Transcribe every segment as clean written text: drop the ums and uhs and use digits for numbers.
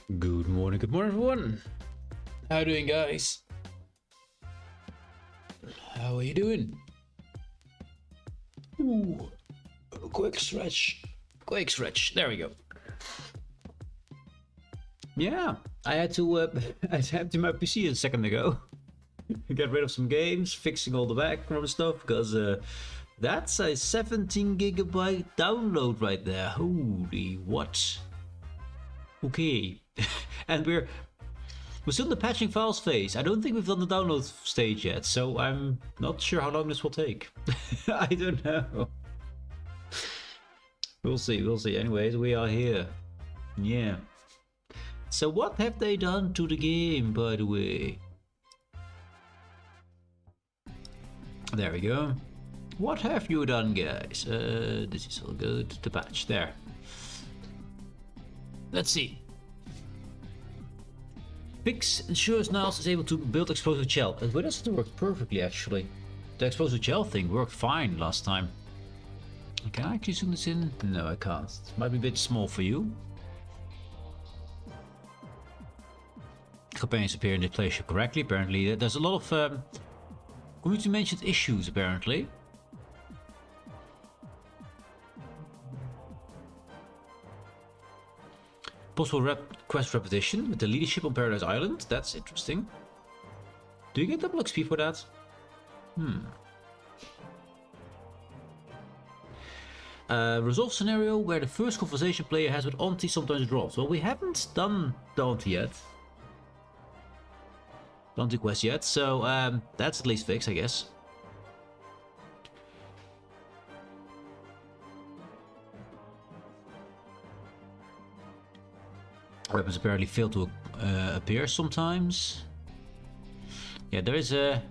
Good morning everyone. How you doing, guys? How are you doing? Ooh, quick stretch. Quick stretch. There we go. Yeah, I had to empty my PC a second ago. Get rid of some games, fixing all the background stuff, because that's a 17 gigabyte download right there. Holy what? Okay. And we're still in the patching files phase. I don't think we've done the download stage yet, so I'm not sure how long this will take. I don't know. We'll see, we'll see. Anyways, we are here. Yeah. So what have they done to the game, by the way? There we go. What have you done, guys? This is all good. The patch, there. Let's see. Fix ensures Niles is able to build explosive gel. Well, that's worked perfectly, actually. The explosive gel thing worked fine last time. Can I actually zoom this in? No, I can't. It might be a bit small for you. Companions appear in the playship correctly. Apparently, there's a lot of community mentioned issues, apparently. Possible quest repetition with the leadership on Paradise Island. That's interesting. Do you get double XP for that? Resolve scenario where the first conversation player has with Auntie sometimes drops. Well, we haven't done the Auntie yet. The Auntie quest yet, so that's at least fixed, I guess. Weapons apparently fail to appear sometimes. Yeah, there is a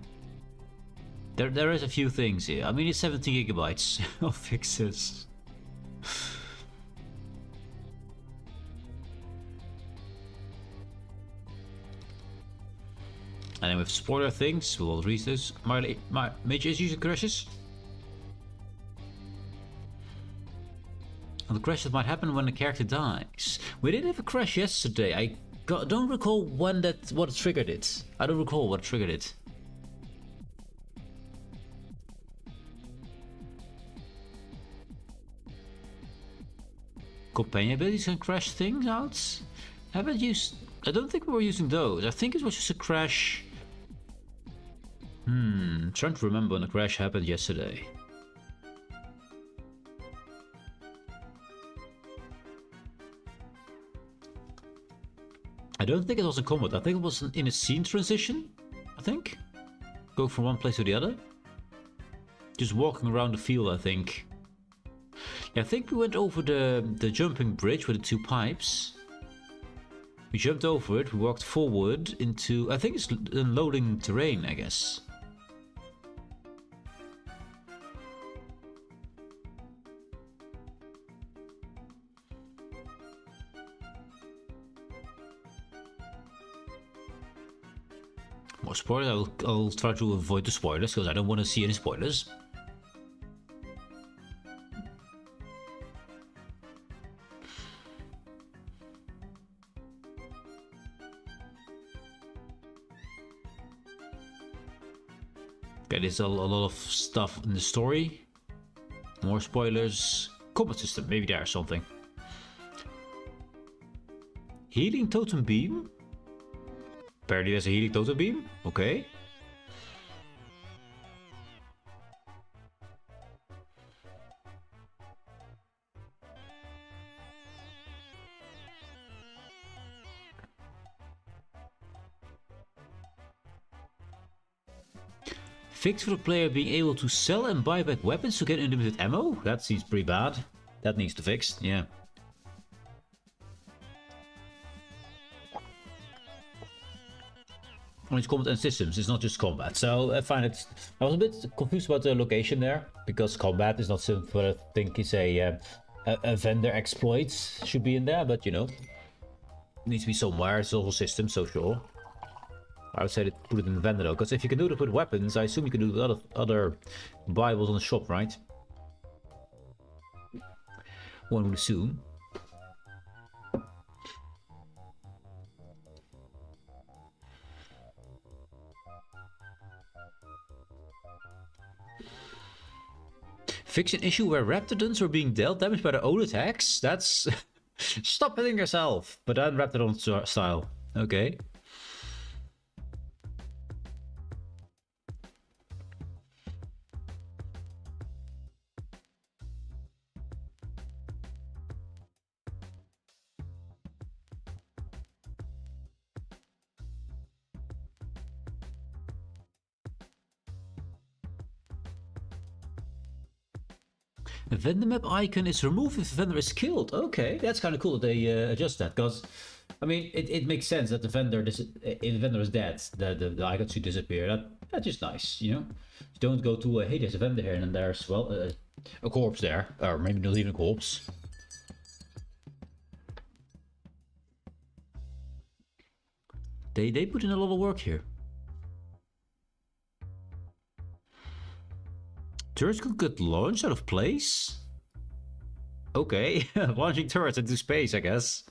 few things here. I mean, it's 17 gigabytes of fixes. And then with spoiler things, we'll read this. My major issues and crashes. And the crash that might happen when the character dies. We did have a crash yesterday. I don't recall what triggered it. I don't recall what triggered it. Companion abilities can crash things out. Haven't used. I don't think we were using those. I think it was just a crash. Trying to remember when the crash happened yesterday. I don't think it was a combat. I think it was in a scene transition. I think. Go from one place to the other. Just walking around the field, I think. Yeah, I think we went over the jumping bridge with the two pipes. We jumped over it, we walked forward into... I think it's unloading terrain, I guess. More spoilers. I'll try to avoid the spoilers because I don't want to see any spoilers. Okay, there's a lot of stuff in the story. More spoilers. Combat system, maybe there's something. Healing totem beam. Apparently there's a healing totem beam. Okay. Fix for the player being able to sell and buy back weapons to get unlimited ammo? That seems pretty bad. That needs to fix, yeah. It's combat and systems, it's not just combat. So I find it... I was a bit confused about the location there, because combat is not something I think is a vendor exploit should be in there, but you know. It needs to be somewhere, it's also systems, so sure. I would say to put it in the vendor though, because if you can do it with weapons, I assume you can do it with other Bibles on the shop, right? One would assume. Fix an issue where Raptidons were being dealt damage by their own attacks? That's... Stop hitting yourself! But then Raptidon style. Okay. A vendor map icon is removed if the vendor is killed. Okay, that's kind of cool that they adjust that. Because, I mean, it makes sense that the vendor, if the vendor is dead, the icon should disappear. That's just nice, you know? You don't go to, hey, there's a vendor here, and then there's, well, a corpse there. Or maybe not even a corpse. They put in a lot of work here. Turrets could get launched out of place? Okay, launching turrets into space, I guess.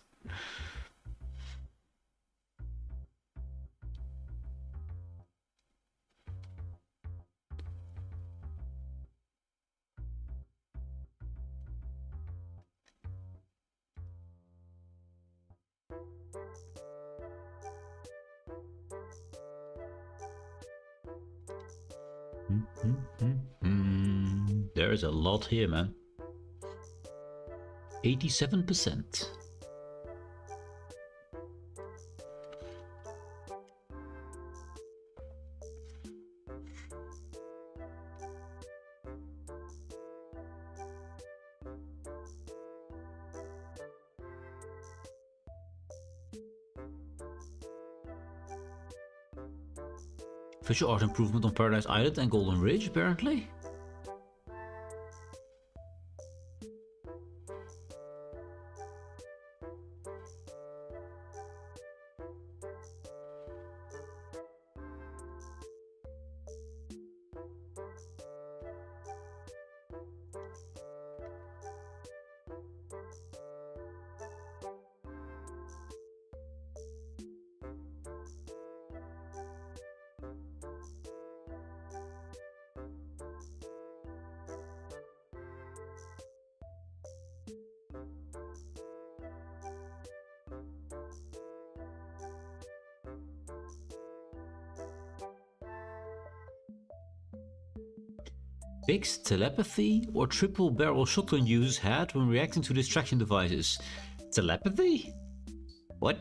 There's a lot here, man. 87%. Visual art improvement on Paradise Island and Golden Ridge, apparently. Big's telepathy or triple barrel shotgun use had when reacting to distraction devices. Telepathy? What?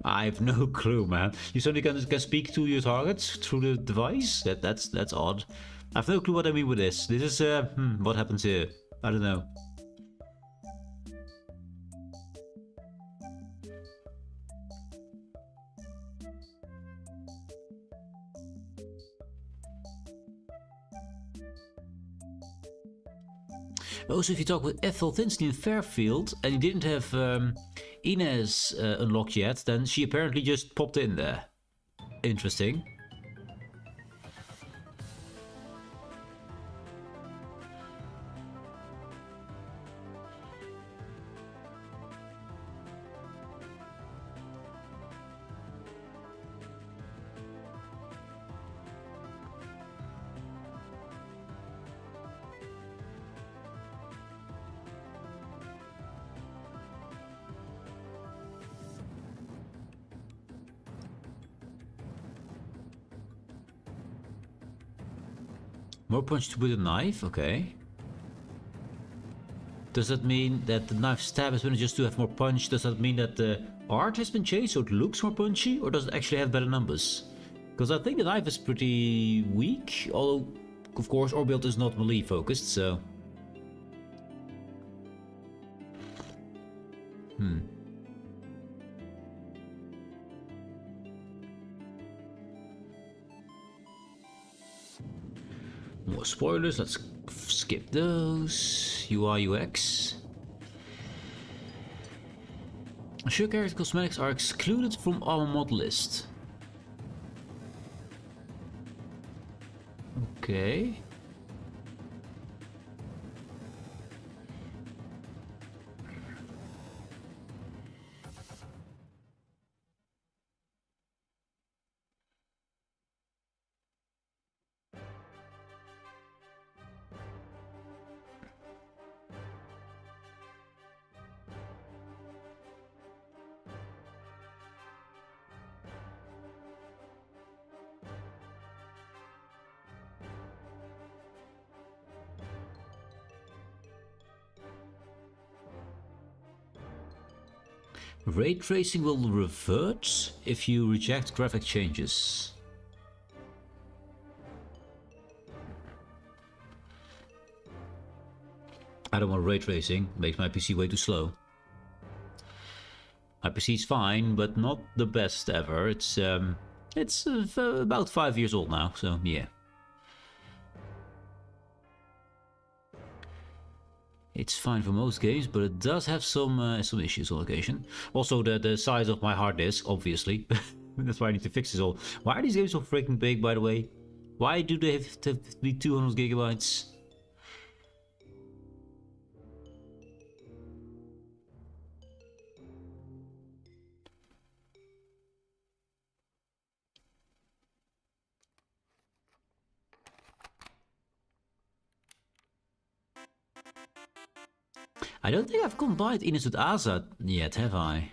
I have no clue, man. You suddenly can speak to your targets through the device? That's odd. I have no clue what I mean with this. This is what happens here? I don't know. Also, if you talk with Ethel Tinsley in Fairfield and you didn't have Inez unlocked yet, then she apparently just popped in there. Interesting. More punch to with a knife, okay. Does that mean that the knife stab is just to have more punch? Does that mean that the art has been changed so it looks more punchy? Or does it actually have better numbers? Because I think the knife is pretty weak. Although, of course, Orbuild is not melee focused, so... More spoilers, let's skip those. UI, UX. Sure, character cosmetics are excluded from our mod list. Okay. Ray tracing will revert if you reject graphic changes. I don't want ray tracing, makes my PC way too slow. My PC is fine, but not the best ever. It's about 5 years old now, so yeah. It's fine for most games, but it does have some issues on occasion. Also, the size of my hard disk, obviously. That's why I need to fix this all. Why are these games so freaking big, by the way? Why do they have to be 200 gigabytes? I don't think I've combined Ines with Asa yet, have I?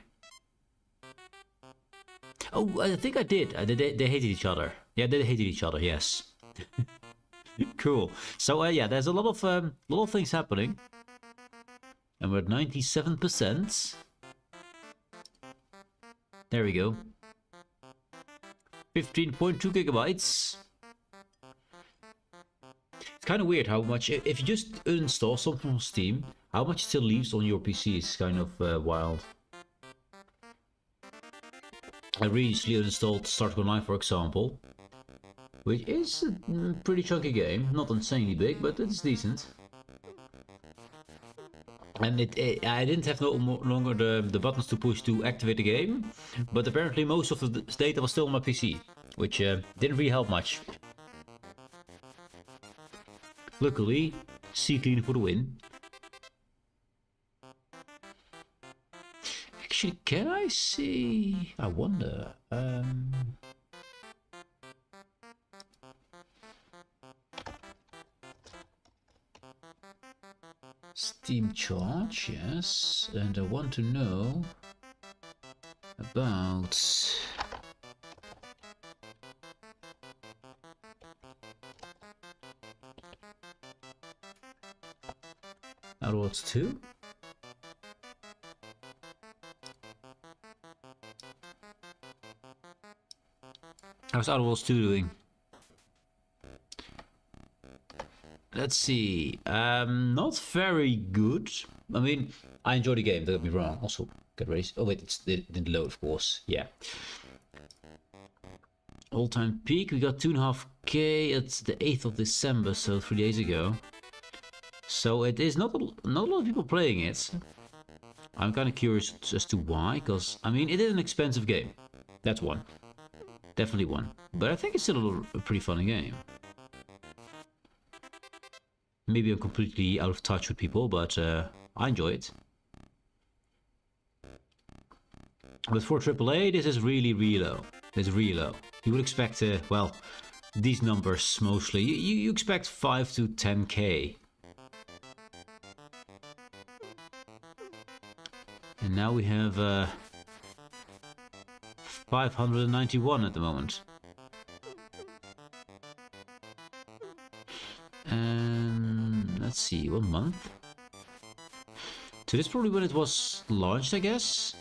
Oh, I think I did. They hated each other. Yeah, they hated each other, yes. Cool. So, yeah, there's a lot of things happening. And we're at 97%. There we go. 15.2 gigabytes. It's kind of weird how much, if you just uninstall something from Steam, how much still leaves on your PC is kind of wild. I recently uninstalled Start Online, for example, which is a pretty chunky game, not insanely big, but it's decent. And I didn't have no longer the buttons to push to activate the game, but apparently most of the data was still on my PC, which didn't really help much. Luckily, C-Clean for the win. Actually, can I see? I wonder. Steam charge, yes, and I want to know about Outer Worlds 2. How's Outer Worlds 2 doing? Let's see. Not very good. I mean, I enjoy the game, don't get me wrong. Also, get ready. Oh wait, it didn't load, of course. Yeah. All-time peak, we got 2.5k at the 8th of December, so 3 days ago. So it is not a lot of people playing it. I'm kind of curious as to why, because, I mean, it is an expensive game. That's one. Definitely one. But I think it's still a pretty fun game. Maybe I'm completely out of touch with people, but I enjoy it. But for AAA, this is really, really low. It's really low. You would expect, well, these numbers mostly. You expect 5 to 10k. And now we have 591 at the moment. And let's see, 1 month. So this is probably when it was launched, I guess.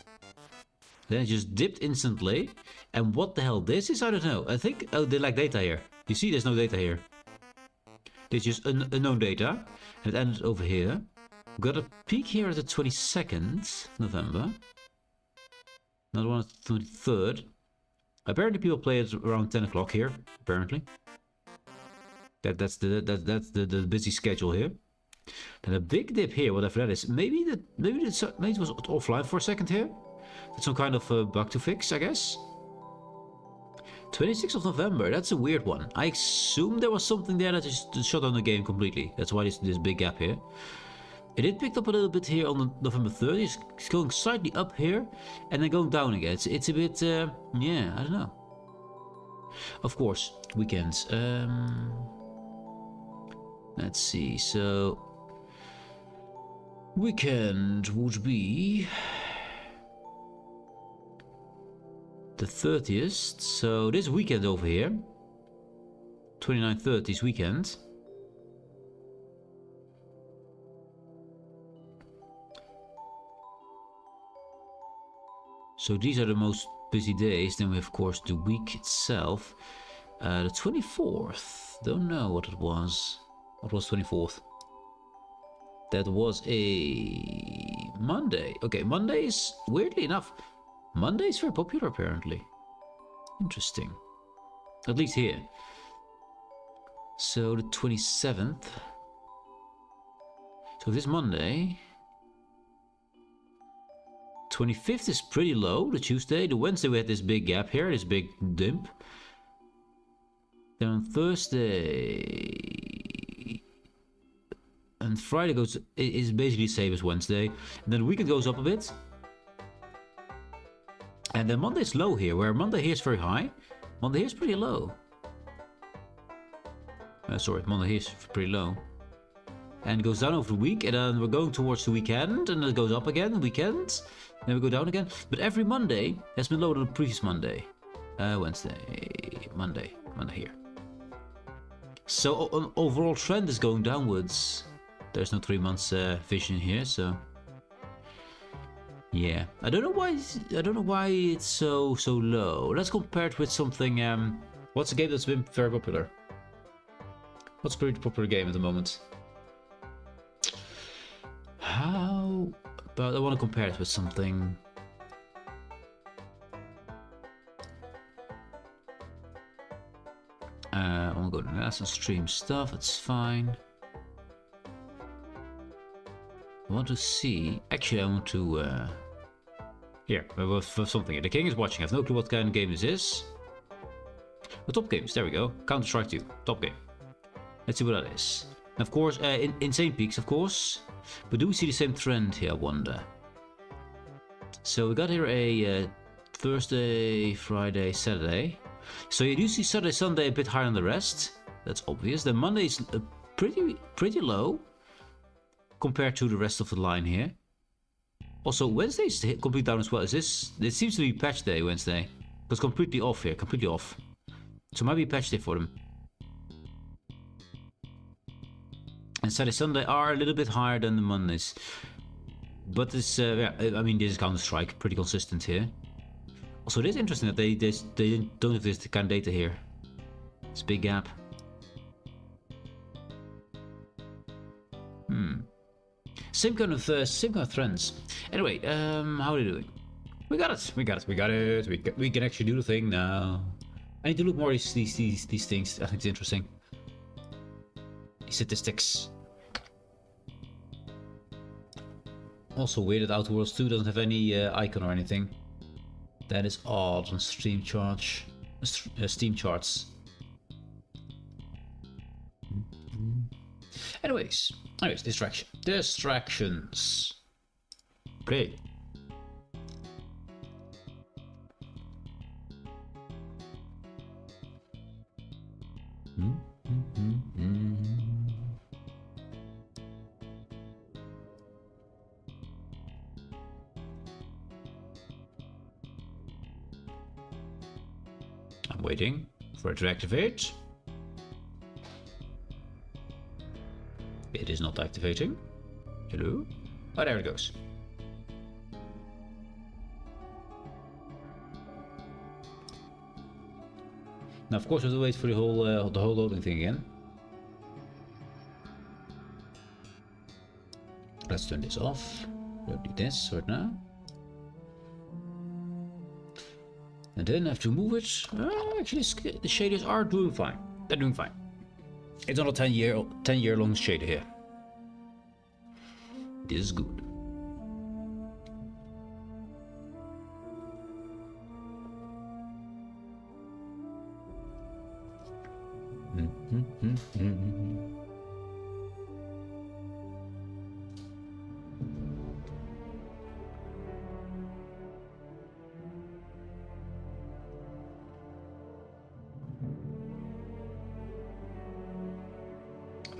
Then it just dipped instantly. And what the hell this is, I don't know. I think, oh, they lack data here. You see, there's no data here. There's just unknown data. And it ended over here. Got a peak here at the 22nd November. Another one at the 23rd. Apparently people play it around 10 o'clock here, apparently. That's the busy schedule here. Then a big dip here, whatever that is. Maybe it was offline for a second here. That's some kind of bug to fix, I guess. 26th of November, that's a weird one. I assume there was something there that just shut down the game completely. That's why there's this big gap here. It did pick up a little bit here on November 30th. It's going slightly up here and then going down again. It's a bit, yeah, I don't know. Of course, weekends. Let's see, so weekend would be the 30th. So this weekend over here, 29th, 30th weekend. So these are the most busy days. Then we have, of course, the week itself. The 24th. Don't know what it was. What was 24th? That was a Monday. Okay, Mondays, weirdly enough, Monday is very popular apparently. Interesting. At least here. So the 27th. So this Monday. 25th is pretty low, the Tuesday. The Wednesday we had this big gap here, this big dip. Then on Thursday and Friday is basically the same as Wednesday. And then the weekend goes up a bit. And then Monday is low here, where Monday here is very high. Monday here is pretty low. Sorry, Monday here is pretty low. And it goes down over the week, and then we're going towards the weekend, and it goes up again, weekend. Then we go down again. But every Monday has been lower than the previous Monday. Wednesday, Monday here. So an overall trend is going downwards. There's no 3 months vision here, so yeah. I don't know why it's so low. Let's compare it with something. What's a game that's been very popular? What's a pretty popular game at the moment? How about I want to compare it with something. I want to go to NASA stream stuff, it's fine. I want to see. Actually, I want to. Here, we have something here. The King is watching. I have no clue what kind of game this is. The top games, there we go. Counter-Strike 2, top game. Let's see what that is. And of course, Insane Peaks, of course. But do we see the same trend here, I wonder? So we got here a Thursday, Friday, Saturday. So you do see Saturday, Sunday a bit higher than the rest. That's obvious. Then Monday is pretty low compared to the rest of the line here. Also, Wednesday is completely down as well. Is this? It seems to be patch day Wednesday. It's completely off here, completely off. So it might be patch day for them. And Saturday, Sunday are a little bit higher than the Mondays. But this, yeah, I mean, this is Counter-Strike, pretty consistent here. Also, it is interesting that they don't have this kind of data here. It's a big gap. Same kind of trends. Anyway, how are they doing? We got it. We can actually do the thing now. I need to look more at these things. I think it's interesting. These statistics. Also weird that Outer Worlds 2 doesn't have any icon or anything. That is odd on Steam charts. Anyways, distractions. Okay. I'm waiting for it to activate. It is not activating. Hello? Oh, there it goes. Now, of course, we have to wait for the whole loading thing again. Let's turn this off. We'll do this right now. And then I have to move it. Actually, the shaders are doing fine. They're doing fine. It's not a 10-year long shader here. This is good.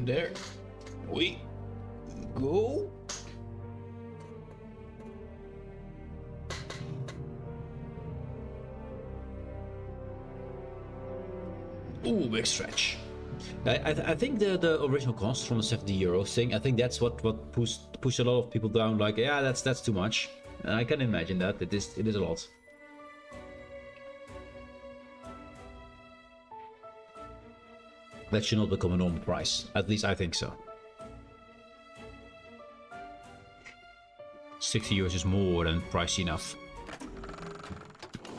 There we go. Ooh, big stretch. I think the original cost from the €70 thing, I think that's what pushed a lot of people down. Like, yeah, that's too much. And I can imagine that it is a lot. That should not become a normal price. At least I think so. 60 euros is more than pricey enough.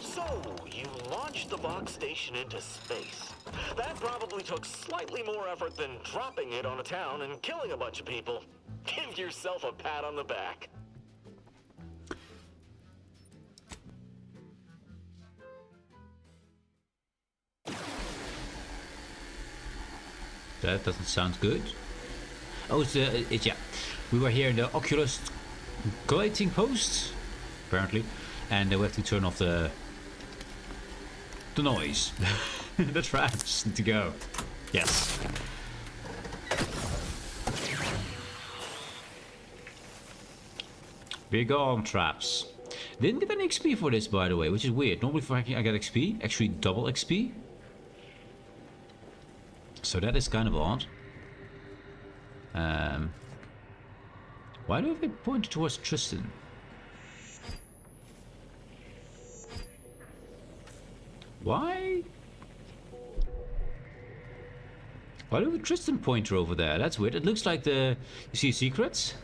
So, you launched the box station into space. That probably took slightly more effort than dropping it on a town and killing a bunch of people. Give yourself a pat on the back. That doesn't sound good. Oh, it's yeah. We were here in the Oculus collating post, apparently, and we have to turn off the noise. The traps to go. Yes. Be gone, traps. Didn't get any XP for this, by the way, which is weird. Normally for hacking I get XP, actually double XP. So that is kind of odd. Why do they point towards Tristan? Why? Why do we Tristan pointer over there? That's weird. It looks like the... You see secrets?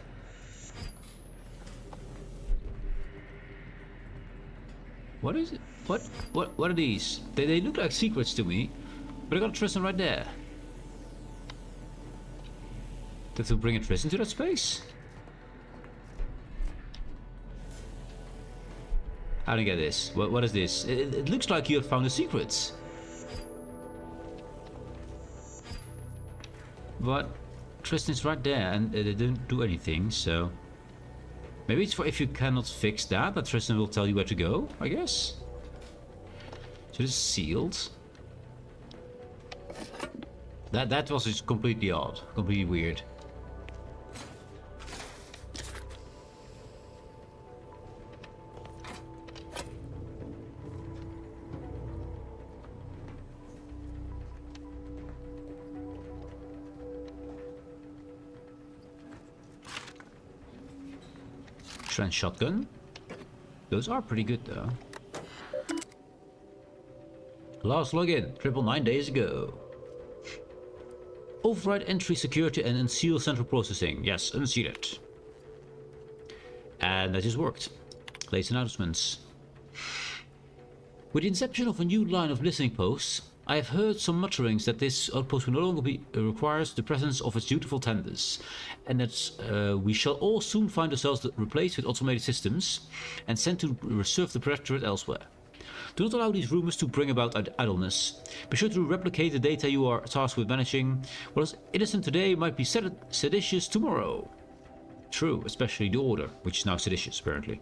What is it? What are these? They look like secrets to me. But I got Tristan right there. Did we bring a Tristan to that space? I don't get this. What is this? It looks like you have found the secrets. But Tristan's right there and they didn't do anything, so... Maybe it's for if you cannot fix that, that Tristan will tell you where to go, I guess? So this is sealed. That was just completely odd, completely weird. Trench shotgun. Those are pretty good though. Last login, 999 days ago. Override entry security and unseal central processing. Yes, unseal it. And that just worked. Late announcements. With the inception of a new line of listening posts, I have heard some mutterings that this outpost will no longer requires the presence of its dutiful tenders, and that we shall all soon find ourselves replaced with automated systems and sent to serve the Protectorate elsewhere. Do not allow these rumors to bring about idleness. Be sure to replicate the data you are tasked with managing. What is innocent today might be seditious tomorrow. True, especially the Order, which is now seditious, apparently.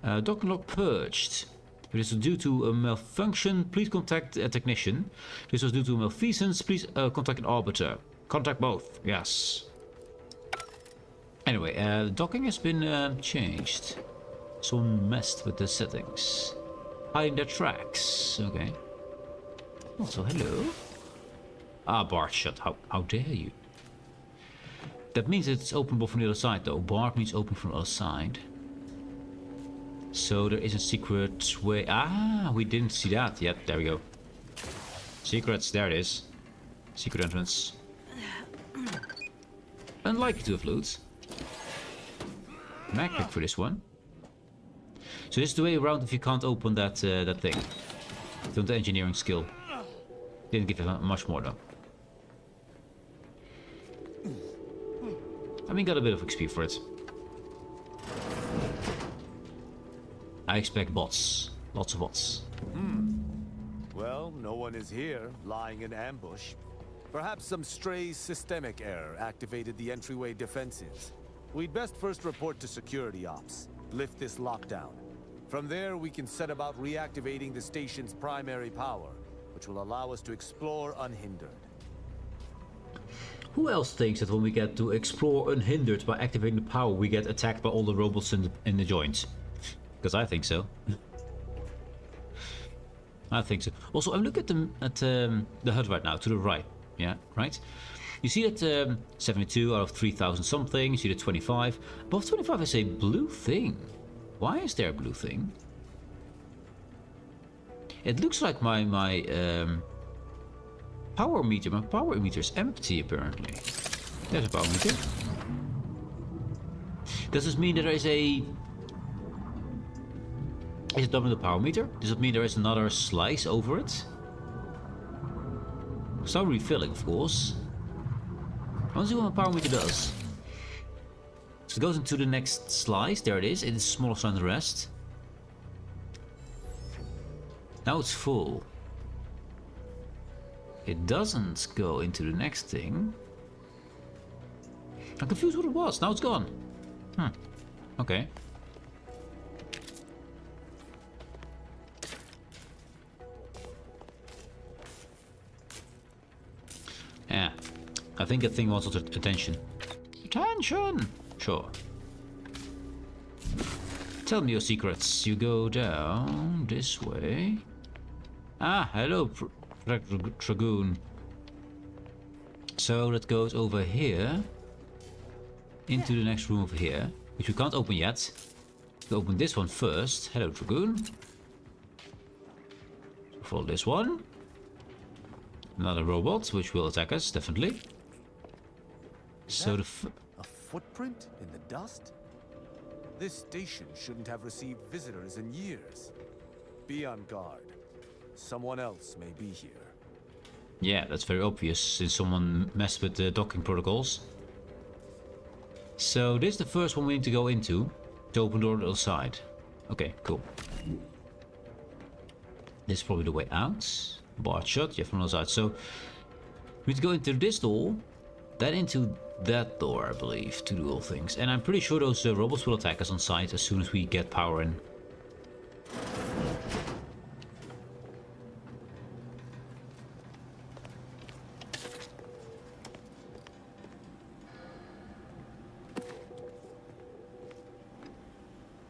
Dock and lock purged. If this was due to a malfunction, please contact a technician. If this was due to a malfeasance, please contact an arbiter. Contact both, yes. Anyway, docking has been changed. Someone messed with the settings. Hiding their tracks. Okay. Also, hello. Ah, bar shut. How dare you? That means it's openable from the other side, though. Bar means open from the other side. So there is a secret way. Ah, we didn't see that yet. There we go. Secrets. There it is. Secret entrance. Unlikely to have loot. Mag pick for this one. So this is the way around if you can't open that that thing. Don't the engineering skill. Didn't give it much more though. I mean, got a bit of XP for it. I expect bots. Lots of bots. Well, no one is here, lying in ambush. Perhaps some stray systemic error activated the entryway defenses. We'd best first report to security ops. Lift this lockdown. From there, we can set about reactivating the station's primary power, which will allow us to explore unhindered. Who else thinks that when we get to explore unhindered by activating the power, we get attacked by all the robots in the joint? Because I think so. I think so. Also, I'm looking at the HUD right now, to the right. Yeah, right? You see that 72 out of 3,000 something. You see the 25. Above 25 is a blue thing. Why is there a blue thing? It looks like my power meter. My power meter is empty apparently. There's a power meter. Does this mean that there is a... Is it done with the power meter? Does it mean there is another slice over it? Some refilling, of course. I want to see what my power meter does. So it goes into the next slice. There it is. It is smaller than the rest. Now it's full. It doesn't go into the next thing. I'm confused what it was. Now it's gone. Okay. Yeah. I think that thing wants attention. Attention! Sure. Tell me your secrets. You go down this way. Ah, hello, Dragoon. So that goes over here. Into the next room over here. Which we can't open yet. We open this one first. Hello, Dragoon. Follow this one. Another robot, which will attack us, definitely. So the a footprint in the dust? This station shouldn't have received visitors in years. Be on guard. Someone else may be here. Yeah, that's very obvious since someone messed with the docking protocols. So this is the first one we need to go into to open the door on the other side. Okay, cool. This is probably the way out. Bar shut, yeah, from the other side. So we need to go into this door, then into that door, I believe, to do all things. And I'm pretty sure those robots will attack us on sight as soon as we get power in.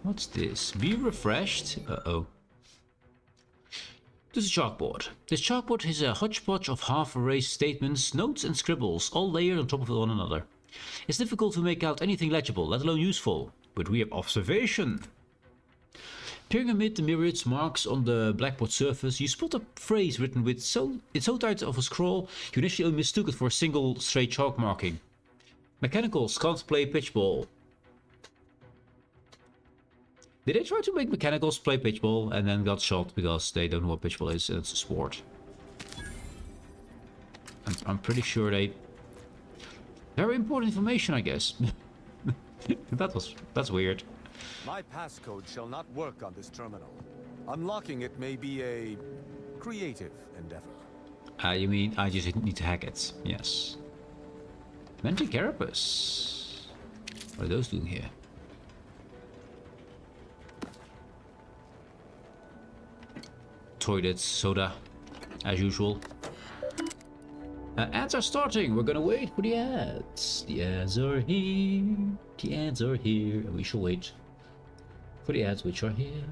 What's this? Be refreshed? Uh-oh. This is a chalkboard. This chalkboard is a hodgepodge of half-erased statements, notes and scribbles, all layered on top of one another. It's difficult to make out anything legible, let alone useful, but we have observation. Peering amid the myriad marks on the blackboard surface, you spot a phrase written with it's so tight of a scroll, you initially mistook it for a single straight chalk marking. Mechanicals can't play pitchball. Did they try to make mechanicals play pitchball and then got shot because they don't know what pitchball is and it's a sport? I'm pretty sure they... Very important information, I guess. That's weird. My passcode shall not work on this terminal. Unlocking it may be a creative endeavor. You mean I just need to hack it? Yes. Mental carapace. What are those doing here? Toilets, soda, as usual. Ads are starting. We're gonna wait for the ads. The ads are here. The ads are here. And we shall wait for the ads which are here.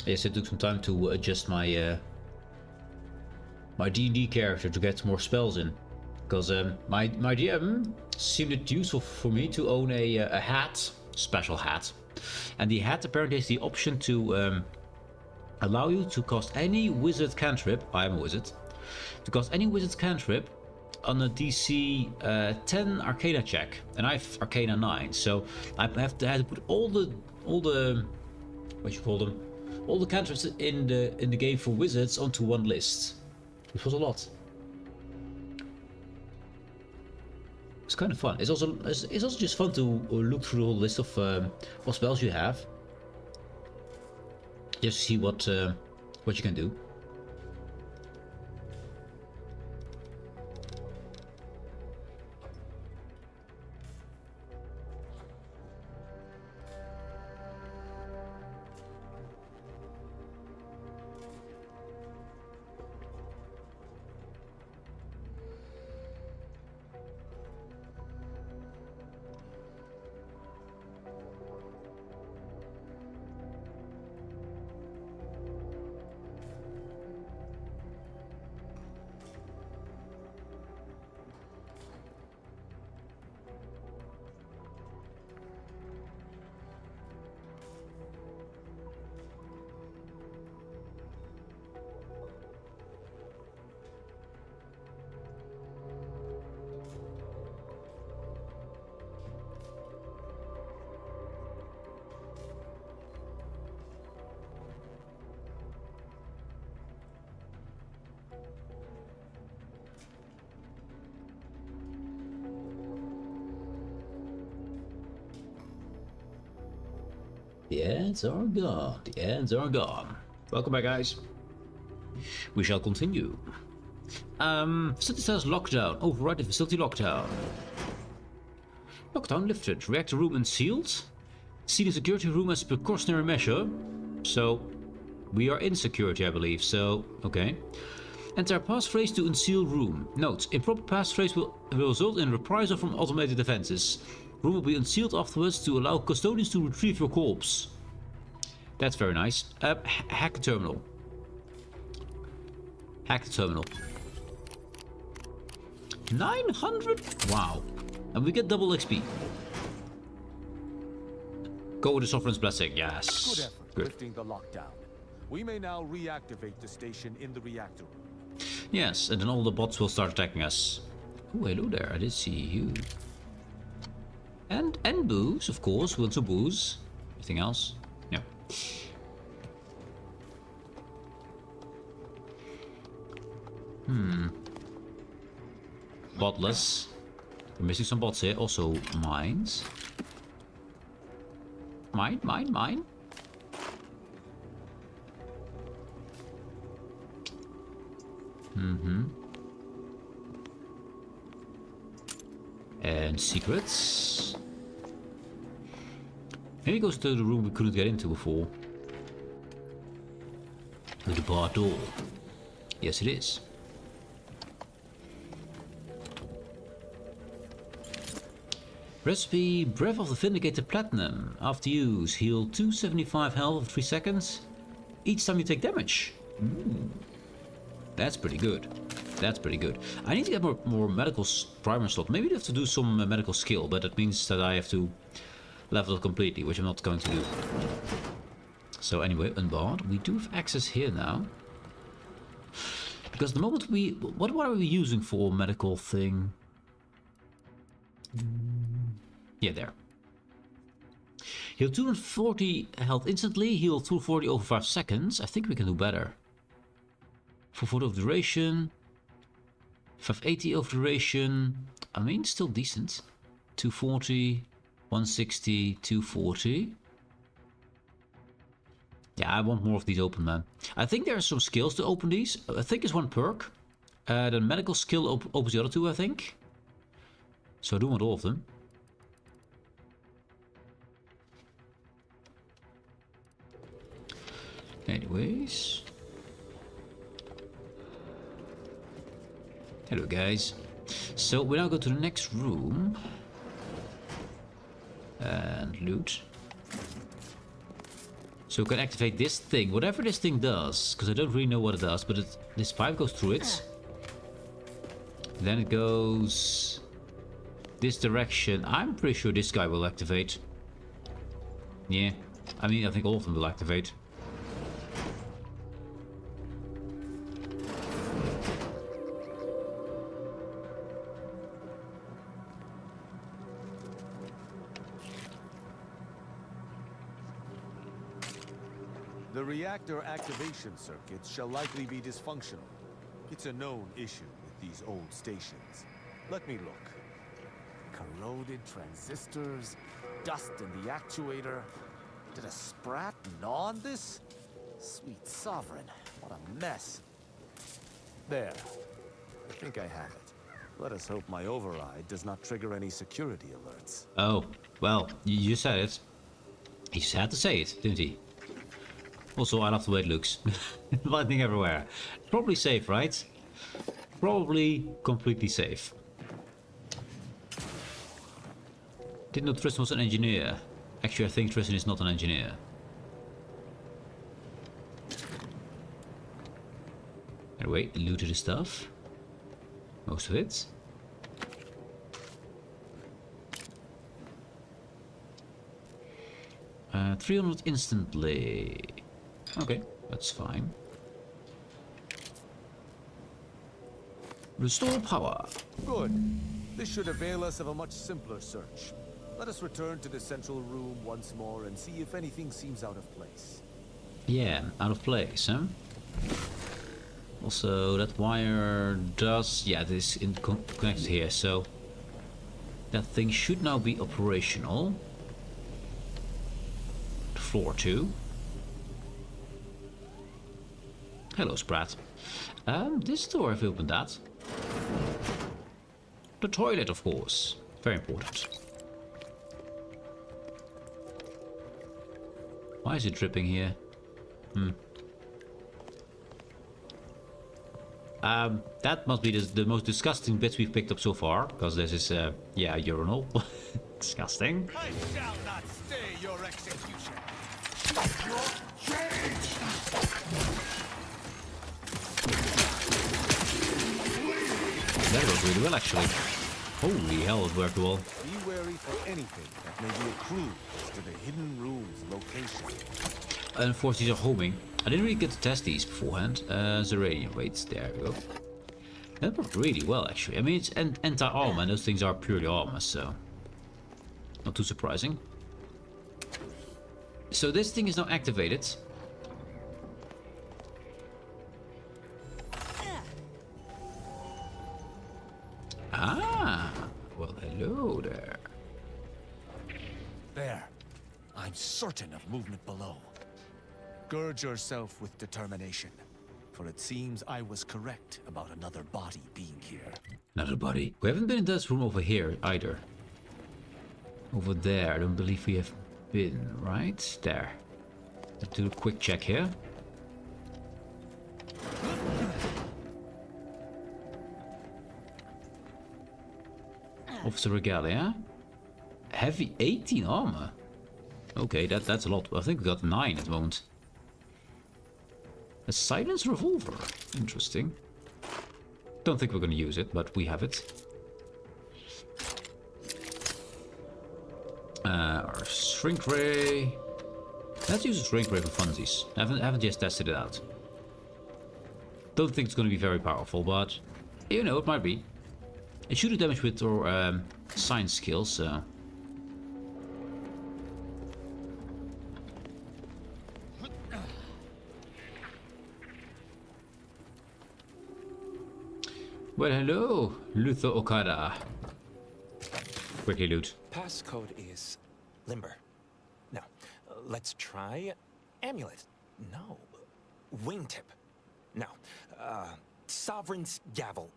Yes, it took some time to adjust my my D&D character to get more spells in, because my DM seemed it useful for me to own a hat, special hat, and the hat apparently has the option to allow you to cast any wizard cantrip. I am a wizard. To cast any wizard cantrip on a DC 10 Arcana check, and I have Arcana 9, so I have to put all the what you call them, all the cantrips in the game for wizards onto one list, which was a lot. It's kind of fun. It's also just fun to look through the whole list of what spells you have, just to see what you can do. The ads are gone. The ads are gone. Welcome back, guys. We shall continue. Facility status lockdown. Override the facility lockdown. Lockdown lifted. Reactor room unsealed. Sealing security room as a precautionary measure. So, we are in security, I believe. So, okay. Enter passphrase to unseal room. Note, improper passphrase will result in reprisal from automated defenses. Room will be unsealed afterwards to allow custodians to retrieve your corpse. That's very nice. Hack the terminal. Hack the terminal. 900? Wow. And we get double XP. Go with the Sovereign's Blessing, yes. Good effort lifting the lockdown. We may now reactivate the station in the reactor room. Yes, and then all the bots will start attacking us. Oh, hello there, I did see you. And booze, of course, we want some booze. Anything else? No. Botless. We're missing some bots here. Also, mines. Mine. And secrets. Maybe it goes to the room we couldn't get into before. With the bar door. Yes, it is. Recipe Breath of the Vindicated Platinum. After use, heal 275 health for 3 seconds. Each time you take damage. That's pretty good. That's pretty good. I need to get more medical primer slot. Maybe I have to do some medical skill, but that means that I have to level it completely, which I'm not going to do. So anyway, unbarred. We do have access here now. Because the moment we... What are we using for medical thing? Yeah, there. Heal 240 health instantly. Heal 240 over 5 seconds. I think we can do better. For photo of duration. 580 of duration. I mean, still decent. 240, 160, 240. Yeah, I want more of these open, man. I think there are some skills to open these. I think it's one perk. The medical skill opens the other two, I think. So I do want all of them. Anyways. Hello, guys. So we now go to the next room. And loot. So we can activate this thing. Whatever this thing does. Because I don't really know what it does. But this pipe goes through it. Then it goes... this direction. I'm pretty sure this guy will activate. Yeah. I mean, I think all of them will activate. The reactor activation circuits shall likely be dysfunctional. It's a known issue with these old stations. Let me look. Corroded transistors, dust in the actuator. Did a sprat gnaw on this? Sweet sovereign, what a mess. There. I think I have it. Let us hope my override does not trigger any security alerts. Oh, well, you said it. He just had to say it, didn't he? Also, I love the way it looks. Lightning everywhere. Probably safe, right? Probably completely safe. Didn't know Tristan was an engineer. Actually, I think Tristan is not an engineer. Anyway, looted his stuff. Most of it. Uh, 300 instantly. Okay, that's fine. Restore power. Good. This should avail us of a much simpler search. Let us return to the central room once more and see if anything seems out of place. Yeah, out of place, huh? Also, that wire does... yeah, this is connected here, so... that thing should now be operational. floor too. Hello, Sprat. This door, I've opened that. The toilet, of course. Very important. Why is it dripping here? That must be the most disgusting bits we've picked up so far, because this is, yeah, a urinal. Disgusting. I shall not stay your execution. That worked really well, actually. Holy hell, it worked well. Be wary for anything that may be a clue as to the hidden room's location. And of course, these are homing. I didn't really get to test these beforehand. Zeranium, wait, there we go. That worked really well, actually. I mean, it's anti-armor, and those things are purely armor, so... not too surprising. So this thing is now activated. Ah, well, hello there. There. I'm certain of movement below. Gird yourself with determination, for it seems I was correct about another body being here. Another body. We haven't been in this room over here either. Over there, I don't believe we have been, right? There. Let's do a quick check here. Officer Regalia. Heavy 18 armor. Okay, that's a lot. I think we got 9 at the moment. A silenced revolver. Interesting. Don't think we're going to use it, but we have it. Our shrink ray. Let's use a shrink ray for funsies. I haven't just tested it out. Don't think it's going to be very powerful, but you know, it might be. It should do damage with our science skills, so. Well, hello, Luther Okada. Quickly loot. Passcode is limber. Now, let's try amulet. No, wingtip. Now, sovereign's gavel.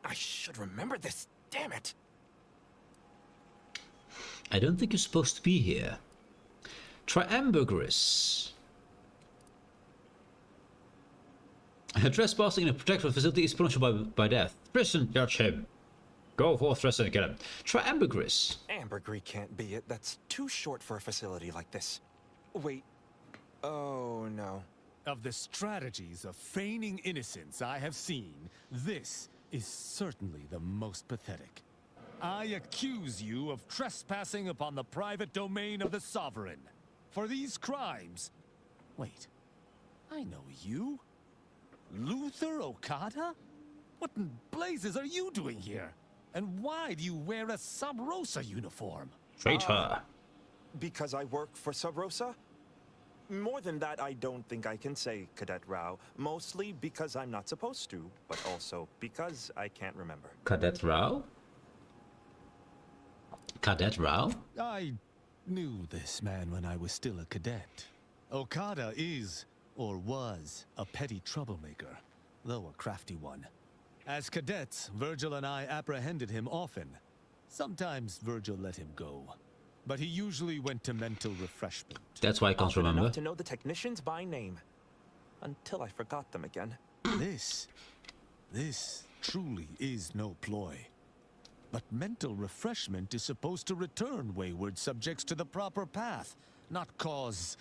I should remember this. Damn it! I don't think you're supposed to be here. Triambergris. Trespassing in a protected facility is punishable by death. Prison, judge him. Go forth, Tristan, get him. Triambergris. Ambergris can't be it. That's too short for a facility like this. Wait. Oh, no. Of the strategies of feigning innocence I have seen, this is certainly the most pathetic. I accuse you of trespassing upon the private domain of the Sovereign. For these crimes... Wait, I know you. Luther Okada? What in blazes are you doing here? And why do you wear a Sub Rosa uniform? Traitor. Because I work for Sub Rosa? More than that, I don't think I can say, Cadet Rao. Mostly because I'm not supposed to, but also because I can't remember. Cadet Rao? Cadet Rao? I knew this man when I was still a cadet. Okada is, or was, a petty troublemaker, though a crafty one. As cadets, Virgil and I apprehended him often. Sometimes Virgil let him go, but he usually went to mental refreshment. That's why I can't Often remember. enough to know the technicians by name. Until I forgot them again. This truly is no ploy. But mental refreshment is supposed to return wayward subjects to the proper path, not cause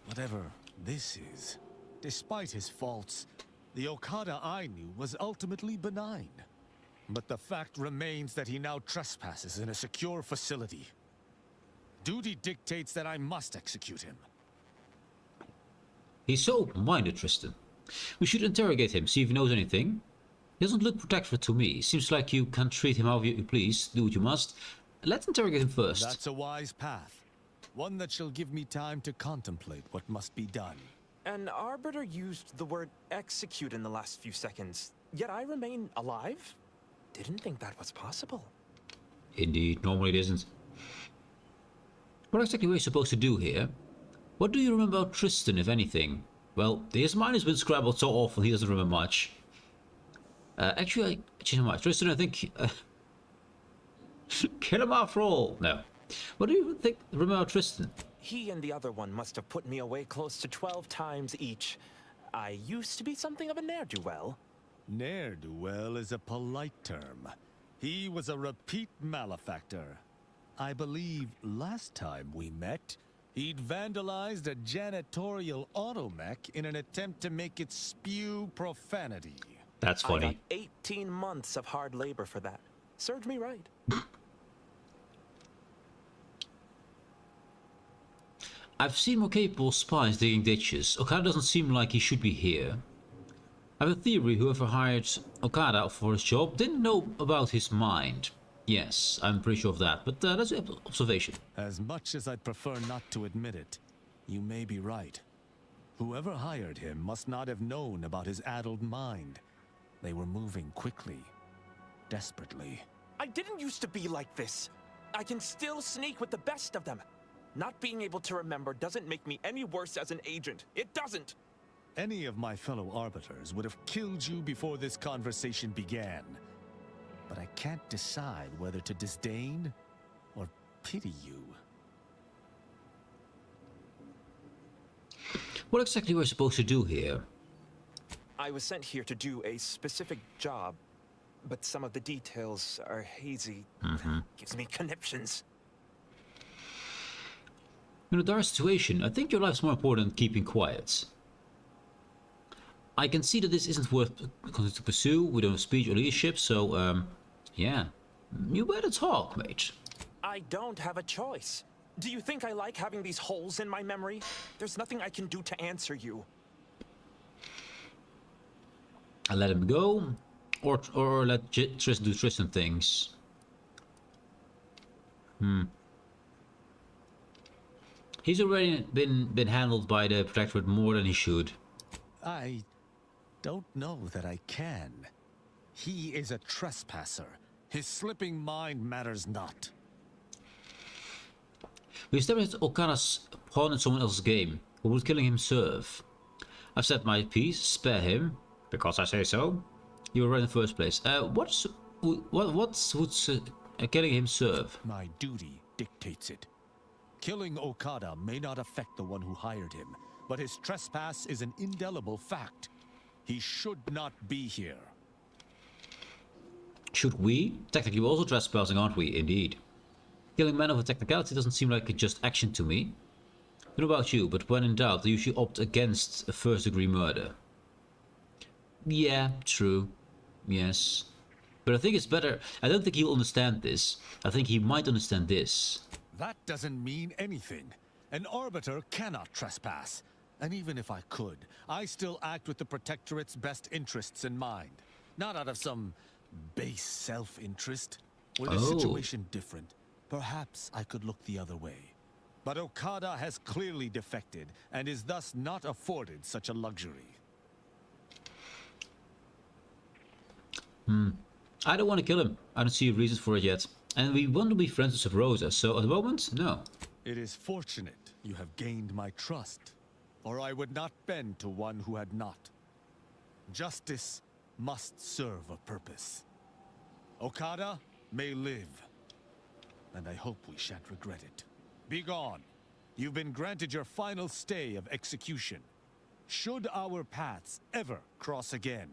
whatever this is. Despite his faults, the Okada I knew was ultimately benign. But the fact remains that he now trespasses in a secure facility. Duty dictates that I must execute him. He's so open-minded, Tristan. We should interrogate him, see if he knows anything. He doesn't look protectorate to me. Seems like you can treat him however you please, do what you must. Let's interrogate him first. That's a wise path. One that shall give me time to contemplate what must be done. An arbiter used the word execute in the last few seconds, yet I remain alive? Didn't think that was possible. Indeed, normally it isn't. What exactly are we supposed to do here? What do you remember about Tristan, if anything? Well, his mind has been scrambled so often he doesn't remember much. Actually, I changed my mind. Tristan, I think... kill him after all. No. What do you think? Remember about Tristan? He and the other one must have put me away close to 12 times each. I used to be something of a ne'er-do-well. Ne'er-do-well is a polite term. He was a repeat malefactor. I believe last time we met, he'd vandalized a janitorial automech in an attempt to make it spew profanity. That's I funny. got 18 months of hard labor for that. Served me right. I've seen more capable spies digging ditches. Okada doesn't seem like he should be here. I have a theory whoever hired Okada for his job didn't know about his mind. Yes, I'm pretty sure of that, but that's an observation. As much as I'd prefer not to admit it, you may be right. Whoever hired him must not have known about his addled mind. They were moving quickly, desperately. I didn't used to be like this. I can still sneak with the best of them. Not being able to remember doesn't make me any worse as an agent. It doesn't. Any of my fellow arbiters would have killed you before this conversation began. But I can't decide whether to disdain or pity you. What exactly were we supposed to do here? I was sent here to do a specific job, but some of the details are hazy. Gives me conniptions. In a dire situation, I think your life's more important than keeping quiet. I can see that this isn't worth continuing to pursue. We don't have speech or leadership, so, yeah. You better talk, mate. I don't have a choice. Do you think I like having these holes in my memory? There's nothing I can do to answer you. I let him go, or let Tristan do Tristan things. He's already been handled by the Protectorate more than he should. I don't know that I can. He is a trespasser. His slipping mind matters not. We established that Okada's pawn in someone else's game. What would killing him serve? I've said my piece. Spare him, because I say so. You were right in the first place. What's killing him serve? My duty dictates it. Killing Okada may not affect the one who hired him, but his trespass is an indelible fact. He should not be here. Should we? Technically we're also trespassing, aren't we? Indeed. Killing men of a technicality doesn't seem like a just action to me. I don't know about you, but when in doubt, I usually opt against a first-degree murder. Yeah, true. Yes. But I think it's better. I don't think he'll understand this. I think he might understand this. That doesn't mean anything. An arbiter cannot trespass. And even if I could, I still act with the Protectorate's best interests in mind. Not out of some base self-interest. Were the situation different, perhaps I could look the other way. But Okada has clearly defected, and is thus not afforded such a luxury. I don't want to kill him. I don't see reasons for it yet. And we want to be friends with Sub Rosa, so at the moment, no. It is fortunate you have gained my trust, or I would not bend to one who had not. Justice must serve a purpose. Okada may live, and I hope we shan't regret it. Be gone. You've been granted your final stay of execution. Should our paths ever cross again,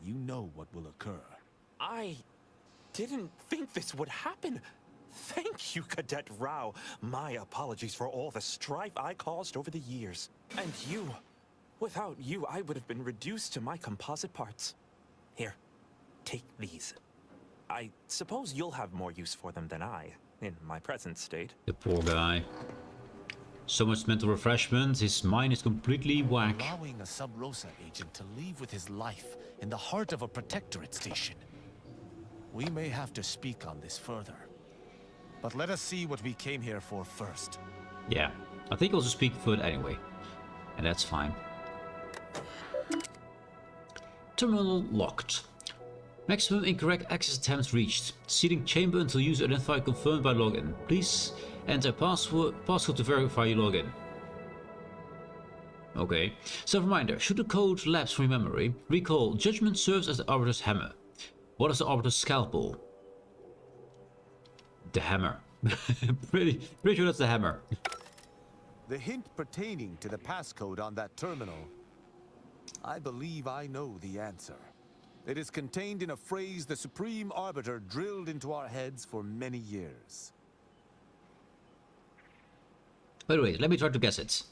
you know what will occur. I didn't think this would happen. Thank you, Cadet Rao. My apologies for all the strife I caused over the years. And you. Without you, I would have been reduced to my composite parts. Here, take these. I suppose you'll have more use for them than I, in my present state. The poor guy. So much mental refreshment, his mind is completely whack. Allowing a Sub Rosa agent to leave with his life in the heart of a Protectorate station. We may have to speak on this further. But let us see what we came here for first. Yeah, I think I'll just speak for it anyway. And that's fine. Terminal locked. Maximum incorrect access attempts reached. Seating chamber until user identified confirmed by login. Please enter password to verify your login. Okay. Self-reminder. Should the code lapse from your memory, recall Judgment serves as the Arbiter's hammer. What is the Arbiter's scalpel? The hammer. pretty sure that's the hammer. The hint pertaining to the passcode on that terminal, I believe I know the answer. It is contained in a phrase the Supreme Arbiter drilled into our heads for many years. Wait, let me try to guess it.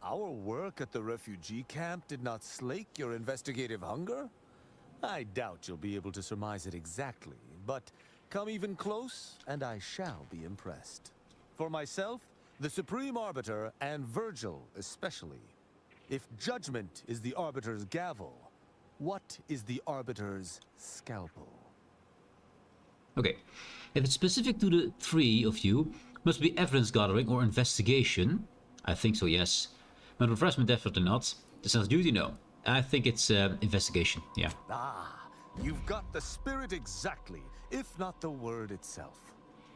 Our work at the refugee camp did not slake your investigative hunger? I doubt you'll be able to surmise it exactly, but come even close, and I shall be impressed. For myself, the Supreme Arbiter, and Virgil especially, if judgment is the Arbiter's gavel, what is the Arbiter's scalpel? Okay. If it's specific to the three of you, must be evidence gathering or investigation. I think so, yes. Mental refreshment, definitely not. The sense of duty, no. I think it's investigation, yeah. Ah, you've got the spirit exactly, if not the word itself.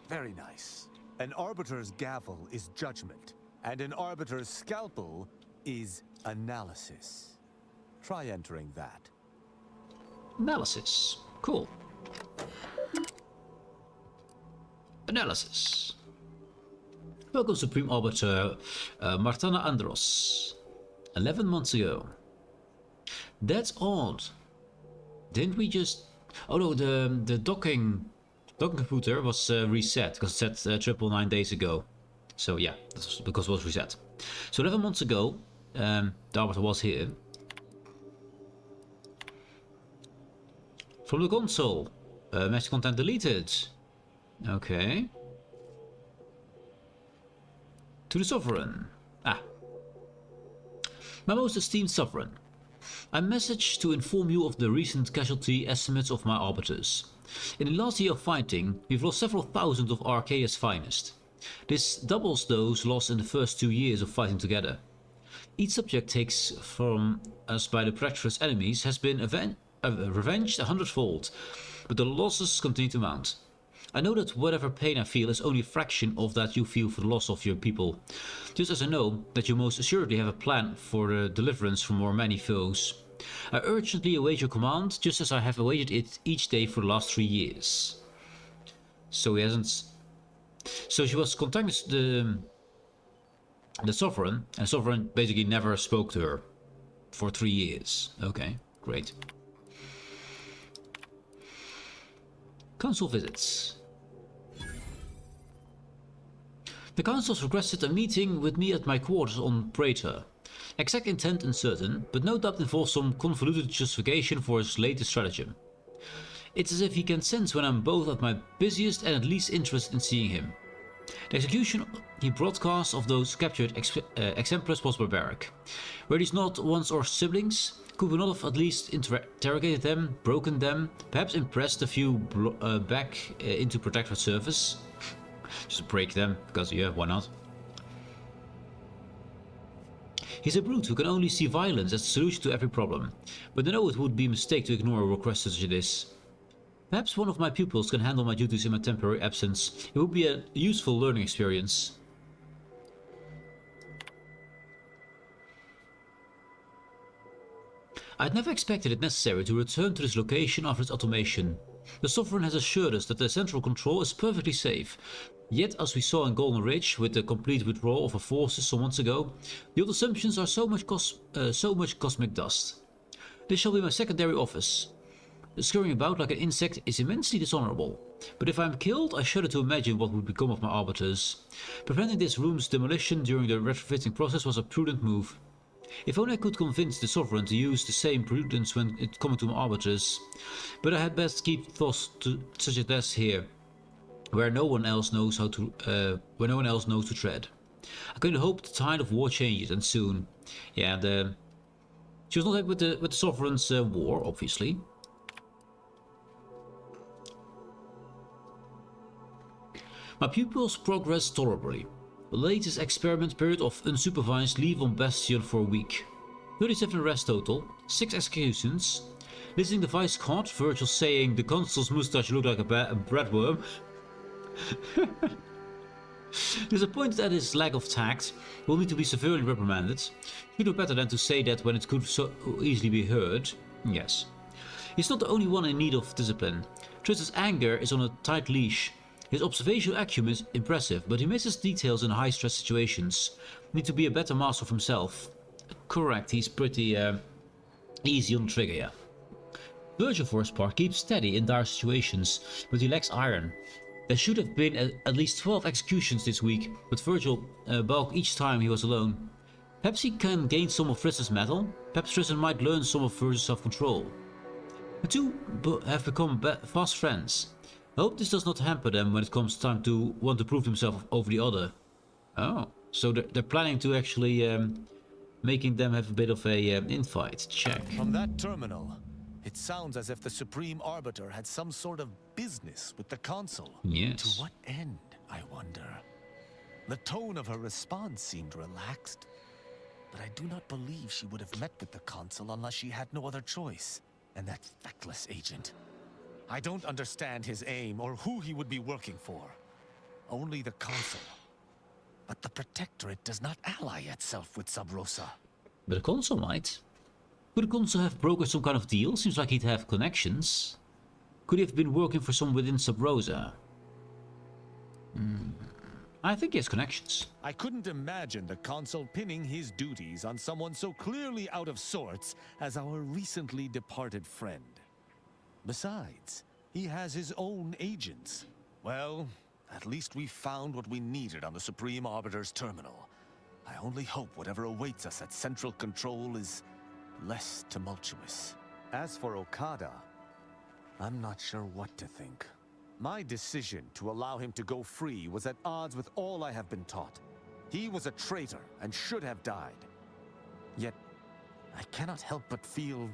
Very nice. An Arbiter's gavel is judgment, and an Arbiter's scalpel is analysis. Try entering that. Analysis. Cool. Analysis. Welcome, Supreme Arbiter Martana Andros. 11 months ago. That's odd. Didn't we just... Oh no, the docking computer was reset, because it said 999 days ago. So yeah, that's because it was reset. So 11 months ago, the Arbiter was here. From the console. Message content deleted. Okay. To the Sovereign. Ah. My most esteemed Sovereign. I message to inform you of the recent casualty estimates of my Arbiters. In the last year of fighting, we've lost several thousand of Archaea's finest. This doubles those lost in the first 2 years of fighting together. Each subject takes from us by the treacherous enemies has been revenged 100-fold, but the losses continue to mount. I know that whatever pain I feel is only a fraction of that you feel for the loss of your people, just as I know that you most assuredly have a plan for the deliverance from our many foes. I urgently await your command, just as I have awaited it each day for the last 3 years. So he hasn't... So she was contacting the Sovereign, and Sovereign basically never spoke to her for 3 years. Okay, great. Council visits. The Council has requested a meeting with me at my quarters on Praetor. Exact intent uncertain, but no doubt involves some convoluted justification for his latest stratagem. It's as if he can sense when I'm both at my busiest and at least interested in seeing him. The execution he broadcasts of those captured exemplars was barbaric. Were these not ones or siblings? Could we not have at least interrogated them, broken them, perhaps impressed a few back into protectorate service? Just break them, because yeah, why not? He's a brute who can only see violence as the solution to every problem, but I know it would be a mistake to ignore a request such as this. Perhaps one of my pupils can handle my duties in my temporary absence. It would be a useful learning experience. I'd never expected it necessary to return to this location after its automation. The Sovereign has assured us that the central control is perfectly safe. Yet, as we saw in Golden Ridge with the complete withdrawal of our forces some months ago, the old assumptions are so much cosmic dust. This shall be my secondary office. Scurrying about like an insect is immensely dishonorable, but if I am killed, I shudder to imagine what would become of my arbiters. Preventing this room's demolition during the retrofitting process was a prudent move. If only I could convince the Sovereign to use the same prudence when it comes to my arbiters, but I had best keep thoughts to such a desk here, where no one else knows to tread. I can hope the tide of war changes, and soon. Yeah, she was not happy with the Sovereign's war, obviously. My pupils progress tolerably. The latest experiment period of unsupervised leave on Bastion for a week. 37 arrests total, 6 executions. Listening the Vice caught, Virgil saying the Consul's moustache looked like a breadworm. Disappointed at his lack of tact, will need to be severely reprimanded. You do better than to say that when it could so easily be heard. Yes. He's not the only one in need of discipline. Tristan's anger is on a tight leash. His observational acumen is impressive, but he misses details in high-stress situations. Need to be a better master of himself. Correct, he's pretty easy on the trigger, yeah. Virgil, for his part, keeps steady in dire situations, but he lacks iron. There should have been at least 12 executions this week, but Virgil balked each time he was alone. Perhaps he can gain some of Tristan's mettle. Perhaps Tristan might learn some of Virgil's self-control. The two have become fast friends. I hope this does not hamper them when it comes time to want to prove themselves over the other. Oh, so they're planning to actually making them have a bit of a infight. Check. From that terminal, it sounds as if the Supreme Arbiter had some sort of business with the Consul. Yes. To what end, I wonder? The tone of her response seemed relaxed, but I do not believe she would have met with the Consul unless she had no other choice. And that feckless agent. I don't understand his aim or who he would be working for. Only the Consul. But the Protectorate does not ally itself with Sub Rosa. But the Consul might. Could the Consul have brokered some kind of deal? Seems like he'd have connections. Could he have been working for someone within Sub Rosa? I think he has connections. I couldn't imagine the Consul pinning his duties on someone so clearly out of sorts as our recently departed friend. Besides, he has his own agents. Well, at least we found what we needed on the Supreme Arbiter's terminal. I only hope whatever awaits us at Central Control is less tumultuous. As for Okada, I'm not sure what to think. My decision to allow him to go free was at odds with all I have been taught. He was a traitor and should have died. Yet, I cannot help but feel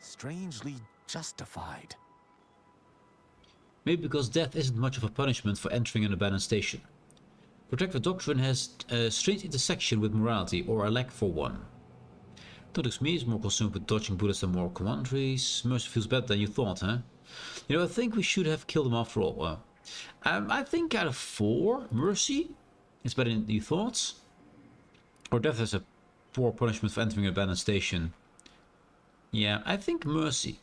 strangely justified. Maybe because death isn't much of a punishment for entering an abandoned station. Protective doctrine has a strange intersection with morality, or a lack for one. Todix me is more concerned with dodging bullets than moral commentaries. Mercy feels better than you thought, huh? You know, I think we should have killed him after all. I think out of 4, Mercy is better than you thought. Or death is a poor punishment for entering an abandoned station. Yeah, I think Mercy.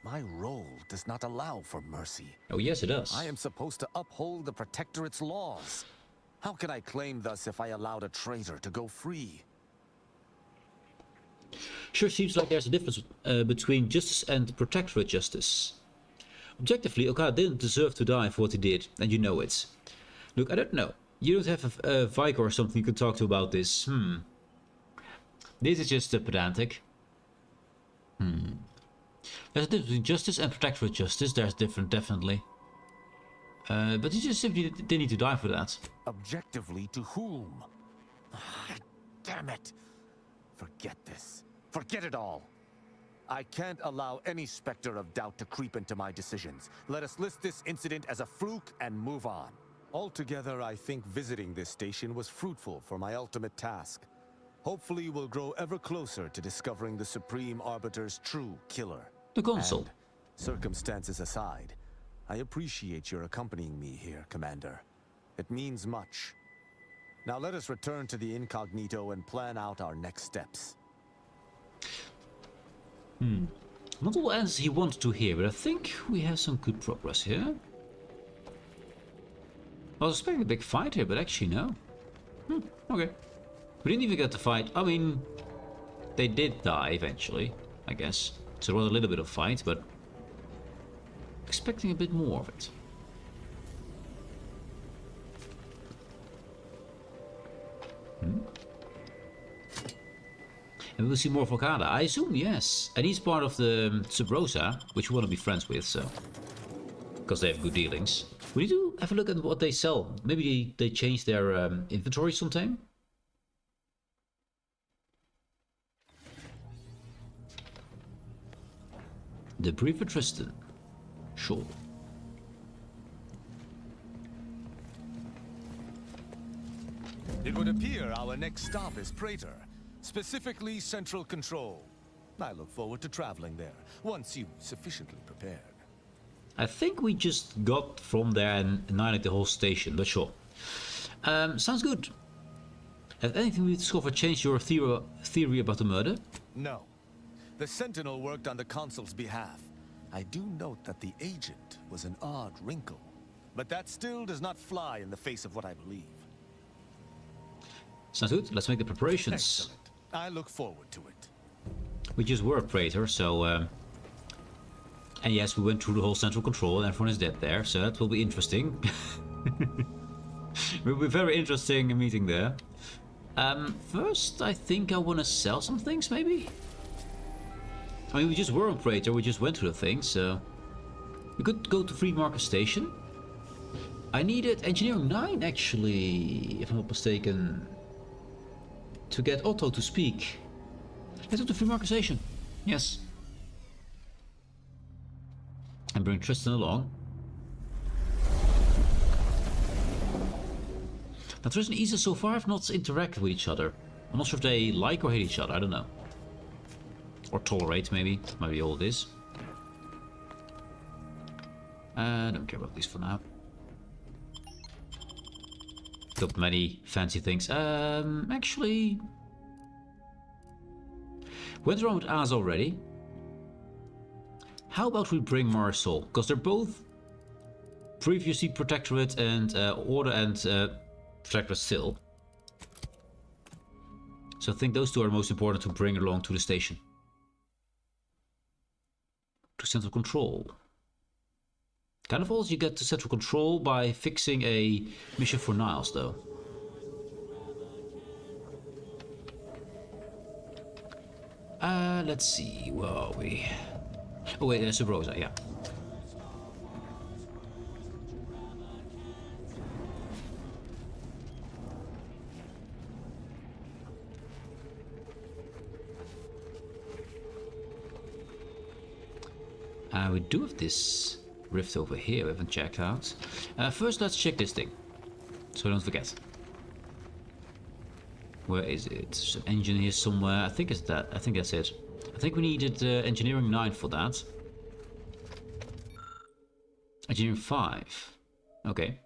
My role does not allow for mercy. Oh yes, it does. I am supposed to uphold the Protectorate's laws. How can I claim thus if I allowed a traitor to go free? Sure seems like there's a difference between justice and Protectorate justice. Objectively, Okada didn't deserve to die for what he did, and you know it. Look, I don't know. You don't have a Vicar or something you can talk to about this. This is just pedantic. There's a difference between justice and Protectorate justice. There's different, definitely. But he just simply didn't need to die for that. Objectively to whom? Damn it! Forget this. Forget it all. I can't allow any specter of doubt to creep into my decisions. Let us list this incident as a fluke and move on. Altogether, I think visiting this station was fruitful for my ultimate task. Hopefully, we'll grow ever closer to discovering the Supreme Arbiter's true killer. The Consul. And, circumstances aside, I appreciate your accompanying me here, Commander. It means much. Now let us return to the incognito and plan out our next steps. Not all answers he wanted to hear, but I think we have some good progress here. I was expecting a big fight here, but actually no. Okay. We didn't even get the fight. I mean, they did die eventually, I guess. So there was a little bit of fight, but expecting a bit more of it. And we'll see more of Okada. I assume, yes. And he's part of the Sub Rosa, which we want to be friends with, so. Because they have good dealings. We need to have a look at what they sell. Maybe they change their inventory sometime. The brief for Tristan. Sure. It would appear our next stop is Praetor, specifically Central Control. I look forward to traveling there, once you've sufficiently prepared. I think we just got from there and annihilated the whole station, but sure. Sounds good. Have anything we discovered changed your theory about the murder? No. The Sentinel worked on the Consul's behalf. I do note that the agent was an odd wrinkle. But that still does not fly in the face of what I believe. Sounds good. Let's make the preparations. Excellent. I look forward to it. We just were a praetor, so... And yes, we went through the whole central control and everyone is dead there, so that will be interesting. It will be very interesting meeting there. First, I think I want to sell some things, maybe? I mean, we just were on praetor, we just went through the thing, so... We could go to Free Market Station. I needed Engineering 9, actually, if I'm not mistaken, to get Otto to speak. Let's go to Free Market Station. Yes. And bring Tristan along. Now Tristan and Isa so far have not interacted with each other. I'm not sure if they like or hate each other, I don't know. Or tolerate, maybe. Maybe all it is. I don't care about these for now. Got many fancy things. Actually... Went around with Az already. How about we bring Marisol? Because they're both previously Protectorate and Order and Protectorate still. So I think those two are most important to bring along to the station. To Central Control. Kind of also you get to Central Control by fixing a mission for Niles though. Let's see, where are we? Oh wait, there's Subrosa, yeah. We do have this rift over here we haven't checked out. First let's check this thing, so I don't forget. Where is it? There's an engine here somewhere. I think it's that. I think that's it. I think we needed Engineering 9 for that. Engineering 5. Okay.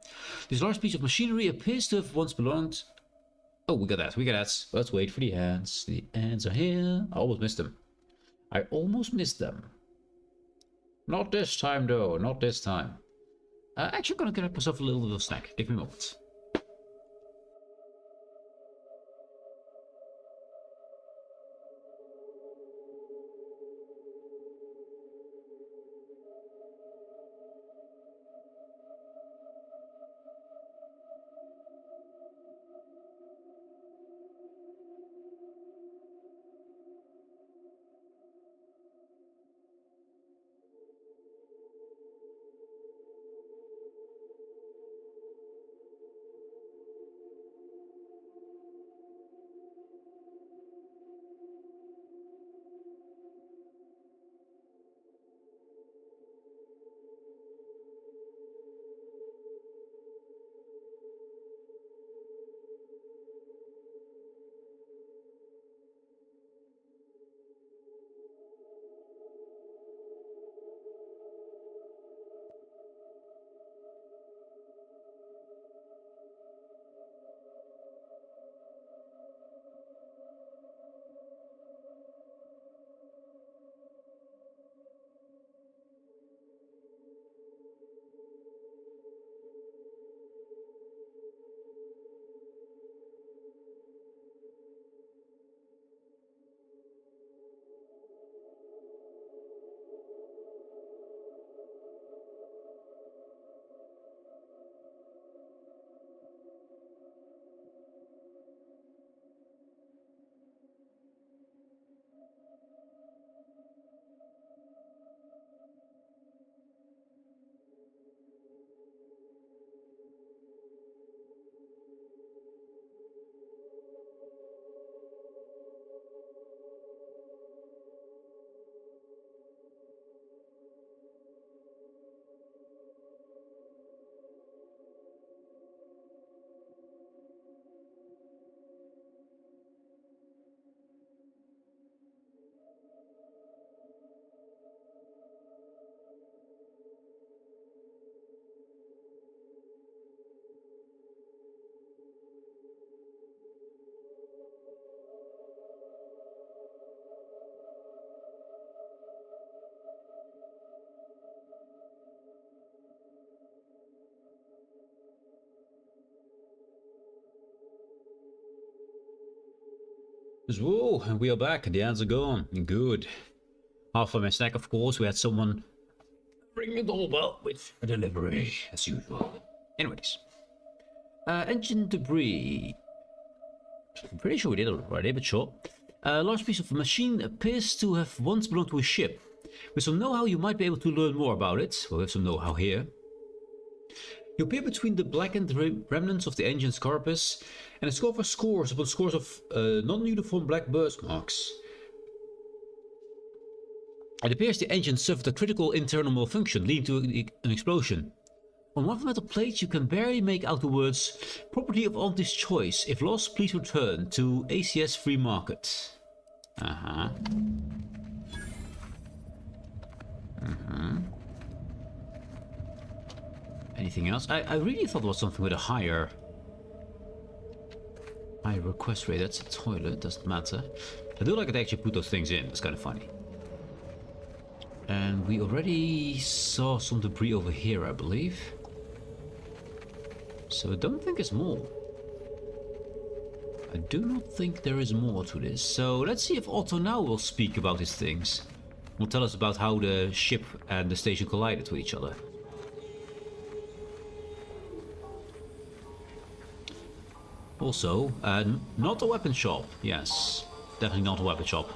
This large piece of machinery appears to have once belonged... Oh, we got that. We got that. Let's wait for the ants. The ants are here. I almost missed them. I almost missed them. Not this time, though. Not this time. Actually, I'm gonna get myself a little bit of a snack. Give me a moment. Whoa, and we are back, and the ads are gone. Good. Half of my snack, of course. We had someone ringing the doorbell with a delivery, as usual. Anyways. Engine debris. I'm pretty sure we did it already, but sure. A large piece of machine appears to have once belonged to a ship. With some know-how, you might be able to learn more about it. Well, we have some know-how here. You appear between the blackened remnants of the engine's carapace and discover scores upon scores of non-uniform black birthmarks. It appears the engine suffered a critical internal malfunction, leading to an explosion. On one of the metal plates, you can barely make out the words, "Property of auntie's choice. If lost, please return to ACS Free Market." Anything else? I really thought it was something with a higher request rate. That's a toilet, doesn't matter. I do like it, they actually put those things in. It's kind of funny. And we already saw some debris over here, I believe. So I don't think it's more. I do not think there is more to this. So let's see if Otto now will speak about his things. Will tell us about how the ship and the station collided with each other. Also, not a weapon shop. Yes, definitely not a weapon shop.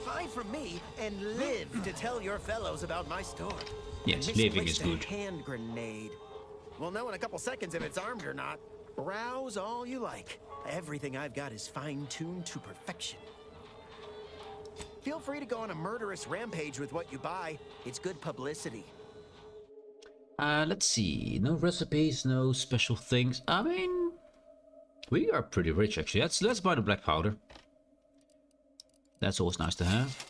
Buy from me and live to tell your fellows about my store. Yes, living is Misplaced a good. hand grenade. We'll know in a couple seconds if it's armed or not. Browse all you like. Everything I've got is fine-tuned to perfection. Feel free to go on a murderous rampage with what you buy. It's good publicity. Let's see. No recipes, no special things. I mean, we are pretty rich actually. Let's buy the black powder. That's always nice to have.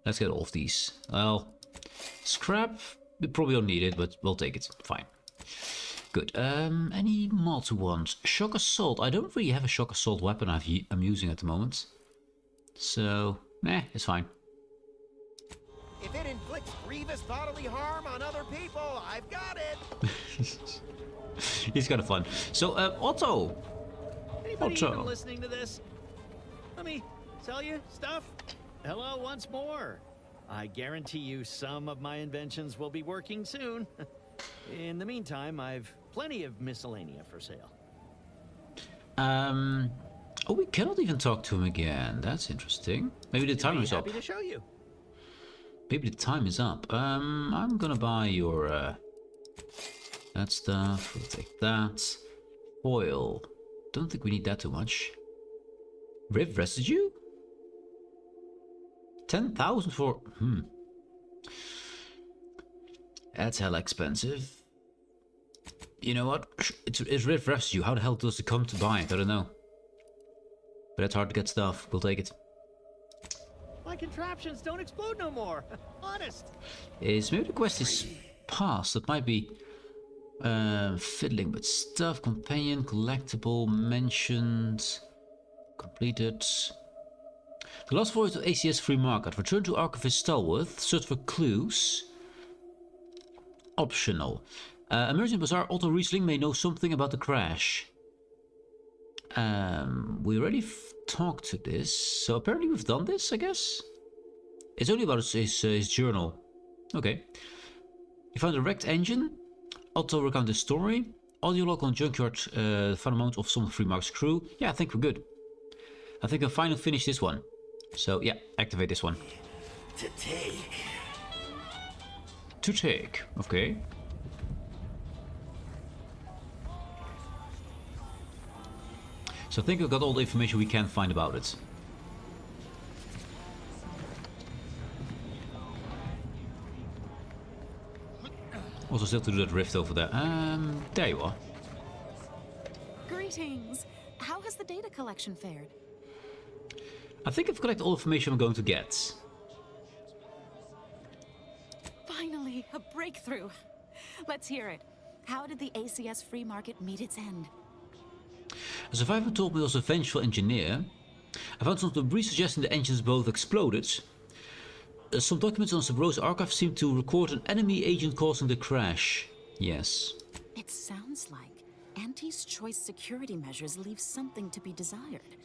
Let's get all of these. Well, scrap, we probably don't need it, but we'll take it. Fine. Good. Any more to want? Shock assault. I don't really have a shock assault weapon I'm using at the moment. So, it's fine. If it inflicts grievous bodily harm on other people, I've got it. He's kind of fun. So, Otto. Anybody even listening to this? Let me sell you stuff. Hello once more. I guarantee you some of my inventions will be working soon. In the meantime, I've plenty of miscellanea for sale. Oh, we cannot even talk to him again. That's interesting. Maybe the time is up. Happy to show you. Maybe the time is up. I'm gonna buy your that stuff. We'll take that. Oil. Don't think we need that too much. Riv residue? 10,000 for... That's hella expensive. You know what? It's Riv residue. How the hell does it come to buy it? I don't know. But it's hard to get stuff. We'll take it. My contraptions don't explode no more. Honest. Is maybe the quest is passed. That might be fiddling with stuff. Companion, collectible, mentioned, completed. The last voyage to ACS Free Market. Return to Archivist Stalworth. Search for clues. Optional. Emerging Bazaar Otto Riesling may know something about the crash. We already talked to this, so apparently we've done this, I guess? It's only about his journal. Okay. You found a wrecked engine. Otto recounted the story. Audio log on junkyard, found amount of some of Free Market's crew. Yeah, I think we're good. I think I'll finally finish this one. So yeah, activate this one. To take. To take, okay. So I think we've got all the information we can find about it. Also still to do that rift over there. There you are. Greetings. How has the data collection fared? I think I've collected all the information I'm going to get. Finally, a breakthrough. Let's hear it. How did the ACS Free Market meet its end? A survivor told me he was a vengeful engineer. I found some debris suggesting the engines both exploded. Some documents on Sabro's archive seem to record an enemy agent causing the crash. Yes. It sounds like Auntie's choice security measures leave something to be desired.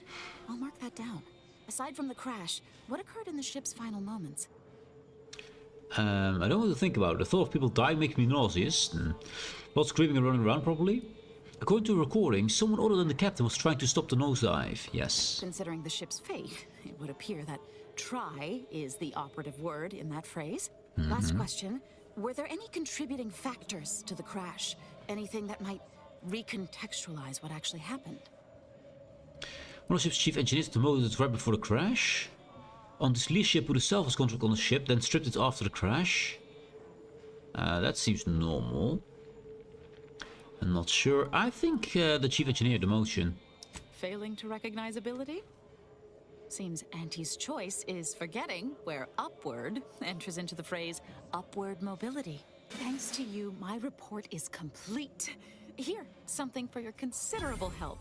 I'll mark that down. Aside from the crash, what occurred in the ship's final moments? I don't know what to think about it. The thought of people dying makes me nauseous. Lots screaming and running around, probably. According to a recording, someone other than the captain was trying to stop the nosedive. Yes. Considering the ship's fate, it would appear that try is the operative word in that phrase. Last question. Were there any contributing factors to the crash? Anything that might recontextualize what actually happened? One of the ship's chief engineers demoted right before the crash. On this lease ship put a self contract on the ship, then stripped it after the crash. That seems normal. I'm not sure. I think the chief engineer demotion. Failing to recognize ability? Seems Auntie's choice is forgetting where upward enters into the phrase upward mobility. Thanks to you, my report is complete. Here, something for your considerable help.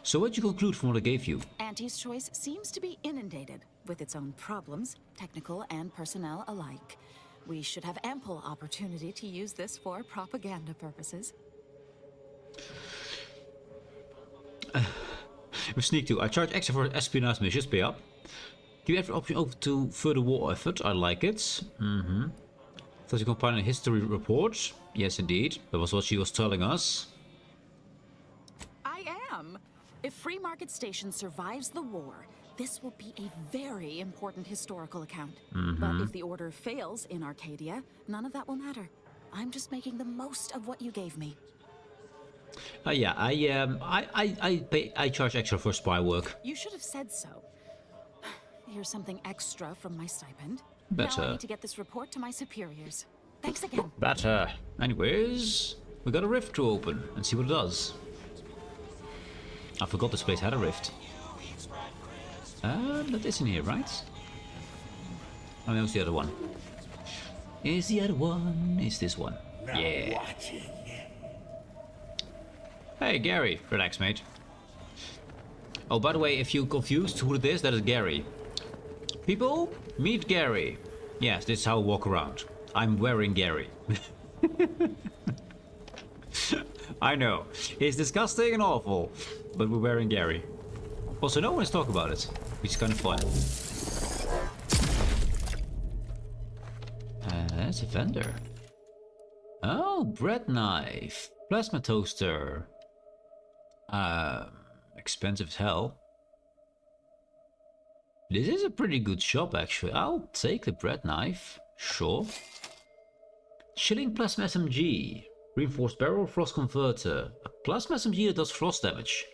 So what'd you conclude from what I gave you? Auntie's choice seems to be inundated with its own problems, technical and personnel alike. We should have ample opportunity to use this for propaganda purposes. With Sneak 2, I charge extra for espionage missions, pay up. Give every option open to further war effort, I like it. Does you compile a history report? Yes indeed, that was what she was telling us. I am! If Free Market Station survives the war, this will be a very important historical account. But if the order fails in Arcadia, none of that will matter. I'm just making the most of what you gave me. Yeah, I charge extra for spy work. You should have said so. Here's something extra from my stipend. Better. Now I need to get this report to my superiors. Thanks again. Better. Anyways, we got a rift to open and see what it does. I forgot this place had a rift. That isn't here, right? Oh, that was the other one. Is the other one? Is this one? Yeah. Hey, Gary. Relax, mate. Oh, by the way, if you're confused who it is, that is Gary. People, meet Gary. Yes, this is how I walk around. I'm wearing Gary. I know. It's disgusting and awful, but we're wearing Gary. Also, no one is talking about it, which is kind of fun. That's a vendor. Oh, bread knife. Plasma toaster. Expensive as hell. This is a pretty good shop, actually. I'll take the bread knife. Sure. Chilling plasma SMG. Reinforced barrel frost converter. A plasma SMG that does frost damage.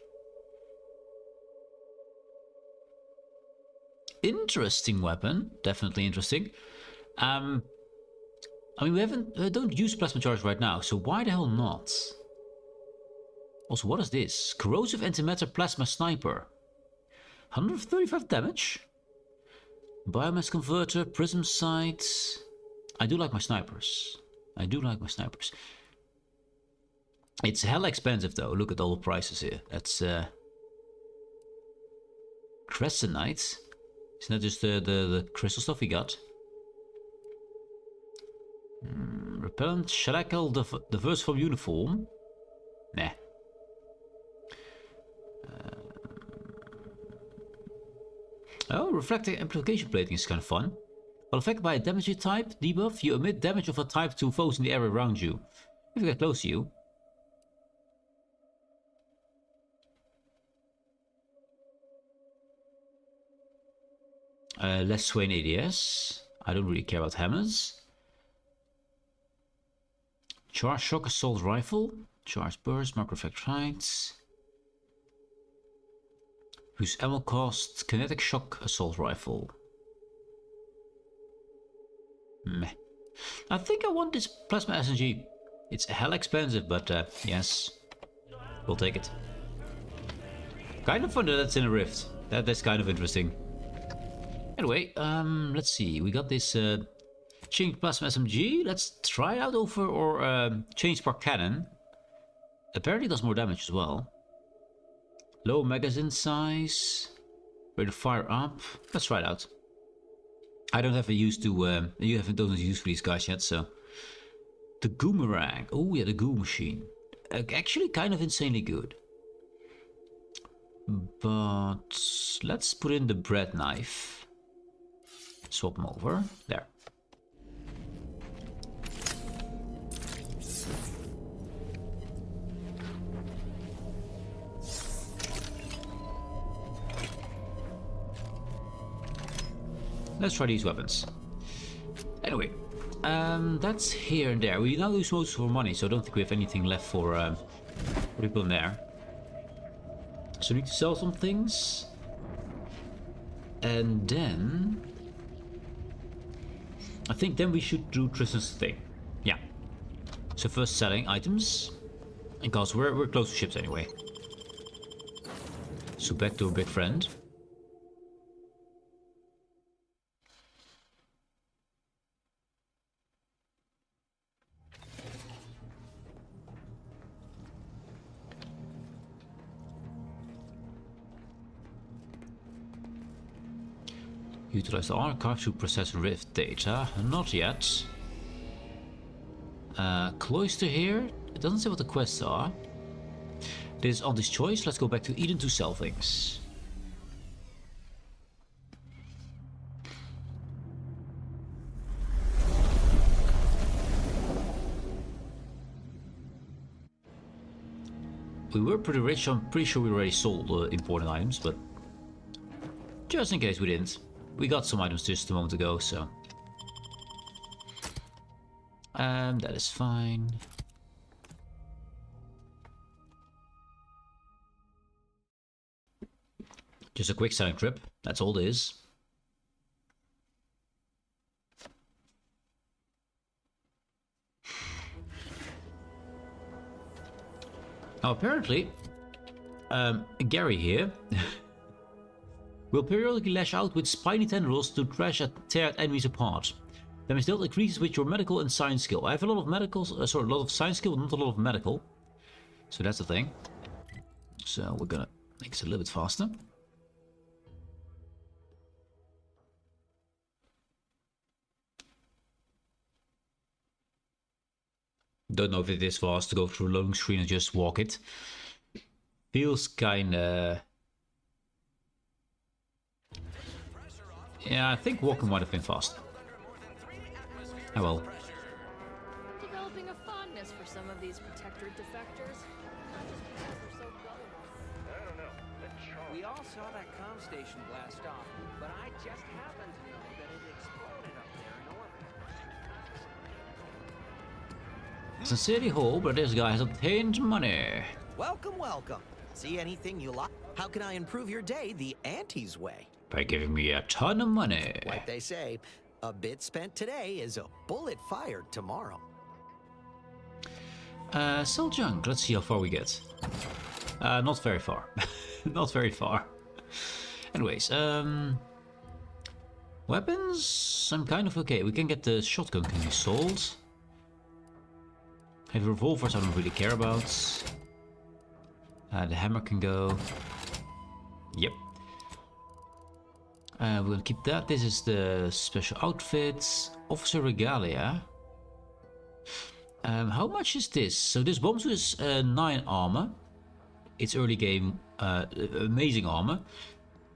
Interesting weapon. Definitely interesting. I mean, we don't use plasma charge right now, so why the hell not? Also, what is this? Corrosive antimatter plasma sniper. 135 damage. Biomass converter, prism sights. I do like my snipers. I do like my snipers. It's hella expensive though. Look at all the prices here. That's Crescenite. Isn't that just the crystal stuff we got? Repellent, Shackle, diverse from uniform. Nah. Oh, reflecting amplification plating is kind of fun. While affected by a damage type debuff, you emit damage of a type to foes in the area around you. If you get close to you. Less Swain ADS. I don't really care about hammers. Charge shock assault rifle. Charge burst, macro effect heights. Whose ammo costs kinetic shock assault rifle. Meh. I think I want this plasma SMG. It's hell expensive, but yes, we'll take it. Kind of fun that that's in a rift. That's kind of interesting. Anyway, let's see. We got this change plasma SMG. Let's try it out over or change spark cannon. Apparently it does more damage as well. Low magazine size. Rate of fire up. Let's try it out. I don't have a use to. You don't have a use for these guys yet, so. The Goomerang. Oh yeah, the Goo machine. actually kind of insanely good. But let's put in the bread knife. Swap them over. There. Let's try these weapons. Anyway, that's here and there. We now lose most of our money, so I don't think we have anything left for people in there. So we need to sell some things. And then I think then we should do Tristan's thing. Yeah. So first selling items. Because we're close to ships anyway. So back to our big friend. Utilize the archive to process Rift data. Not yet. Cloister here. It doesn't say what the quests are. This is on this choice. Let's go back to Eden to sell things. We were pretty rich. I'm pretty sure we already sold important items, but just in case we didn't. We got some items just a moment ago, so that is fine. Just a quick selling trip. That's all it is. Now apparently, Gary here. Will periodically lash out with spiny tendrils to trash and tear enemies apart. Damage dealt increases with your medical and science skill. I have a lot of medical, a lot of science skill, but not a lot of medical. So that's the thing. So we're gonna make it a little bit faster. Don't know if it is fast to go through a loading screen and just walk it. Feels kinda... Yeah, I think walking might have been fast. Oh well. Developing a fondness for some of these protectorate defectors. Not just because they're so gullible. I don't know. We all saw that comm station blast off, but I just happened to know that it exploded up there in orbit. Sincerely hope that this guy has obtained money. Welcome, welcome. See anything you like? How can I improve your day the Auntie's way? By giving me a ton of money. Like they say, a bit spent today is a bullet fired tomorrow. Sell junk. Let's see how far we get. Not very far. Not very far. Anyways, weapons? I'm kind of okay. We can get the shotgun can be sold. Heavy revolvers I don't really care about. The hammer can go. Yep. We're gonna keep that. This is the special outfit. Officer Regalia. How much is this? So this bomb suit is 9 armor. It's early game amazing armor.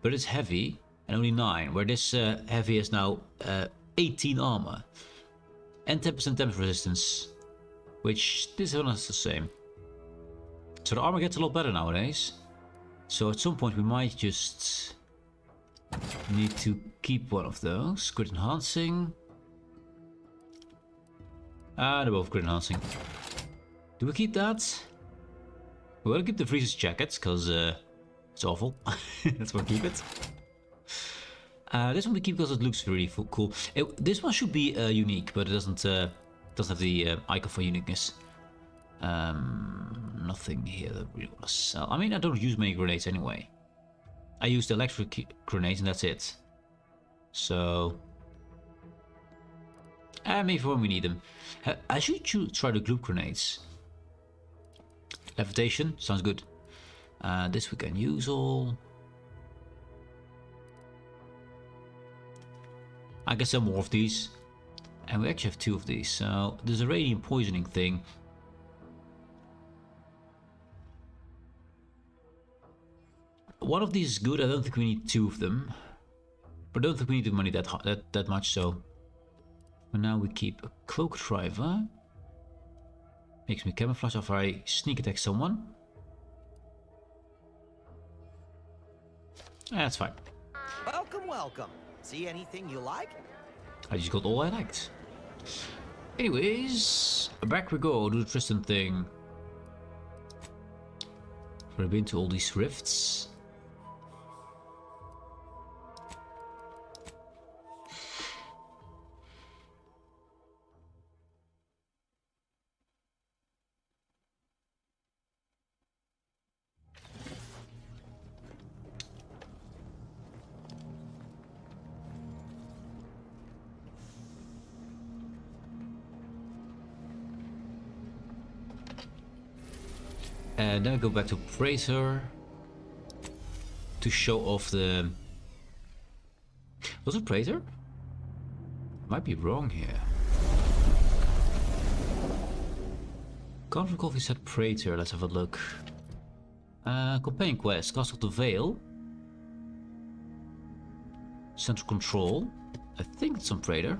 But it's heavy and only 9. Where this heavy is now 18 armor. And 10% damage resistance. Which this one is the same. So the armor gets a lot better nowadays. So at some point we might just... need to keep one of those. Crit enhancing. They're both crit enhancing. Do we keep that? We're gonna keep the Freezer's jackets, because it's awful. That's why we keep it. This one we keep because it looks really cool. This one should be unique, but it doesn't have the icon for uniqueness. Nothing here that we want to sell. I mean, I don't use many grenades anyway. I use the electric grenades and that's it. So... maybe for when we need them. I should try the gloop grenades. Levitation, sounds good. This we can use all. I guess some more of these. And we actually have 2 of these. So there's a radiant poisoning thing. one of these is good. I don't think we need 2 of them. But I don't think we need the money that much, so... For now we keep a cloak driver. Makes me camouflage after I sneak attack someone. That's fine. Welcome, welcome. See anything you like? I just got all I liked. Anyways, back we go, do the Tristan thing. We've been to all these rifts. And then we go back to Praetor to show off the... Was it Praetor? Might be wrong here. Can't recall if he said Praetor. Let's have a look. Companion quest, Cast of the Veil. Central Control. I think it's on Praetor.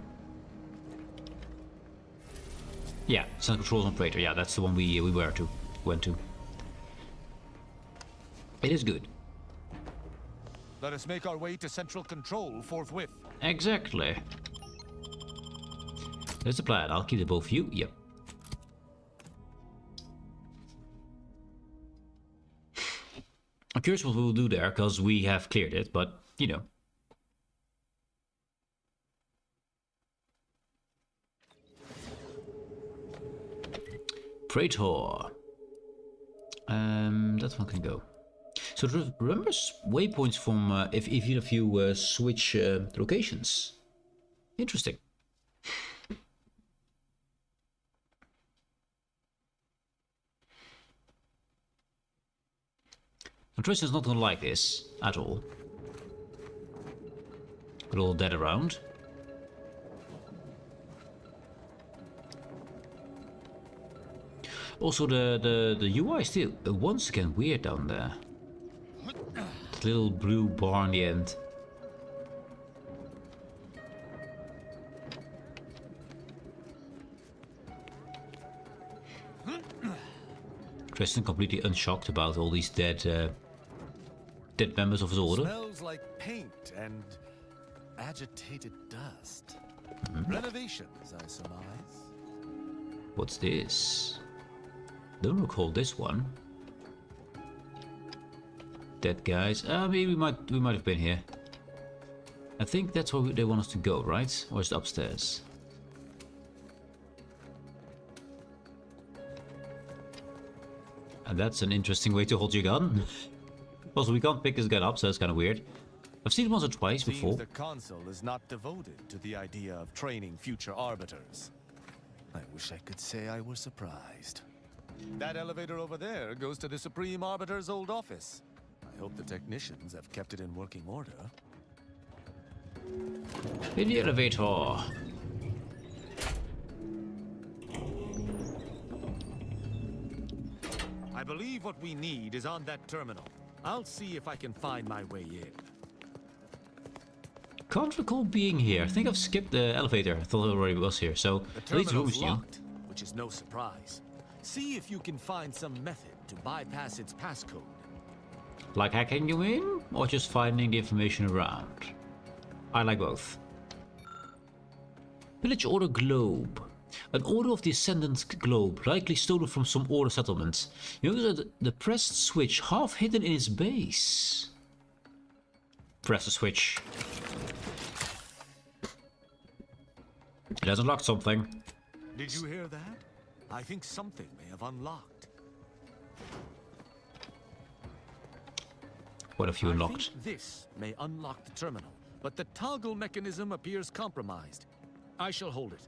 Yeah, Central Control is on Praetor. Yeah, that's the one we went to. It is good. Let us make our way to Central Control forthwith. Exactly. There's the plan. I'll keep the both of you. Yep. I'm curious what we'll do there, because we have cleared it, but, you know. Praetor. That one can go. So remember waypoints from if you switch locations. Interesting. And Tristan's not gonna like this at all. Got all dead around. Also the UI is still once again weird down there. That little blue bar in the end. Tristan completely unshocked about all these dead members of his order. Smells like paint and agitated dust. Renovations, I surmise. What's this? Don't recall this one. Dead guys. Maybe we might have been here. I think that's where they want us to go, right? Or is it upstairs? And that's an interesting way to hold your gun. Also, we can't pick this gun up, so that's kind of weird. I've seen it once or twice before. The console is not devoted to the idea of training future arbiters. I wish I could say I were surprised. That elevator over there goes to the Supreme Arbiter's old office. I hope the technicians have kept it in working order. In the elevator. I believe what we need is on that terminal. I'll see if I can find my way in. Can't recall being here. I think I've skipped the elevator. I thought it already was here. So The terminal's locked, which is no surprise. See if you can find some method to bypass its passcode. Like hacking you in, or just finding the information around? I like both. Village Order Globe. An Order of the Ascendant globe, likely stolen from some Order settlement. You notice the pressed switch half hidden in its base. Press the switch. It has unlocked something. Did you hear that? I think something may have unlocked. What have you unlocked? I think this may unlock the terminal, but the toggle mechanism appears compromised. I shall hold it.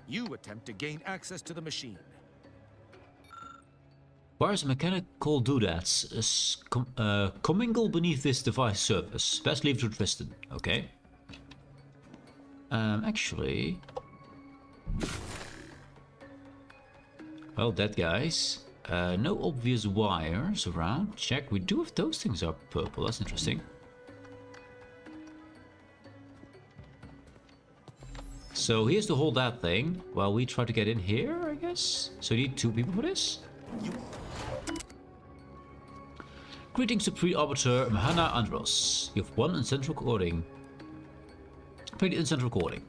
You attempt to gain access to the machine. Wires mechanical doodads commingle beneath this device surface. Best leave it to Tristan. Okay. Actually... Well, dead guys. No obvious wires around. Check. We do have those things are purple. That's interesting. So here's to hold that thing while we try to get in here, I guess. So you need 2 people for this. Greetings, Supreme Arbiter Mahana Andros. You have one in-central recording. Pretty in-central recording.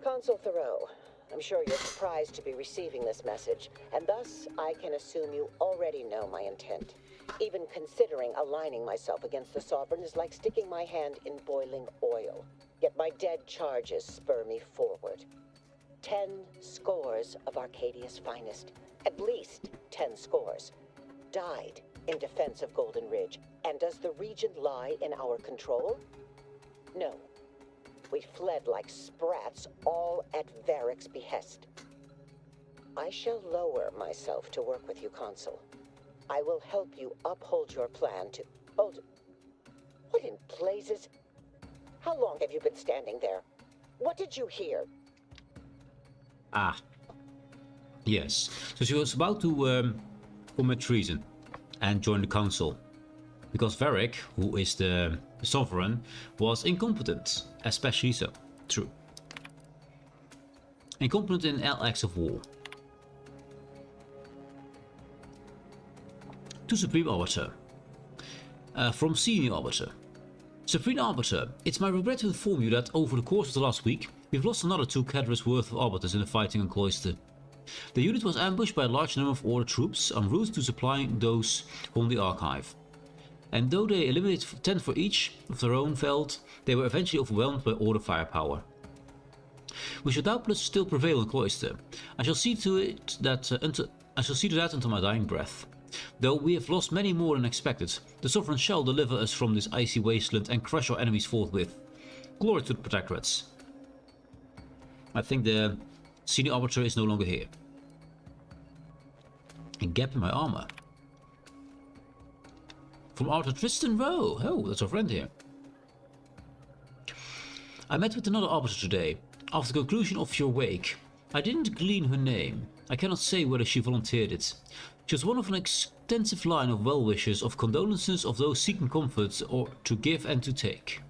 Consul Thoreau, I'm sure you're surprised to be receiving this message, and thus I can assume you already know my intent. Even considering aligning myself against the Sovereign is like sticking my hand in boiling oil. Yet my dead charges spur me forward. 10 scores of Arcadia's finest, at least 10 scores, died in defense of Golden Ridge. And does the region lie in our control? No. We fled like sprats, all at Varric's behest. I shall lower myself to work with you, Consul. I will help you uphold your plan to... Hold... What in blazes? How long have you been standing there? What did you hear? Ah. Yes. So she was about to commit treason and join the council. Because Varric, who is the sovereign, was incompetent. Especially so. True. Incompetent in all acts of war. To Supreme Arbiter. From Senior Arbiter. Supreme Arbiter, it's my regret to inform you that over the course of the last week, we've lost another 2 cadres worth of Arbiters in the fighting on Cloister. The unit was ambushed by a large number of Order troops en route to supplying those from the Archive. And though they eliminated 10 for each of their own felt, they were eventually overwhelmed by Order firepower. We shall doubtless still prevail in Cloister. I shall see to that until my dying breath. Though we have lost many more than expected, the Sovereign shall deliver us from this icy wasteland and crush our enemies forthwith. Glory to the Protectorates. I think the Senior Arbiter is no longer here. A gap in my armor. From Arbiter Tristan Rowe. Oh, that's our friend here. I met with another Arbiter today. After the conclusion of your wake, I didn't glean her name. I cannot say whether she volunteered it. She was one of an extensive line of well-wishers, of condolences of those seeking comfort or to give and to take.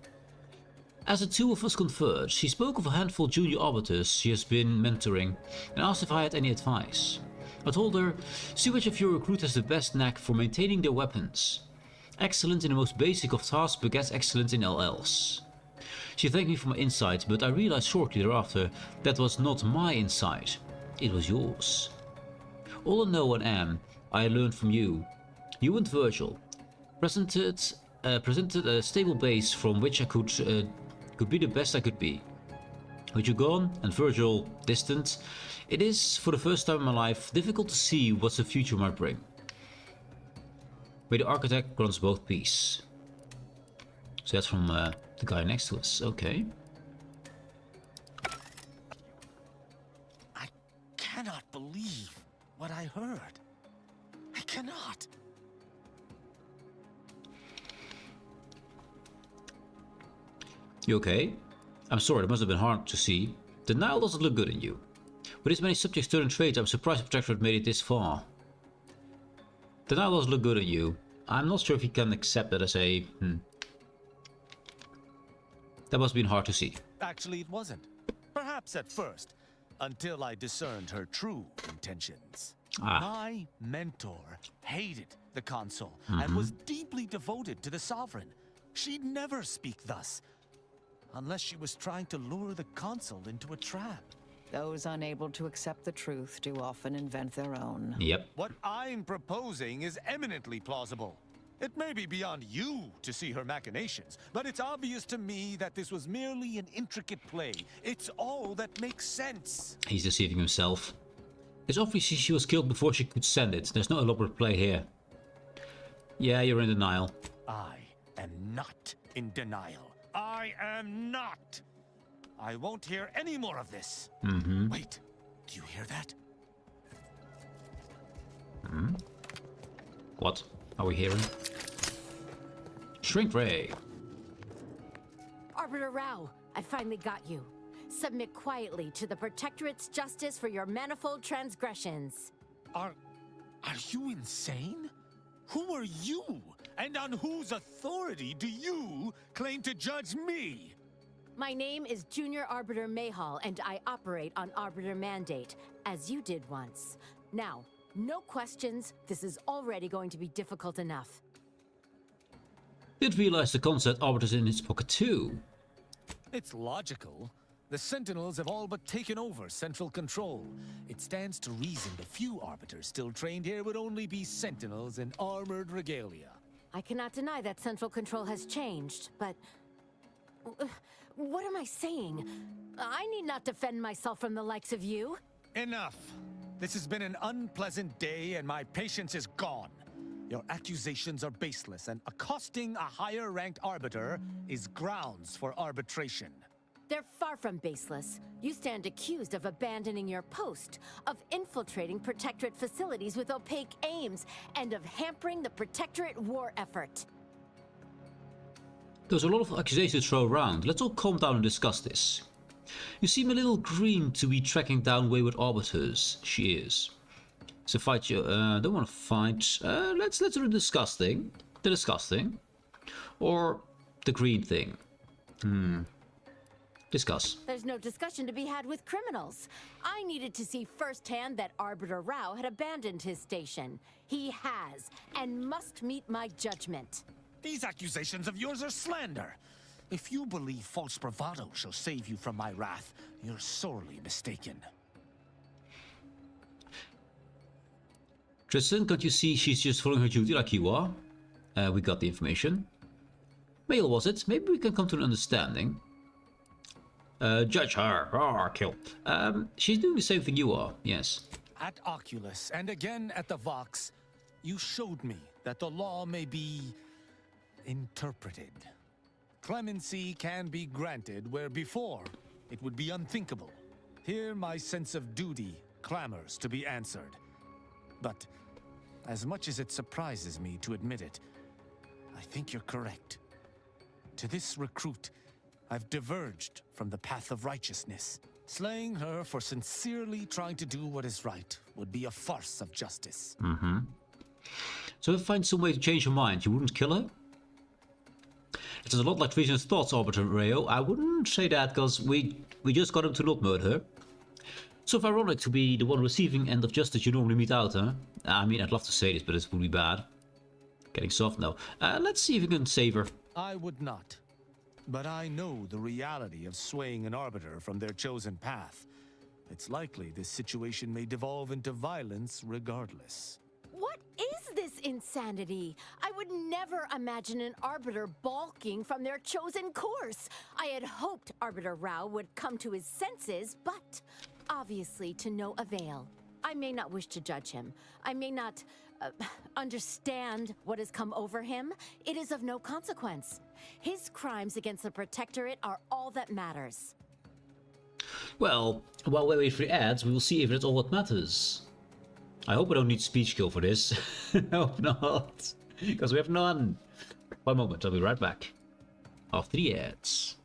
As the 2 of us conferred, she spoke of a handful of junior arbiters she has been mentoring and asked if I had any advice. I told her, see which of your recruits has the best knack for maintaining their weapons. Excellence in the most basic of tasks begets excellence in all else. She thanked me for my insight, but I realized shortly thereafter that was not my insight, it was yours. All I know and am, I learned from you. You and Virgil presented a stable base from which I could be the best I could be. With you gone and Virgil distant, it is, for the first time in my life, difficult to see what the future might bring. May the Architect grant us both peace. So that's from the guy next to us. Okay. I cannot believe what I heard. I cannot. You okay? I'm sorry, it must have been hard to see. Denial doesn't look good in you. With this many subjects turning traits, I'm surprised the Protectorate made it this far. Denial doesn't look good in you. I'm not sure if you can accept that as a... That must have been hard to see. Actually, it wasn't. Perhaps at first, until I discerned her true intentions. My mentor hated the Consul and was deeply devoted to the Sovereign. She'd never speak thus, unless she was trying to lure the Consul into a trap. Those unable to accept the truth do often invent their own. Yep. What I'm proposing is eminently plausible. It may be beyond you to see her machinations, but it's obvious to me that this was merely an intricate play. It's all that makes sense. He's deceiving himself. It's obvious she was killed before she could send it. There's no elaborate play here. Yeah, you're in denial. I am not in denial. I am not. I won't hear any more of this. Wait, do you hear that? What are we hearing? Shrink Ray. Arbiter Rao, I finally got you. Submit quietly to the Protectorate's justice for your manifold transgressions. Are you insane? Who are you? And on whose authority do you claim to judge me? My name is Junior Arbiter Mayhall, and I operate on Arbiter Mandate, as you did once. Now, no questions. This is already going to be difficult enough. Did realize the concept Arbiter's in his pocket too. It's logical. The Sentinels have all but taken over central control. It stands to reason the few Arbiters still trained here would only be Sentinels in armored regalia. I cannot deny that central control has changed, but... What am I saying? I need not defend myself from the likes of you. Enough! This has been an unpleasant day and my patience is gone. Your accusations are baseless and accosting a higher-ranked Arbiter is grounds for arbitration. They're far from baseless. You stand accused of abandoning your post, of infiltrating Protectorate facilities with opaque aims, and of hampering the Protectorate war effort. There's a lot of accusations to throw around. Let's all calm down and discuss this. You seem a little green to be tracking down wayward arbiters. She is. So fight you. Don't want to fight. Let's do the discuss thing. The discuss thing. Or the green thing. Discuss. There's no discussion to be had with criminals. I needed to see firsthand that Arbiter Rao had abandoned his station. He has, and must meet my judgment. These accusations of yours are slander. If you believe false bravado shall save you from my wrath, you're sorely mistaken. Tristan, can't you see she's just following her duty like you are? We got the information. Mail was it? Maybe we can come to an understanding. Judge her. Kill. She's doing the same thing you are, yes. At Oculus, and again at the Vox, you showed me that the law may be interpreted. Clemency can be granted where before it would be unthinkable. Here my sense of duty clamors to be answered. But as much as it surprises me to admit it, I think you're correct. To this recruit, I've diverged from the path of righteousness. Slaying her for sincerely trying to do what is right would be a farce of justice. So if I find some way to change her mind, you wouldn't kill her? It is a lot like Vision's thoughts, Arbiter Rayo. I wouldn't say that, because we just got him to not murder her. So ironic to be the one receiving end of justice you normally mete out, huh? I mean, I'd love to say this, but it would be bad. Getting soft now. Let's see if we can save her. I would not. But I know the reality of swaying an Arbiter from their chosen path. It's likely this situation may devolve into violence regardless. What is this insanity? I would never imagine an Arbiter balking from their chosen course. I had hoped Arbiter Rao would come to his senses, but obviously to no avail. I may not wish to judge him. I may not understand what has come over him. It is of no consequence. His crimes against the Protectorate are all that matters. Well, while we wait for the ads, we will see if it's all that matters. I hope I don't need speech skill for this. I hope not. Because we have none. One moment, I'll be right back. After the ads.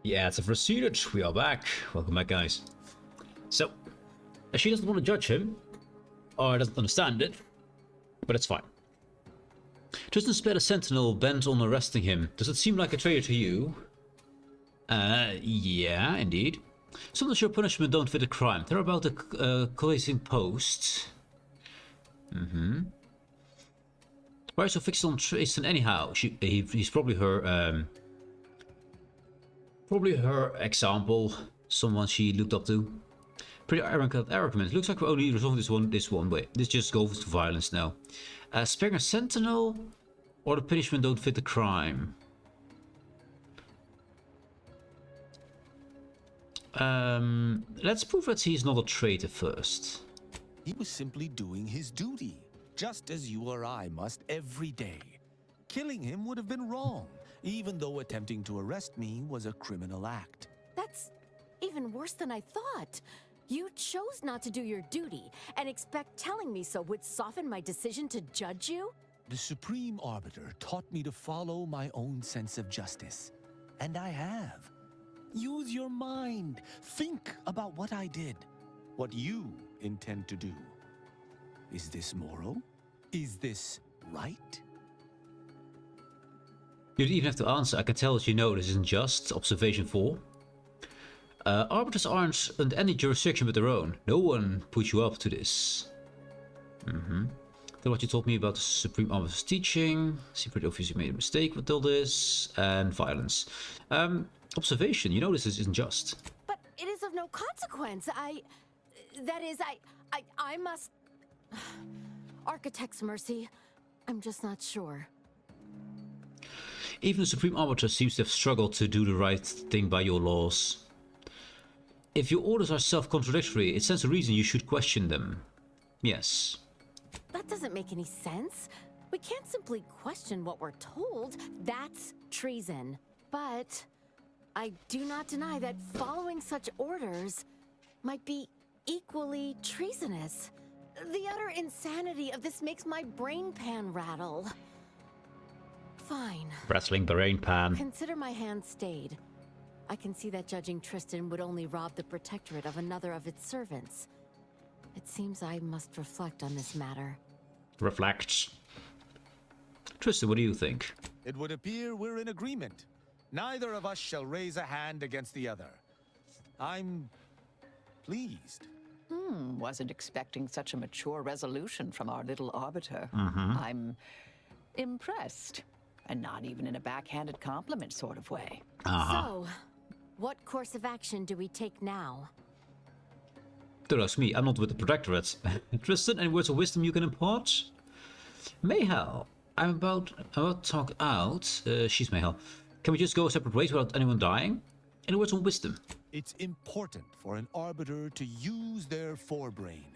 The ads have receded. We are back. Welcome back, guys. So, she doesn't want to judge him, or doesn't understand it, but it's fine. Tristan spared a sentinel bent on arresting him. Does it seem like a traitor to you? Yeah, indeed. Sometimes your punishment don't fit the crime. They're about the collating post. Why so fixed on Tristan anyhow? He's probably her example, someone she looked up to. Pretty arrogant argument. Looks like we're only resolving this one way. This just goes to violence now. Sparing a sentinel, or the punishment don't fit the crime. Let's prove that he's not a traitor first. He was simply doing his duty, just as you or I must every day. Killing him would have been wrong, even though attempting to arrest me was a criminal act. That's even worse than I thought. You chose not to do your duty, and expect telling me so would soften my decision to judge you? The Supreme Arbiter taught me to follow my own sense of justice. And I have. Use your mind. Think about what I did. What you intend to do. Is this moral? Is this right? You don't even have to answer. I can tell that you know this isn't just. Observation 4. Arbiters aren't under any jurisdiction but their own. No one put you up to this. Then what you told me about the Supreme Arbiter's teaching. Secret obviously made a mistake with all this. And violence. Observation, you know this isn't just. But it is of no consequence. I must... Architect's mercy. I'm just not sure. Even the Supreme Arbiter seems to have struggled to do the right thing by your laws. If your orders are self-contradictory, it stands to reason you should question them. Yes. That doesn't make any sense. We can't simply question what we're told. That's treason. But I do not deny that following such orders might be equally treasonous. The utter insanity of this makes my brain pan rattle. Fine. Wrestling brain pan. Consider my hand stayed. I can see that judging Tristan would only rob the Protectorate of another of its servants. It seems I must reflect on this matter. Reflect. Tristan, what do you think? It would appear we're in agreement. Neither of us shall raise a hand against the other. I'm pleased. Wasn't expecting such a mature resolution from our little arbiter. I'm impressed. And not even in a backhanded compliment sort of way. So, what course of action do we take now? Don't ask me, I'm not with the Protectorate. Tristan, any words of wisdom you can impart? Mayhel, I'm about to talk out. She's Mayhel. Can we just go separate ways without anyone dying? Any words on wisdom? It's important for an arbiter to use their forebrain.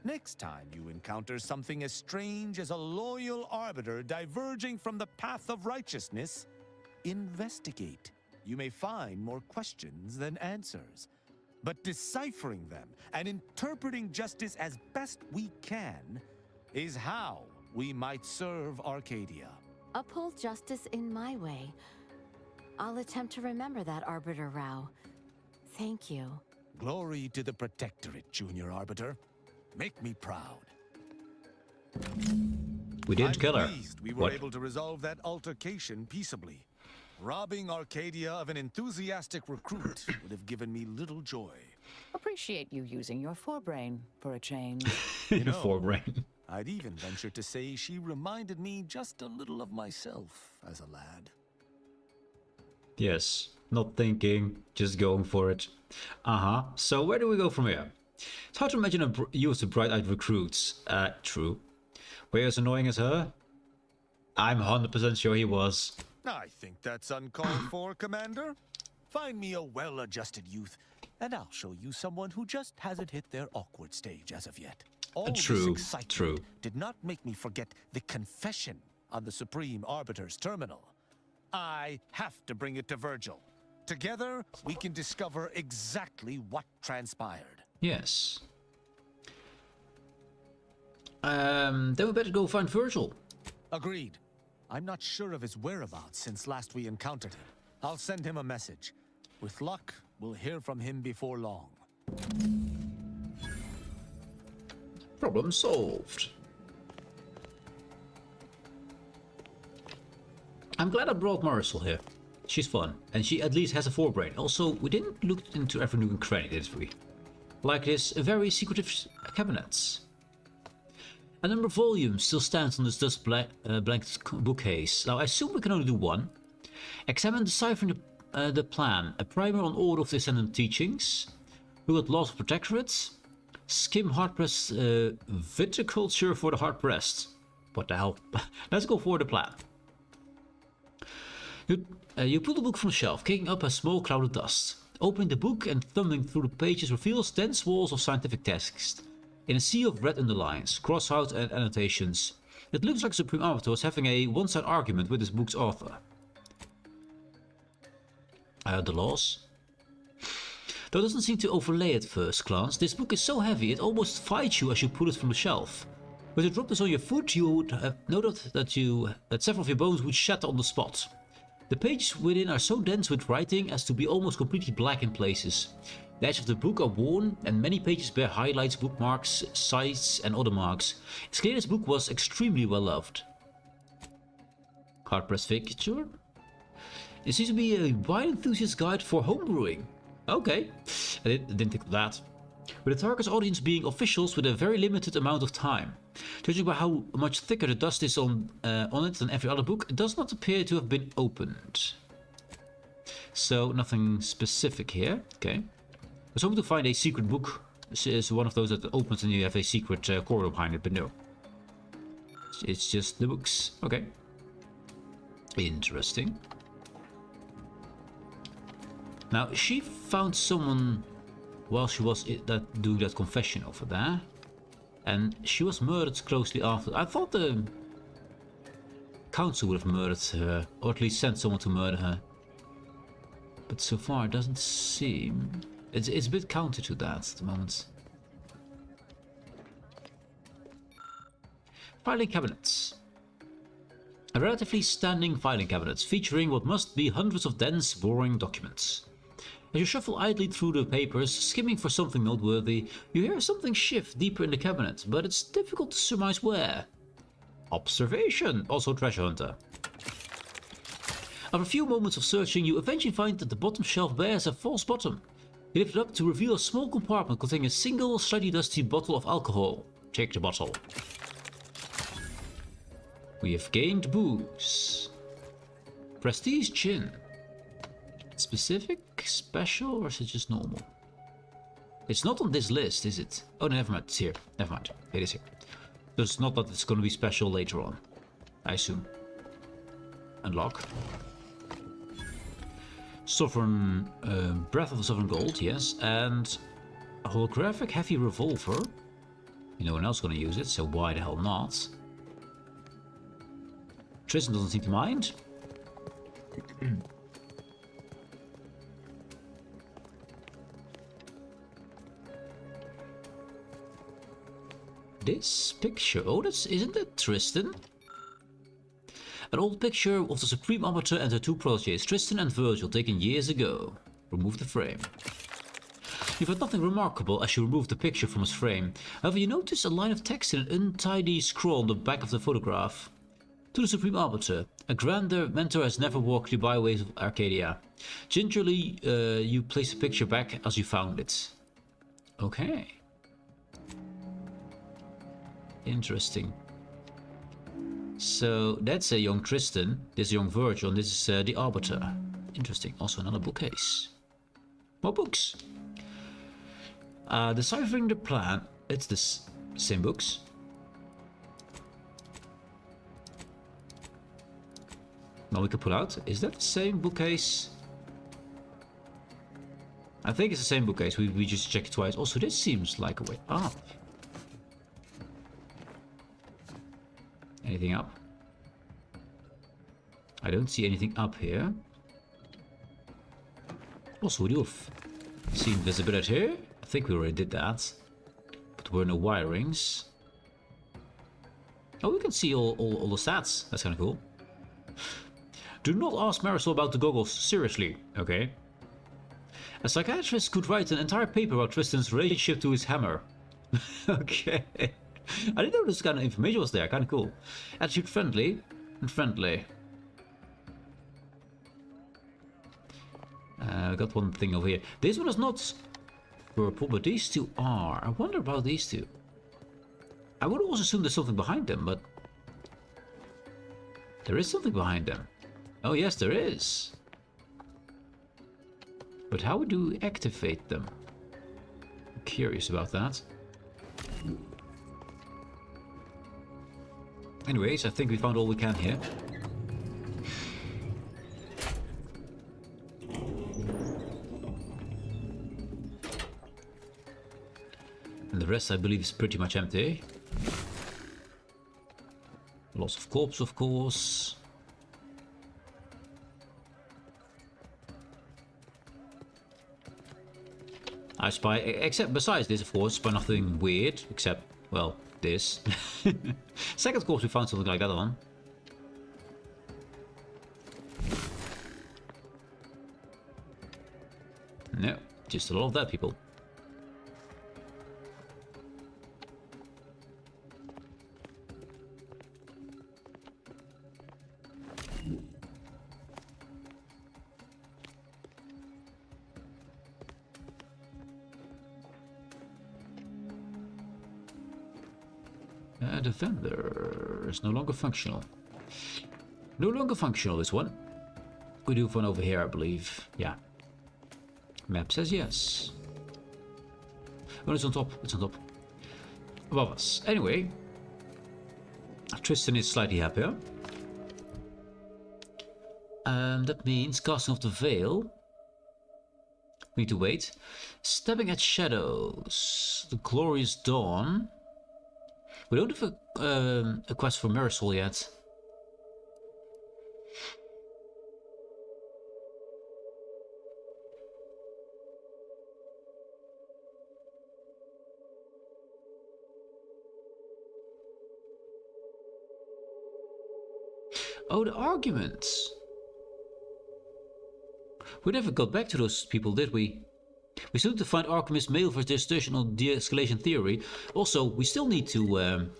Next time you encounter something as strange as a loyal arbiter diverging from the path of righteousness, investigate. You may find more questions than answers. But deciphering them and interpreting justice as best we can is how we might serve Arcadia. Uphold justice in my way. I'll attempt to remember that, Arbiter Rao. Thank you. Glory to the Protectorate, Junior Arbiter. Make me proud. We didn't kill her. I'm pleased we were able to resolve that altercation peaceably. Robbing Arcadia of an enthusiastic recruit would have given me little joy. Appreciate you using your forebrain for a change. You know, Forebrain. I'd even venture to say she reminded me just a little of myself as a lad. Yes, not thinking, just going for it. So where do we go from here? It's hard to imagine you as a bright-eyed recruit. True. Were you as annoying as her? I'm 100% sure he was. I think that's uncalled for, Commander. Find me a well-adjusted youth, and I'll show you someone who just hasn't hit their awkward stage as of yet. All this excitement did not make me forget the confession on the Supreme Arbiter's terminal. I have to bring it to Virgil. Together, we can discover exactly what transpired. Yes. Then we better go find Virgil. Agreed. I'm not sure of his whereabouts since last we encountered him. I'll send him a message. With luck, we'll hear from him before long. Problem solved. I'm glad I brought Marisol here. She's fun, and she at least has a forebrain. Also, we didn't look into every nook and cranny, did we? Like this very secretive cabinets. A number of volumes still stands on this dust blanket bookcase. Now, I assume we can only do one. Examine deciphering the plan. A primer on all of the Ascendant teachings. Look at laws of protectorate. Skim hard-pressed viticulture for the hard-pressed. What the hell? Let's go for the plan. You pull the book from the shelf, kicking up a small cloud of dust. Opening the book and thumbing through the pages reveals dense walls of scientific text. In a sea of red underlines, cross-out and annotations. It looks like Supreme Arbiter was having a one-side argument with this book's author. The laws. Though it doesn't seem to overlay at first glance, this book is so heavy it almost fights you as you pull it from the shelf. If you drop this on your foot, you would have noted that several of your bones would shatter on the spot. The pages within are so dense with writing as to be almost completely black in places. The edges of the book are worn, and many pages bear highlights, bookmarks, sites, and other marks. It's clear this book was extremely well loved. Hard-pressed figure? It seems to be a wide enthusiast guide for homebrewing. Okay, I didn't think of that. With the target audience being officials with a very limited amount of time. Judging by how much thicker the dust is on it than every other book, it does not appear to have been opened. So, nothing specific here. Okay. I was hoping to find a secret book. This is one of those that opens and you have a secret corridor behind it, but no. It's just the books. Okay. Interesting. Now, she found someone while she was doing that confession over there. And she was murdered closely after. I thought the council would have murdered her, or at least sent someone to murder her. But so far it doesn't seem... It's a bit counter to that at the moment. Filing cabinets. A relatively standing filing cabinet featuring what must be hundreds of dense, boring documents. As you shuffle idly through the papers, skimming for something noteworthy, you hear something shift deeper in the cabinet, but it's difficult to surmise where. Observation, also treasure hunter. After a few moments of searching, you eventually find that the bottom shelf bears a false bottom. You lift it up to reveal a small compartment containing a single, slightly dusty bottle of alcohol. Take the bottle. We have gained booze. Prestige gin. Specific, special, or is it just normal? It's not on this list, is it? Oh, never mind, it's here. Never mind, it is here. So it's not that it's going to be special later on, I assume. Unlock. Sovereign, Breath of the Sovereign Gold, yes, and a holographic heavy revolver. No one else is going to use it, so why the hell not? Tristan doesn't seem to mind. This picture, oh, isn't that Tristan? An old picture of the Supreme Arbiter and her two protégés, Tristan and Virgil, taken years ago. Remove the frame. You find nothing remarkable as you remove the picture from its frame. However, you notice a line of text in an untidy scroll on the back of the photograph. To the Supreme Arbiter, a grander mentor has never walked the byways of Arcadia. Gingerly, you place the picture back as you found it. Okay. Interesting. So that's a young Tristan, this is young Virgil, and this is the Arbiter. Interesting. Also another bookcase. More books. Deciphering the plan. It's the same books. Now we can pull out. Is that the same bookcase? I think it's the same bookcase. We just checked it twice. Also, this seems like a way up. Anything up? I don't see anything up here. Also, we do have seen visibility here. I think we already did that. But there were no wirings. Oh, we can see all the stats. That's kind of cool. Do not ask Marisol about the goggles. Seriously. Okay. A psychiatrist could write an entire paper about Tristan's relationship to his hammer. Okay. I didn't know this kind of information was there. Kind of cool. Attitude friendly and friendly. I got one thing over here. This one is not purple, but these two are. I wonder about these two. I would also assume there's something behind them, but there is something behind them. Oh yes, there is. But how would you activate them? I'm curious about that. Anyways, I think we found all we can here. And the rest, I believe, is pretty much empty. Lots of corpse, of course. I spy, except besides this, of course, spy nothing weird, except, well, this. Second corpse, we found something like that one. No, just a lot of that, people. Defender is no longer functional. No longer functional, this one. We do have one over here, I believe. Yeah. Map says yes. Oh, it's on top. It's on top. Above us. Anyway. Tristan is slightly happier. That means casting off the veil. We need to wait. Stabbing at shadows. The glorious dawn. We don't have a quest for Marisol yet. Oh, the arguments. We never got back to those people, did we? We still need to find Archimist mail for dissertation on de-escalation theory. Also, we still need to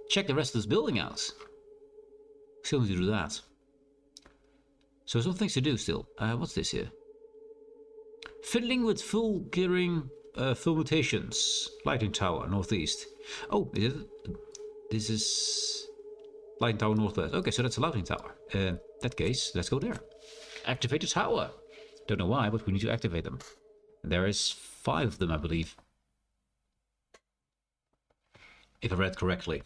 check the rest of this building out. Still need to do that. So some things to do still. What's this here? Fiddling with full gearing, full mutations. Lighting tower, northeast. Oh, is it? This is lighting tower northwest. Okay, so that's a lighting tower. In that case, let's go there. Activate the tower. Don't know why, but we need to activate them. There is 5 of them, I believe. If I read correctly.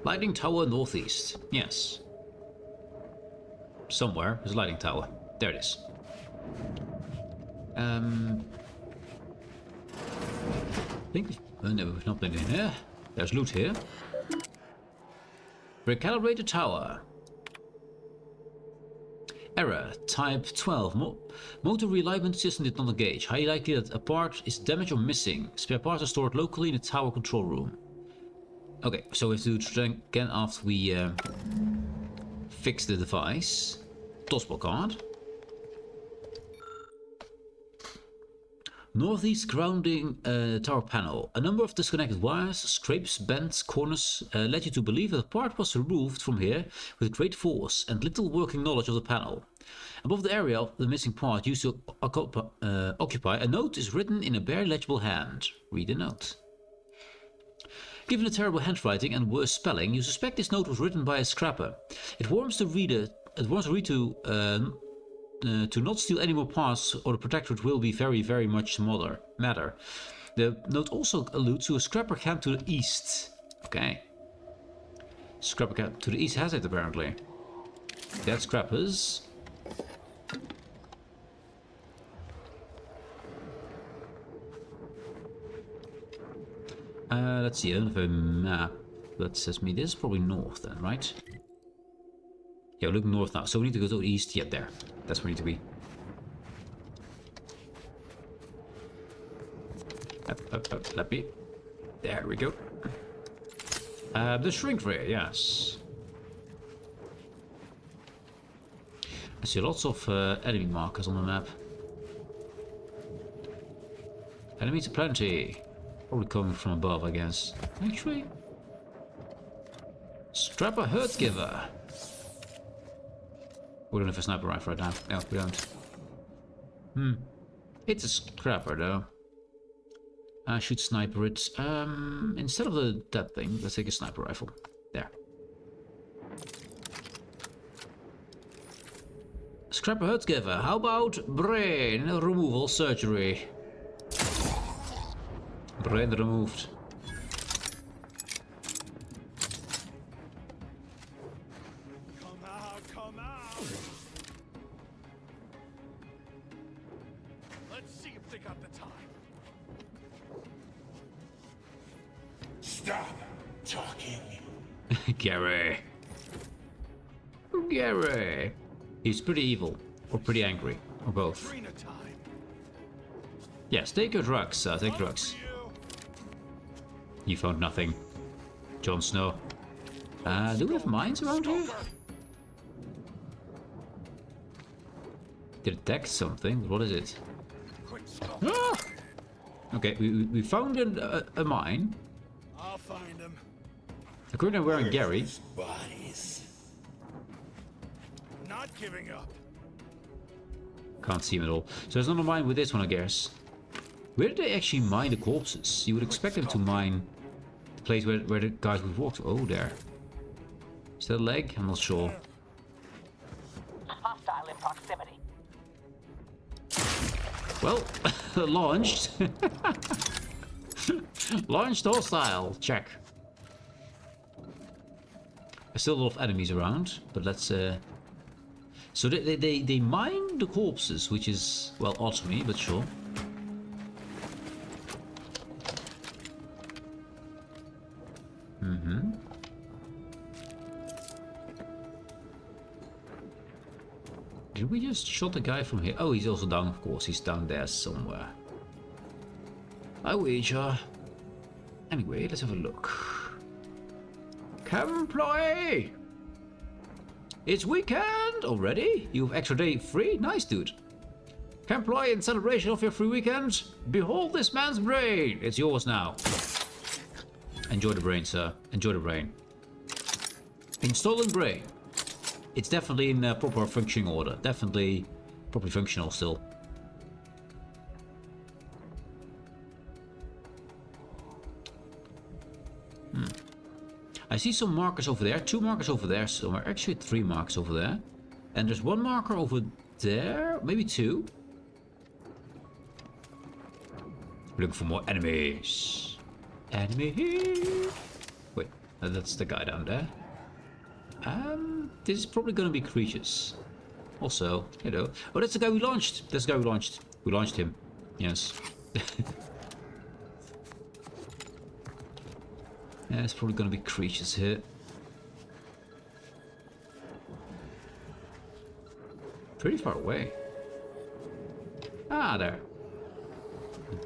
Lighting tower northeast. Yes. Somewhere there's a lighting tower. There it is. I think no, we've not been in here. There's loot here. Recalibrate the tower. Error, type 12. Motor realignment system did not engage. Highly likely that a part is damaged or missing. Spare parts are stored locally in the tower control room. Okay, so we have to do it again after we fix the device. Tossball card. Northeast grounding tower panel. A number of disconnected wires, scrapes, bends, corners led you to believe that a part was removed from here with great force and little working knowledge of the panel. Above the area of the missing part used to occupy, a note is written in a barely legible hand. Read the note. Given the terrible handwriting and worse spelling, you suspect this note was written by a scrapper. It warns the reader to not steal any more parts, or the protectorate will be very, very much matter. The note also alludes to a scrapper camp to the east. Okay. Scrapper camp to the east has it, apparently. That's scrappers. Let's see, I don't have a map that says me. This is probably north then, right? Yeah, we're looking north now, so we need to go to the east. Yeah, there. That's where we need to be. Up, let me. There we go. The shrink ray, yes. I see lots of enemy markers on the map. Enemies aplenty. Probably coming from above, I guess. Actually, Strapper Hurtgiver. We don't have a sniper rifle right now. No, we don't. It's a scrapper though. I should sniper it. Instead of that thing, let's take a sniper rifle. There. Scrapper Hurtgiver. How about brain removal surgery? Brain removed. Come out! Let's see if they got the time. Stop talking. Gary. Gary. He's pretty evil, or pretty angry, or both. Yes, take your drugs. Take drugs. You found nothing. Jon Snow. Do we have mines around here? Detect something. What is it? Ah! Okay, we found a mine. I'll find him. According to wearing Gary. Bodies. Not giving up. Can't see him at all. So there's not a mine with this one, I guess. Where did they actually mine the corpses? You would expect them to mine the place where the guys would walk to. Oh, there. Is that a leg? I'm not sure. Hostile in proximity. Well, launched. Launched hostile. Check. There's still a lot of enemies around, but let's... So they mine the corpses, which is, well, odd to me, but sure. Did we just shot the guy from here? Oh, he's also down, of course. He's down there somewhere. I wager. Anyway, let's have a look. Camploy! It's weekend already? You have extra day free? Nice, dude. Camploy, in celebration of your free weekend, behold this man's brain. It's yours now. Enjoy the brain, sir. Enjoy the brain. Installing brain. It's definitely in proper functioning order. Definitely properly functional still. I see some markers over there. 2 markers over there somewhere. Actually 3 markers over there. And there's 1 marker over there. Maybe 2. Looking for more enemies. Enemy. Wait, that's the guy down there. This is probably going to be creatures. Also, you know. Oh, that's the guy we launched. That's the guy we launched. We launched him. Yes. Yeah, it's probably going to be creatures here. Pretty far away. Ah, there.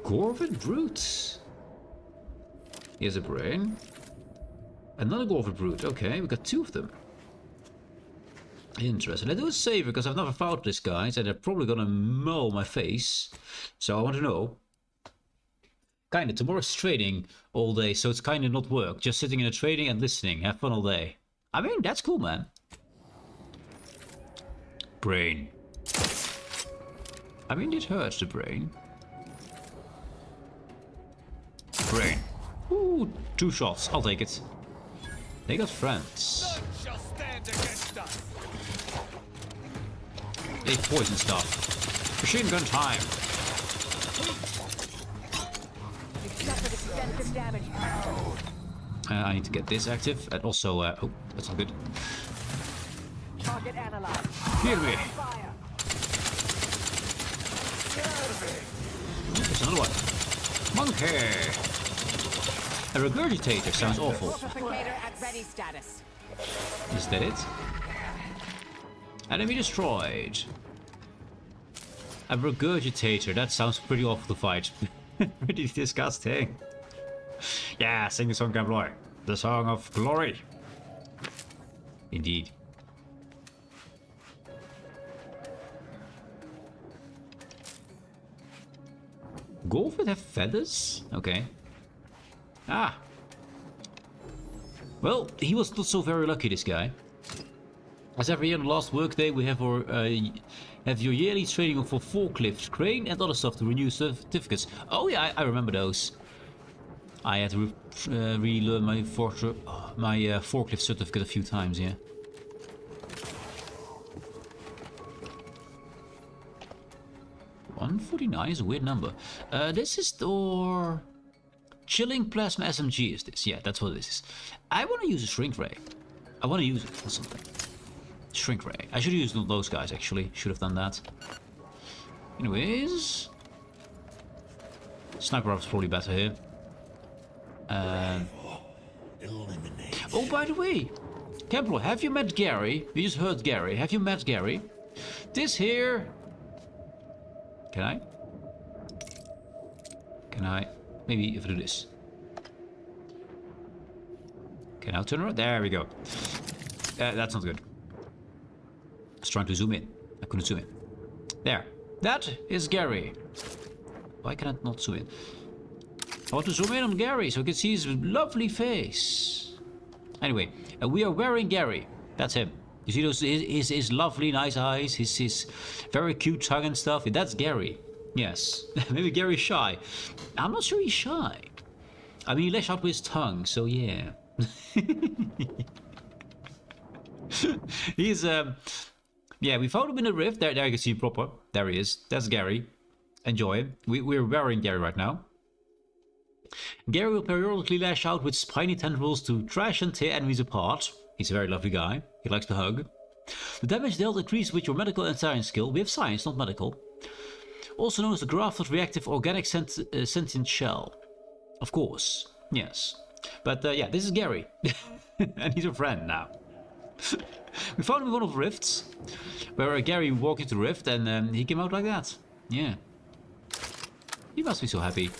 Gorvid Brute. Here's a brain. Another Gorvid Brute. Okay, we got 2 of them. Interesting. I do a save because I've never fought this guy, so they're probably gonna mow my face. So I want to know. Kinda, tomorrow's trading all day, so it's kinda not work. Just sitting in a trading and listening. Have fun all day. I mean, that's cool, man. Brain. I mean, it hurts the brain. Brain. Ooh, 2 shots. I'll take it. They got friends. They poison stuff. Machine gun time. I need to get this active, and also, oh, that's not good. Target analyzed. Heal me. There's another one. Monkey. A regurgitator sounds awful. At ready status. Is that it? Enemy destroyed. A regurgitator. That sounds pretty awful to fight. Pretty disgusting. Yeah, sing the song, Camploy. The song of glory. Indeed. Golfers have feathers? Okay. Ah. Well, he was not so very lucky, this guy. As every year on the last workday, we have our your yearly training for forklift, crane, and other stuff to renew certificates. Oh yeah, I remember those. I had to relearn my forklift certificate a few times, yeah. $149 is a weird number. This is our chilling plasma SMG. Is this? Yeah, that's what this is. I want to use a shrink ray. I want to use it for something. Shrink ray. I should use those guys actually. Should have done that. Anyways, sniper rifle's probably better here. Oh, by the way, Kemplo, have you met Gary? You just heard Gary. Have you met Gary? This here. Can I? Can I? Maybe if I do this. Okay, now turn around. There we go. That's not good. I was trying to zoom in. I couldn't zoom in. There. That is Gary. Why can I not zoom in? I want to zoom in on Gary so I can see his lovely face. Anyway, we are wearing Gary. That's him. You see those his lovely nice eyes, his very cute tongue and stuff. That's Gary. Yes. Maybe Gary's shy. I'm not sure he's shy. I mean, he lashed out with his tongue, so yeah. He's yeah, we found him in the rift. There you can see him proper. There he is. That's Gary. Enjoy him. We're wearing Gary right now. Gary will periodically lash out with spiny tendrils to trash and tear enemies apart. He's a very lovely guy. He likes to hug. The damage dealt increases with your medical and science skill. We have science, not medical. Also known as the grafted reactive organic sentient shell. Of course. Yes. But yeah, this is Gary. And he's a friend now. We found him in one of the rifts. Where Gary walked into the rift and he came out like that. Yeah. He must be so happy.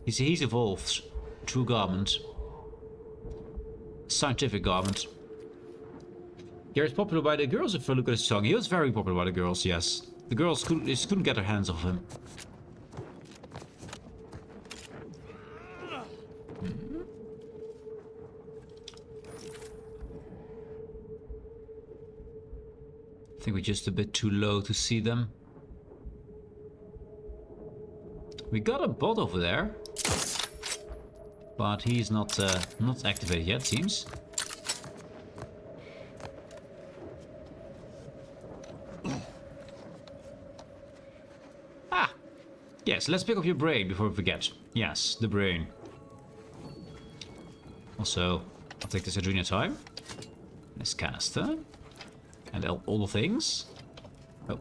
He's evolved. True garment. Scientific garment. Gary's popular by the girls if I look at his song. He was very popular by the girls, yes. The girls couldn't get their hands off him. I think we're just a bit too low to see them. We got a bot over there. But he's not activated yet, seems. Ah! Yes, let's pick up your brain before we forget. Yes, the brain. Also, I'll take this adrenaline time. This canister. And all the things. Oh.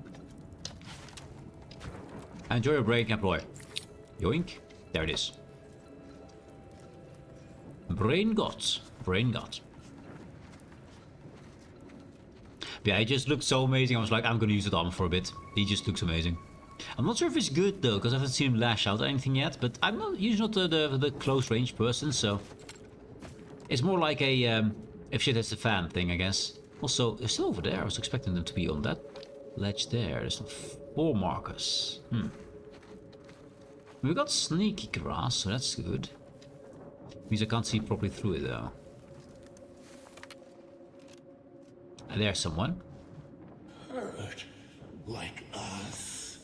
Enjoy your brain, Caploy. Yoink. There it is. Brain got. Brain got. Yeah, he just looked so amazing. I was like, I'm gonna use that armor for a bit. He just looks amazing. I'm not sure if he's good though, because I haven't seen him lash out or anything yet. But I'm not usually not the close range person, so it's more like a if shit hits the fan thing, I guess. Also, they're still over there. I was expecting them to be on that ledge there. There's some 4 markers. We've got sneaky grass, so that's good. Means I can't see properly through it though. There's someone. Hurt like us.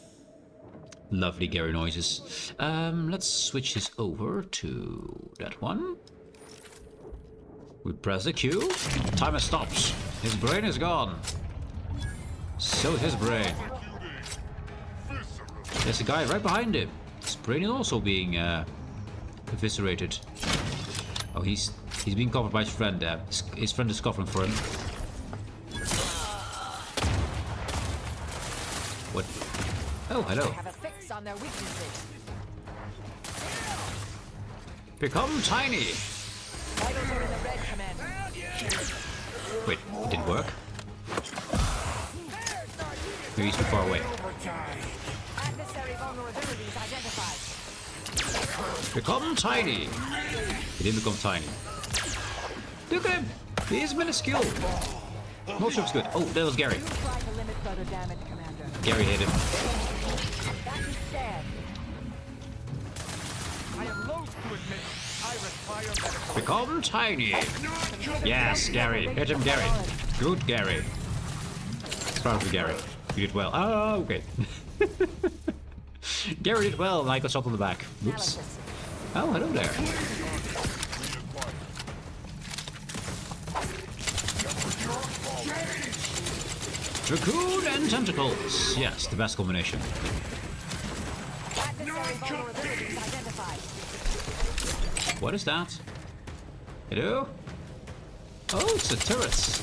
Lovely Gary noises. Let's switch this over to that one. We press the Q. Timer stops. His brain is gone. So is his brain. There's a guy right behind him. His brain is also being eviscerated. Oh, he's being covered by his friend there. His friend is covering for him. What? Oh, hello. Have a fix on their weaknesses. Become tiny. Vitals are in the red, Commander. Wait, it didn't work. Maybe he's too far away. Adversary vulnerabilities identified. Become tiny. He didn't become tiny. Look at him. He is minuscule. No ship's good. Oh, that was Gary. Try to limit further damage, Commander. Gary hit him. That is dead. Become tiny. Yes, Gary. Hit him, Gary. Good, Gary. Proud of you, Gary. You did well. Oh, okay. Gary did well, and I got shot on the back. Oops. Oh, hello there. Dracoon and tentacles. Yes, the best combination. What is that? Hello? Oh, it's the turrets.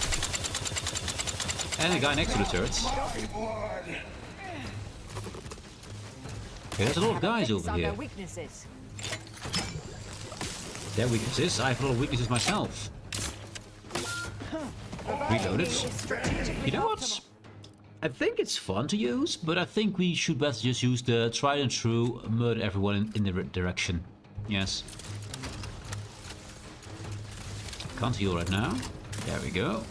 And the guy next to the turrets. Okay, there's a lot of guys over here. Their weaknesses? I have a lot of weaknesses myself. Reload it. You know what? I think it's fun to use, but I think we should best just use the tried and true murder everyone in the direction. Yes. Can't heal right now. There we go.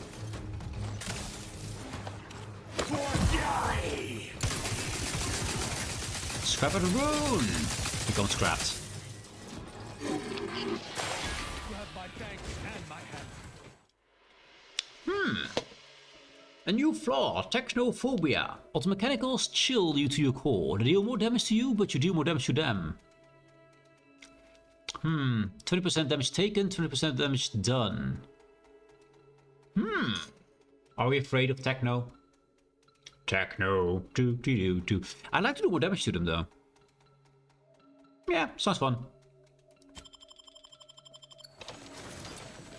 Scrap of the rune! Become scrapped. A new flaw, technophobia. Automechanicals chill you to your core. They deal more damage to you, but you deal more damage to them. 20% damage taken, 20% damage done. Are we afraid of techno? Techno. I'd like to do more damage to them, though. Yeah, sounds fun.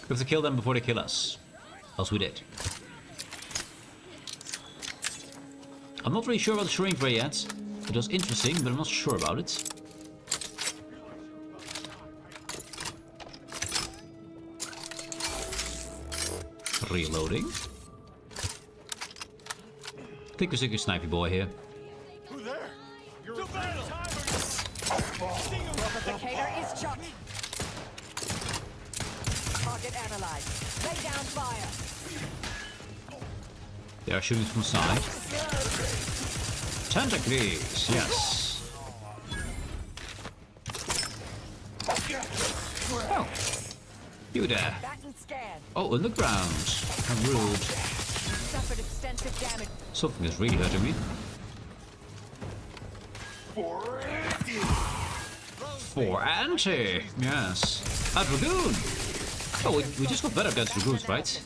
We have to kill them before they kill us. Else we did. I'm not really sure about the shrink ray yet. It was interesting, but I'm not sure about it. Reloading. I think we're sick of Snipey Boy here. Who there? You're to battle! Replicator is shot. Target analyzed. Lay down fire. They are shooting from the side. Tentacles, yes. Oh, you there. Oh, underground. How rude. Suffered extensive damage. Something is really hurting me. For anti, yes. A dragoon. Oh, we just got better against dragoons, right?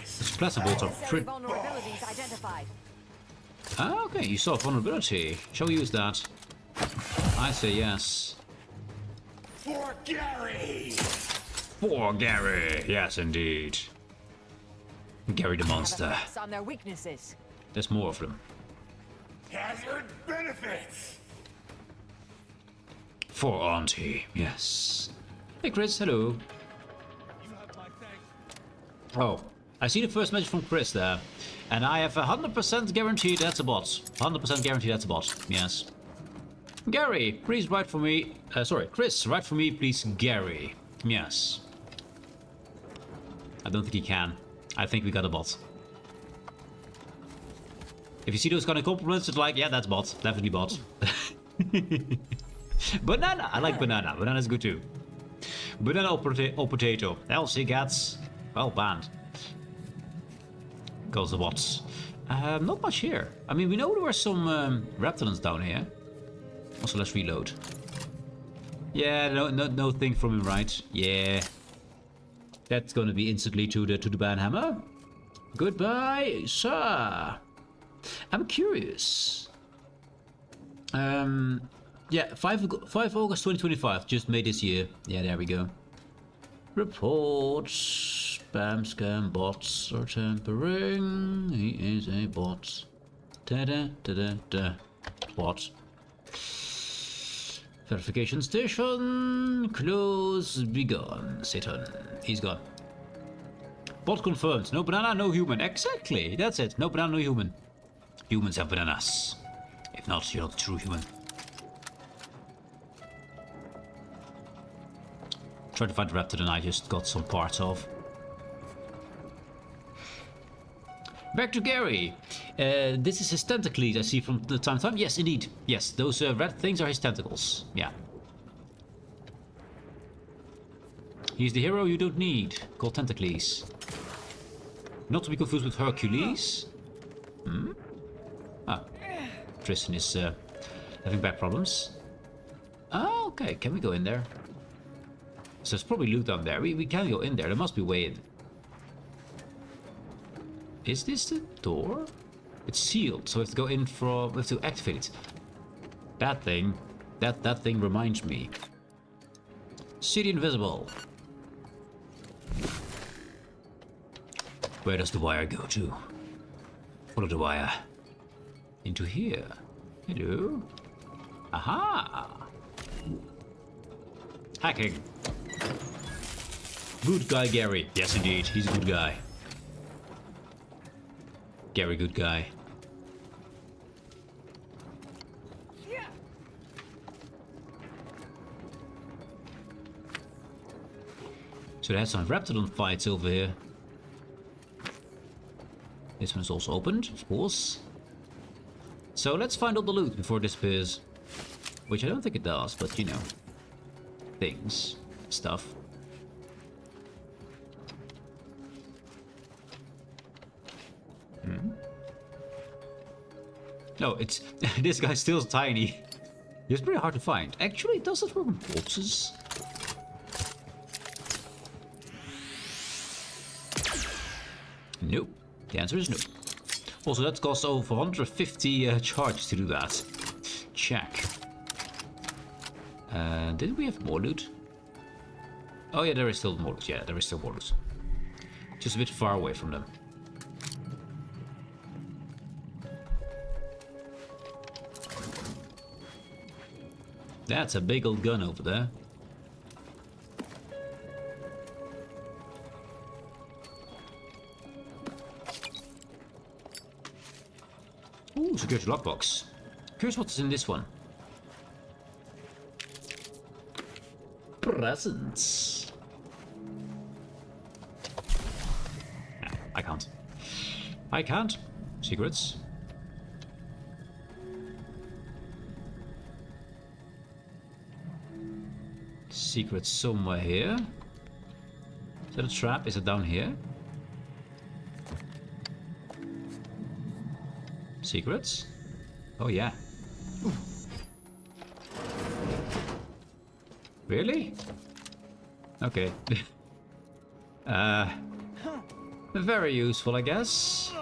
Suppressibles are pretty. Vulnerabilities identified. Ah, okay, you saw vulnerability. Shall we use that? I say yes. For Gary! For Gary! Yes, indeed. Gary the monster. On their weaknesses. There's more of them. Hazard benefits! For Auntie, yes. Hey Chris, hello. Oh, I see the first message from Chris there. And I have 100% guarantee that's a bot. 100% guarantee that's a bot, yes. Gary, please write for me. Sorry, Chris, write for me, please, Gary. Yes. I don't think he can. I think we got a bot. If you see those kind of compliments, it's like, yeah, that's bot. Definitely bot. Banana. I like banana. Banana's good too. Banana or potato. Elsie gets, well, banned. Goes the bots. Not much here. I mean, we know there were some reptilians down here. Also, let's reload. Yeah, no thing from him, right? Yeah. That's gonna be instantly to the banhammer. Goodbye, sir. I'm curious. Yeah, 5 August 2025, just made this year. Yeah, there we go. Reports. Spam, scam, bots are tampering. He is a bot. Da-da-da-da-da. Bot. Verification station. Close. Be gone. Satan. He's gone. Bot confirmed. No banana, no human. Exactly. That's it. No banana, no human. Humans have bananas. If not, you're not a true human. Try to find the raptor and I just got some parts of. Back to Gary. This is his tentacles I see from the time to time. Yes, indeed. Yes, those red things are his tentacles. Yeah. He's the hero you don't need, called Tentacles. Not to be confused with Hercules. Hmm? Ah. Tristan is having back problems. Oh, okay. Can we go in there? So there's probably loot down there. We can go in there. There must be a way in. Is this the door? It's sealed, so we have to go in for... We have to activate it. That thing. That thing reminds me. City invisible. Where does the wire go to? Follow the wire. Into here. Hello. Aha! Hacking. Good guy, Gary. Yes, indeed. He's a good guy. Gary, good guy. So they had some Raptidon fights over here. This one is also opened, of course. So let's find all the loot before it disappears. Which I don't think it does, but you know. Things. Stuff. No, it's... this guy's still tiny. He's pretty hard to find. Actually, does it work on corpses? Nope. The answer is no. Also, that costs over 150 charges to do that. Check. Did we have more loot? Oh yeah, there is still more loot. Yeah, there is still more loot. Just a bit far away from them. That's a big old gun over there. Ooh, security lockbox. Curious what is in this one. Presents. I can't. I can't. Secrets. Secrets somewhere here. Is that a trap? Is it down here? Secrets? Oh yeah. Ooh. Really? Okay. Very useful, I guess.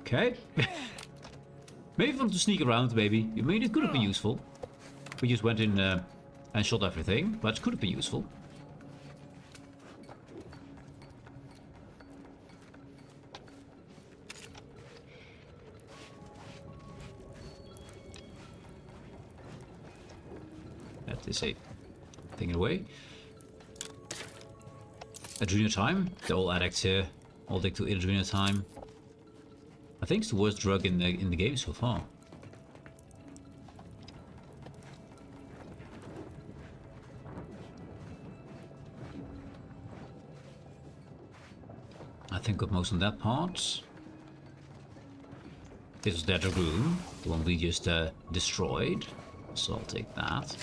Okay. Maybe fun to sneak around, maybe. I mean, it could have been useful. We just went in and shot everything, but it could have been useful. That is a thing away. Adrenal time. They're all addicts here. All addicted to adrenal time. I think it's the worst drug in the game so far. I think got most on that part. This is that room, the one we just destroyed. So I'll take that.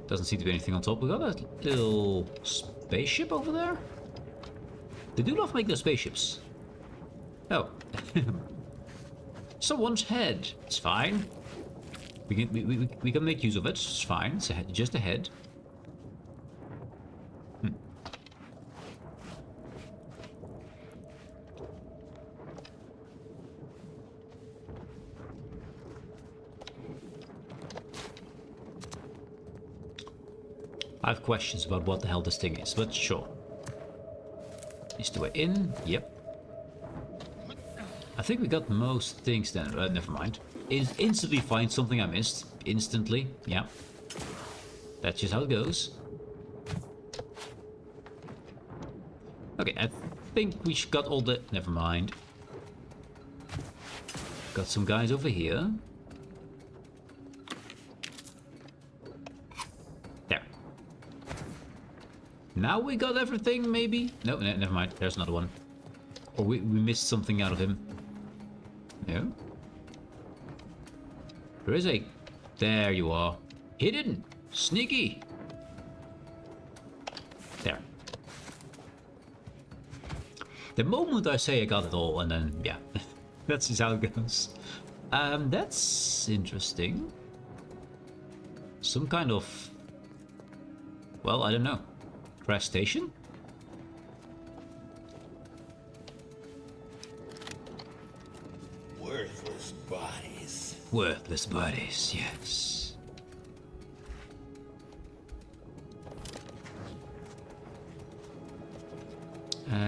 Doesn't seem to be anything on top. We got a little spaceship over there. They do love making those spaceships. Oh. Someone's head. It's fine. We can make use of it. It's fine. It's just a head. I have questions about what the hell this thing is, but sure. Is the way in? Yep. I think we got most things then. Never mind. Instantly find something I missed. Instantly. Yeah. That's just how it goes. Okay, I think we got all the... Never mind. Got some guys over here. Now we got everything, maybe? No, never mind. There's another one. Or we missed something out of him. No? There is a... There you are. Hidden! Sneaky! There. The moment I say I got it all, and then, yeah. That's just how it goes. That's interesting. Some kind of... Well, I don't know. Crash station? Worthless bodies. Worthless bodies, yes.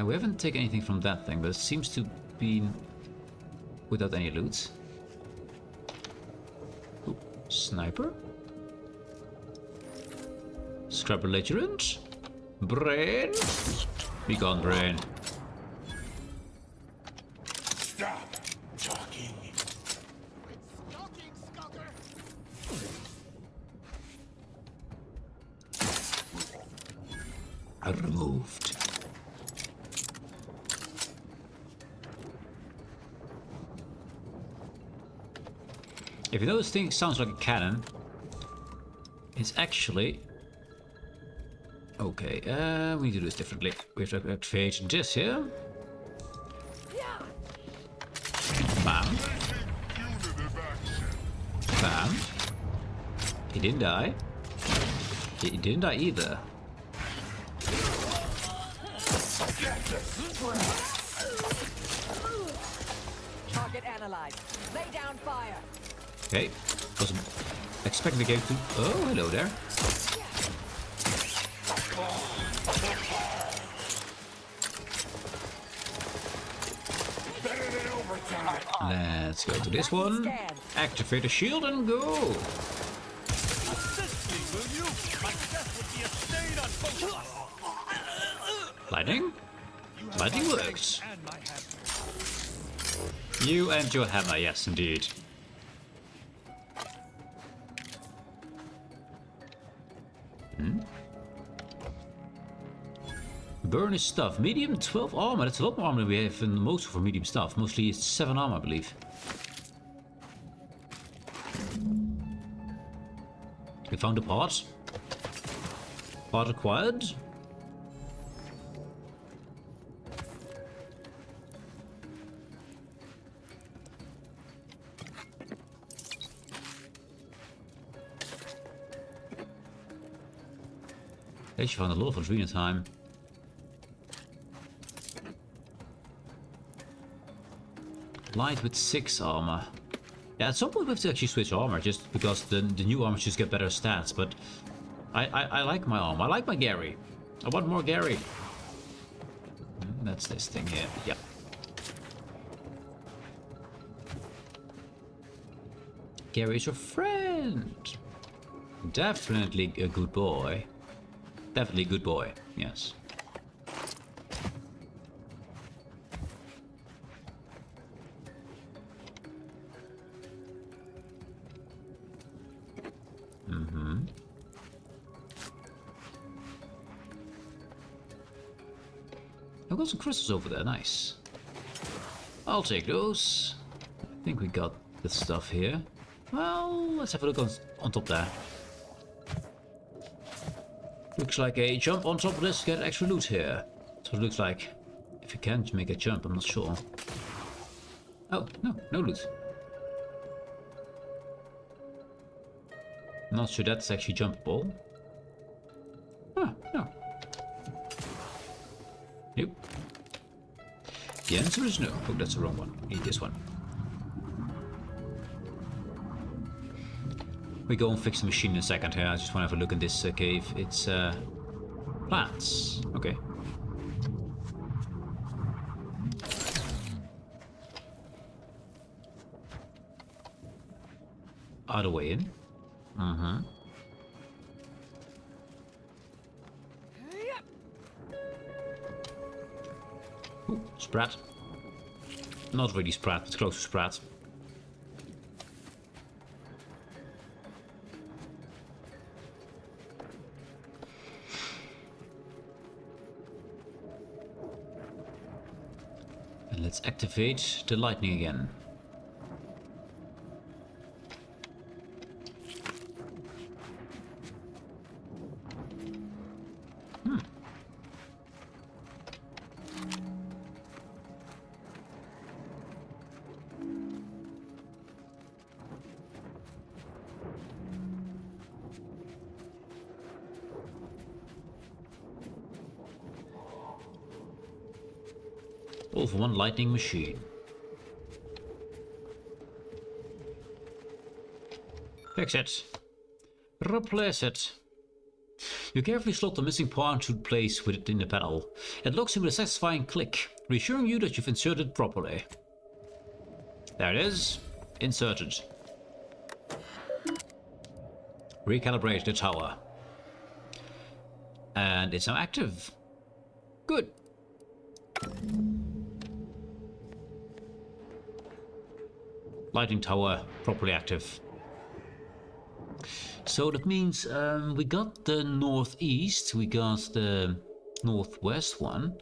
We haven't taken anything from that thing, but it seems to be without any loot. Ooh, sniper? Scrap belligerent? Brain? Be gone, brain. Stop talking. Removed. If you know this thing sounds like a cannon, it's actually... Okay, we need to do this differently. We have to activate this here. Bam. Bam. He didn't die. He didn't die either. Target analyzed. Lay down fire. Okay, wasn't expecting the game to... Oh, hello there. Let's go to this one. Activate the shield and go. Lightning? Lightning works. You and your hammer, yes indeed. Burn his stuff. Medium 12 armor. That's a lot more armor than we have in most of our medium stuff. Mostly it's 7 armor, I believe. We found a part. Part acquired. They should find a lot of adrenaline time. Light with 6 armor. Yeah, at some point we have to actually switch armor, just because the new armor just get better stats, but I like my armor. I like my Gary. I want more Gary. That's this thing here. Yep. Gary's your friend. Definitely a good boy. Definitely a good boy, yes. I've got some crystals over there, nice. I'll take those. I think we got the stuff here. Well, let's have a look on top there. Looks like a jump on top of this to get extra loot here. That's what it looks like. If you can make a jump, I'm not sure. Oh, no loot. Not sure that's actually jumpable. Ah, no. Nope. The answer is no. Oh, that's the wrong one. Need this one. We go and fix the machine in a second here. I just want to have a look in this cave. It's plants. Okay. Other way in. Ooh, Sprat. Not really Sprat, but close to Sprat. And let's activate the lightning again. All for one lightning machine. Fix it. Replace it. You carefully slot the missing part to place within the panel. It locks in with a satisfying click, reassuring you that you've inserted properly. There it is. Inserted. Recalibrate the tower. And it's now active. Good. Lighting tower properly active. So that means we got the northeast, we got the northwest one.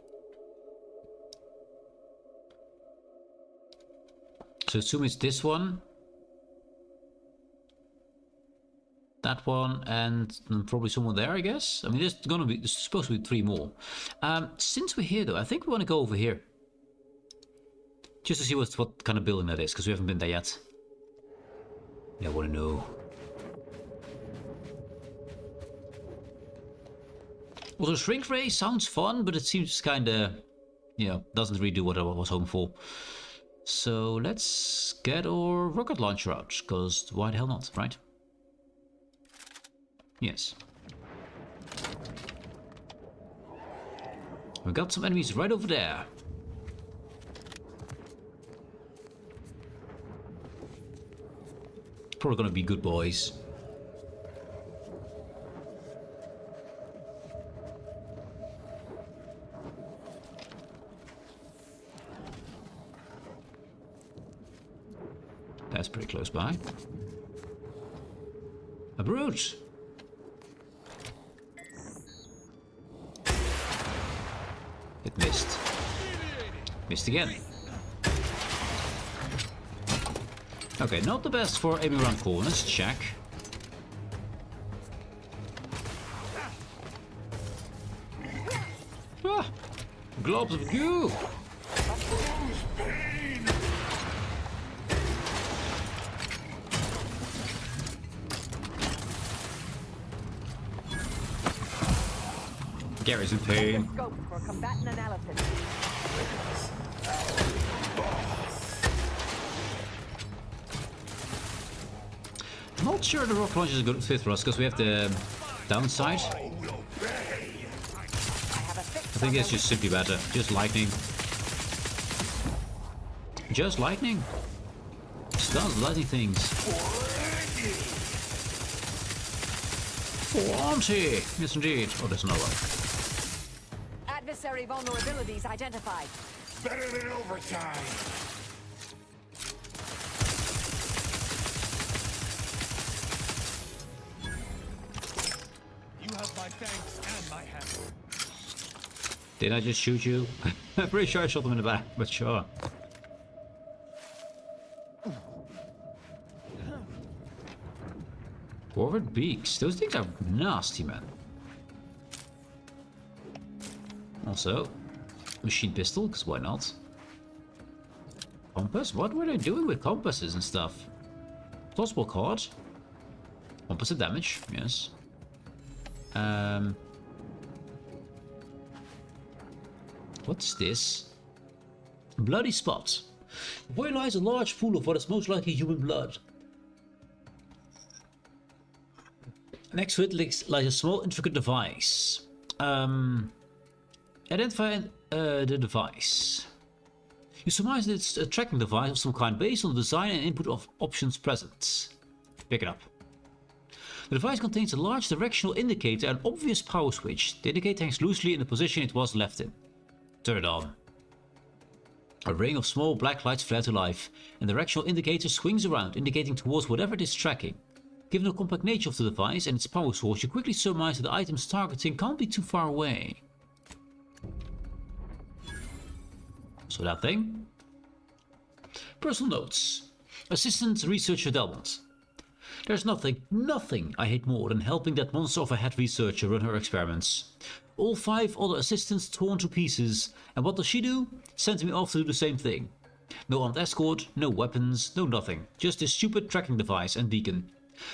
So assume it's this one, that one, and probably someone there, I guess. I mean, there's supposed to be 3 more. Since we're here, though, I think we want to go over here. Just to see what kind of building that is, because we haven't been there yet. Yeah, I want to know. Also, shrink ray sounds fun, but it seems kind of, you know, doesn't really do what I was hoping for. So let's get our rocket launcher out, because why the hell not, right? Yes. We got some enemies right over there. Probably gonna be good boys. That's pretty close by. A brute! It missed. Missed again. Okay, not the best for aiming around corners, check. Ah! Globs of goo! Gary's in pain. Scope for combatant analysis. I'm not sure the rock launcher is a good fit for us because we have the downside. I think it's just simply better. Just lightning. Just lightning. Start lightning things. 40! Yes indeed. Oh, there's another one. Adversary vulnerabilities identified. Better than overtime. You have my thanks and my hand. Did I just shoot you? I'm pretty sure I shot them in the back, but sure. Forward beaks. Those things are nasty, man. Also, machine pistol, because why not? Compass? What were they doing with compasses and stuff? Possible card. Compass of damage, yes. What's this? Bloody spot. Where lies a large pool of what is most likely human blood. Next to it lies a small intricate device. Identify the device. You surmise that it's a tracking device of some kind based on the design and input of options present. Pick it up. The device contains a large directional indicator and obvious power switch. The indicator hangs loosely in the position it was left in. Turn it on. A ring of small black lights flare to life, and the directional indicator swings around, indicating towards whatever it is tracking. Given the compact nature of the device and its power source, you quickly surmise that the item's targeting can't be too far away. So that thing. Personal notes. Assistant Researcher Delmont. There's nothing I hate more than helping that monster of a head researcher run her experiments. All 5 other assistants torn to pieces, and what does she do? Sends me off to do the same thing. No armed escort, no weapons, no nothing. Just this stupid tracking device and beacon.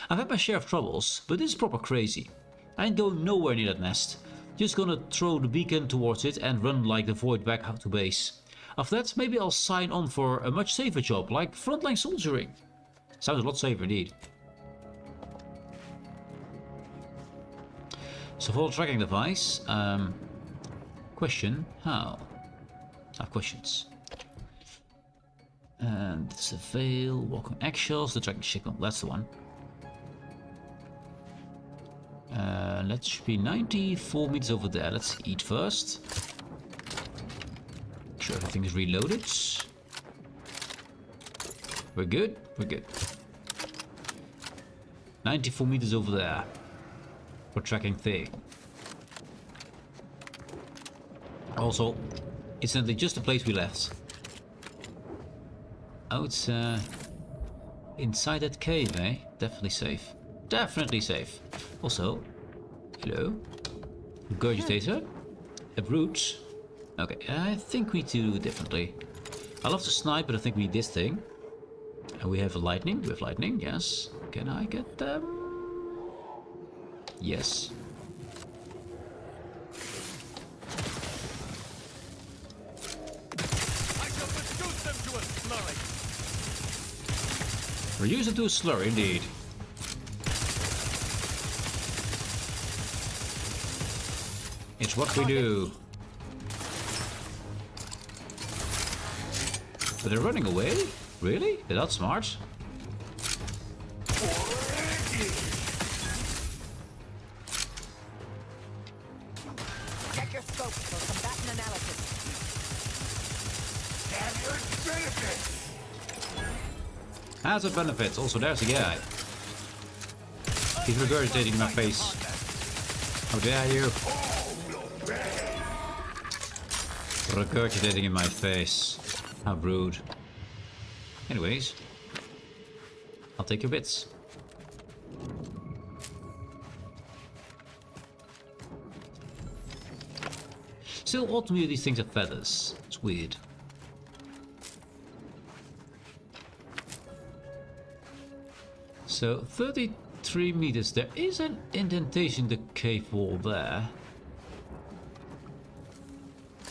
I've had my share of troubles, but this is proper crazy. I ain't going nowhere near that nest. Just gonna throw the beacon towards it and run like the void back out to base. After that, maybe I'll sign on for a much safer job, like frontline soldiering. Sounds a lot safer indeed. So for the tracking device, question, how? I have questions. And surveil, walk on eggshells, the tracking signal, that's the one. That should be 94 meters over there. Let's eat first. Make sure everything is reloaded. We're good, we're good. 94 meters over there. For tracking thing. Also, incidentally, just the place we left. Oh, it's inside that cave, eh? Definitely safe. Definitely safe. Also, hello. Regurgitator. A brute. Okay, I think we need to do it differently. I love to snipe, but I think we need this thing. And we have a lightning. We have lightning, yes. Can I get them? Yes. I shall reduce them to a slurry. Reduce them to a slurry, indeed. It's what we do. But they're running away? Really? They're not smart. Check your scope for combatant analysis. Hazard benefits. Also, there's a guy. He's regurgitating in my face. How dare you? Regurgitating in my face. How rude. Anyways, I'll take your bits. Still odd to me these things have feathers. It's weird. So 33 meters. There is an indentation in the cave wall there.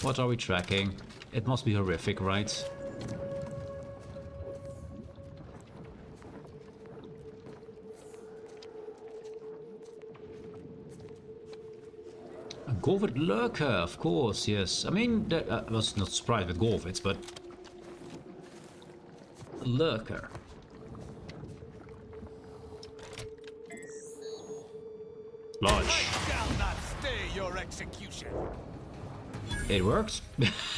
What are we tracking? It must be horrific, right? A Gorvid lurker, of course, yes. I mean, I was not surprised with Gorvids, but... a lurker. Lodge. I shall not stay your execution. It worked.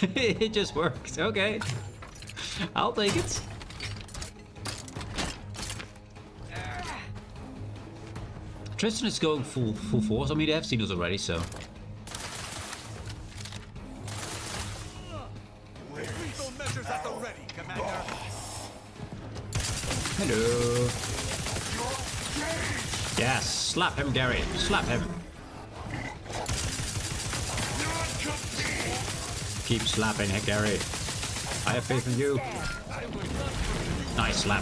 It just worked. Okay. I'll take it. Tristan is going full force. I mean, they have seen us already, so... Lethal measures at the ready, Commander. Hello. Yes, slap him, Gary. Slap him. Keep slapping, Gary. I have faith in you. Nice slap.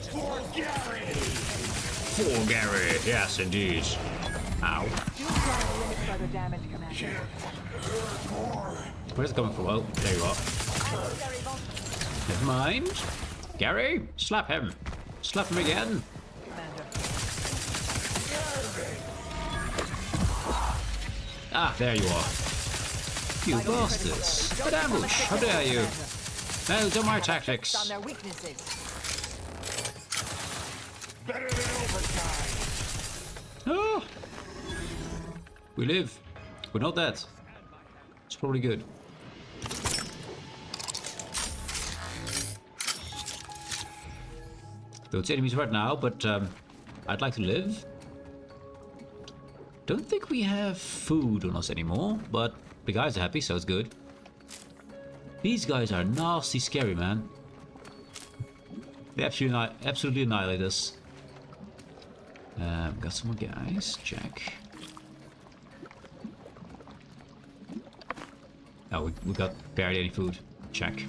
For Gary. For Gary. Yes, indeed. Ow. Further damage, Commander. Where's it coming from? Oh, there you are. Never mind. Gary, slap him. Slap him again. Ah, there you are. You bastards. An ambush. How dare you? No, do my tactics. On their weaknesses. Better than overtime. Oh. We live. We're not dead. It's probably good. Though it's enemies right now, but I'd like to live. Don't think we have food on us anymore, but the guys are happy, so it's good. These guys are nasty scary, man. They absolutely annihilate us. Got some more guys. Check. Oh, we got barely any food. Check.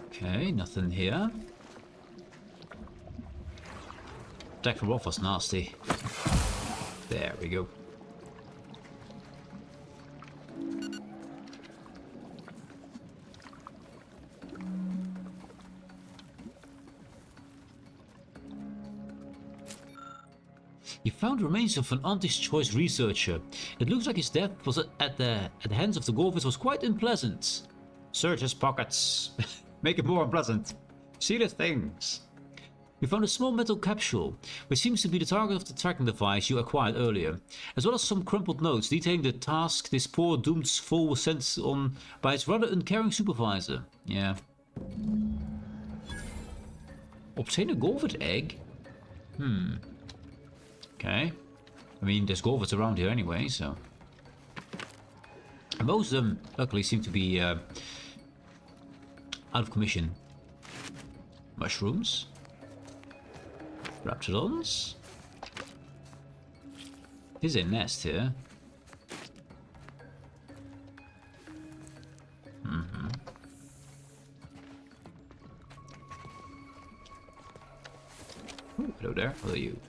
Okay, nothing here. Attack from off was nasty. There we go. You found remains of an auntie's choice researcher. It looks like his death was at the hands of the Golfers was quite unpleasant. Search his pockets. Make it more unpleasant. See the things. You found a small metal capsule, which seems to be the target of the tracking device you acquired earlier, as well as some crumpled notes detailing the task this poor doomed fool was sent on by its rather uncaring supervisor. Yeah. Obtain a Golfet egg? Okay. I mean, there's Golfets around here anyway, so... Most of them, luckily, seem to be out of commission. Mushrooms. Raptidons. There's a nest here. Ooh, hello there. What are you?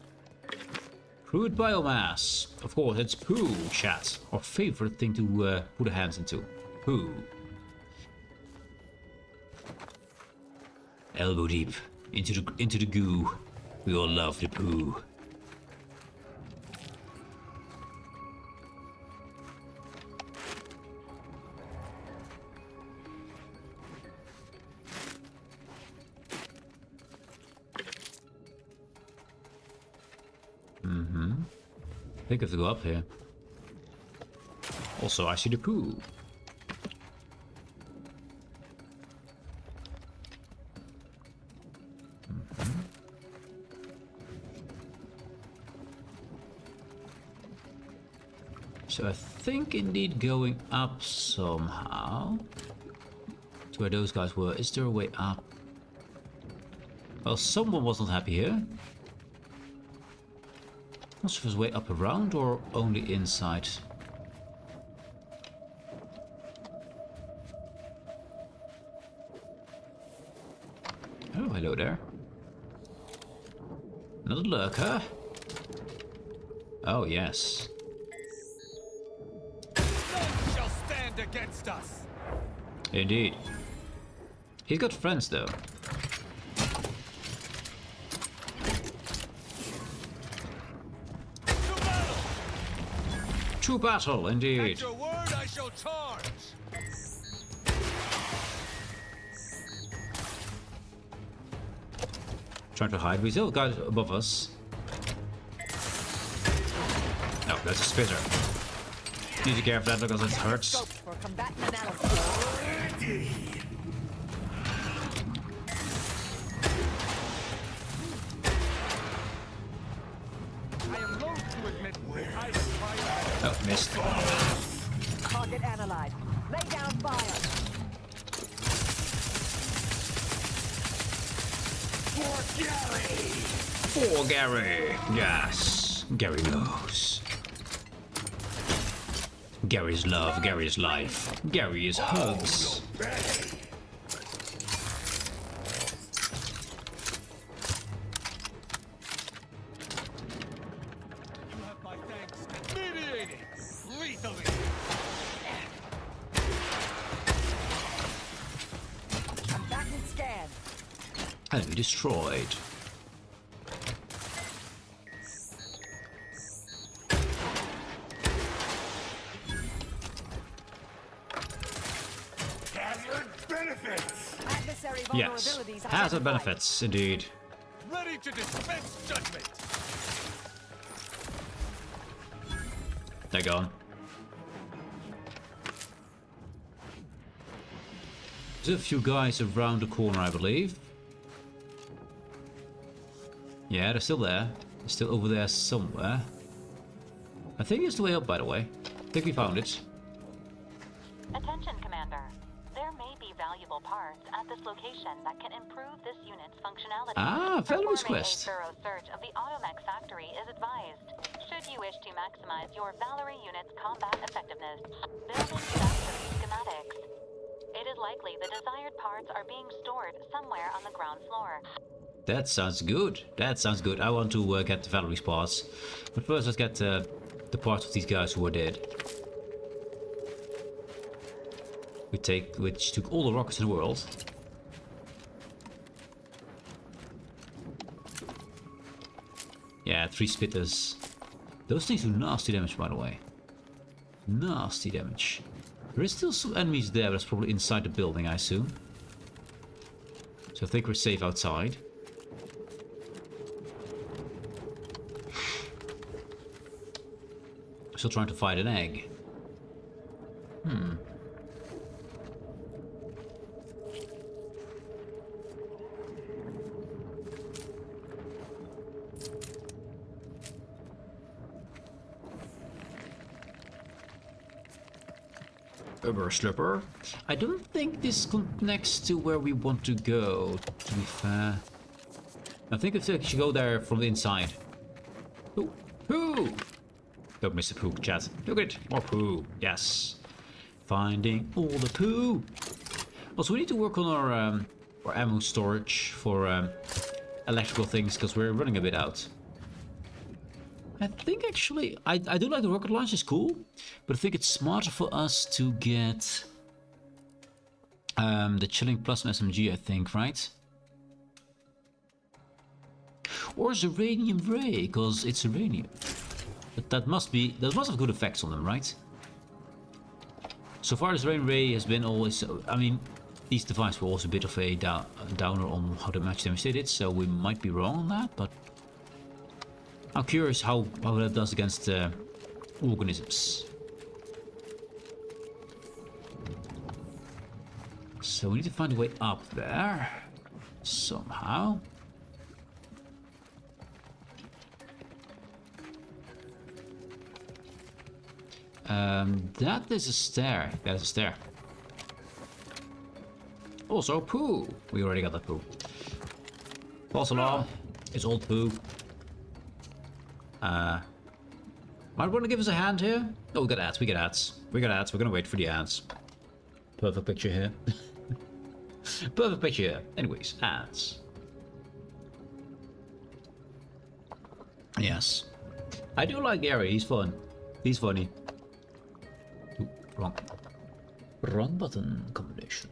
Crude biomass. Of course, it's poo, chat. Our favorite thing to put our hands into. Poo. Elbow deep into the goo. We all love the poo. I think I have to go up here. Also, I see the poo. So I think indeed going up somehow to where those guys were. Is there a way up? Well, someone was not happy here. Not sure if there's a way up around or only inside. Oh, hello there. Another lurker. Oh, yes. None shall stand against us. Indeed. He's got friends, though. To battle, indeed. At your word, I shall charge. Trying to hide. We still got it above us. Oh, that's a spitter. Need to be careful of that because it hurts. For combatant analysis. I am loath to admit Oh, missed. Target analyzed. Lay down fire. for Gary. For Gary. Yes. Gary knows. Gary's love, Gary's life. Gary is hugs. Enemy destroyed. Hazard benefits. Adversary Yes, vulnerabilities hazard identified. benefits, indeed. Ready to dispense judgment. They're gone. There's a few guys around the corner, I believe. Yeah, they're still there. It's still over there somewhere. I think it's the way up, by the way. I think we found it. Attention, Commander. There may be valuable parts at this location that can improve this unit's functionality. Ah, Valerie's quest. A thorough search of the Automech factory is advised. Should you wish to maximize your Valerie unit's combat effectiveness, building factory schematics. It is likely the desired parts are being stored somewhere on the ground floor. That sounds good. That sounds good. I want to get the Valerie's parts. But first, let's get the parts of these guys who are dead. Which took all the rockets in the world. Yeah, 3 spitters. Those things do nasty damage, by the way. Nasty damage. There is still some enemies there, but that's probably inside the building, I assume. So I think we're safe outside. Still trying to fight an egg. Slipper. I don't think this connects to where we want to go, to be fair. I think we should go there from the inside. Poo! Don't miss the poo, chat. Look at it. More poo. Yes. Finding all the poo. Also, we need to work on our ammo storage for electrical things, because we're running a bit out. I think actually, I do like the rocket launch, it's cool, but I think it's smarter for us to get the chilling plasma SMG, I think, right? Or uranium ray, because it's uranium. But that must have good effects on them, right? So far, this uranium ray has been always, I mean, these devices were also a bit of a downer on how much damage they did, so we might be wrong on that, but I'm curious how that does against organisms. So we need to find a way up there somehow. That is a stair. That is a stair. Also poo. We already got that poo. False alarm. It's old poo. Might want to give us a hand here? Oh, we got ads. We got ads. We got ads. We're gonna wait for the ads. Perfect picture here. Perfect picture here. Anyways, ads. Yes. I do like Gary. He's fun. He's funny. Ooh, wrong button combination.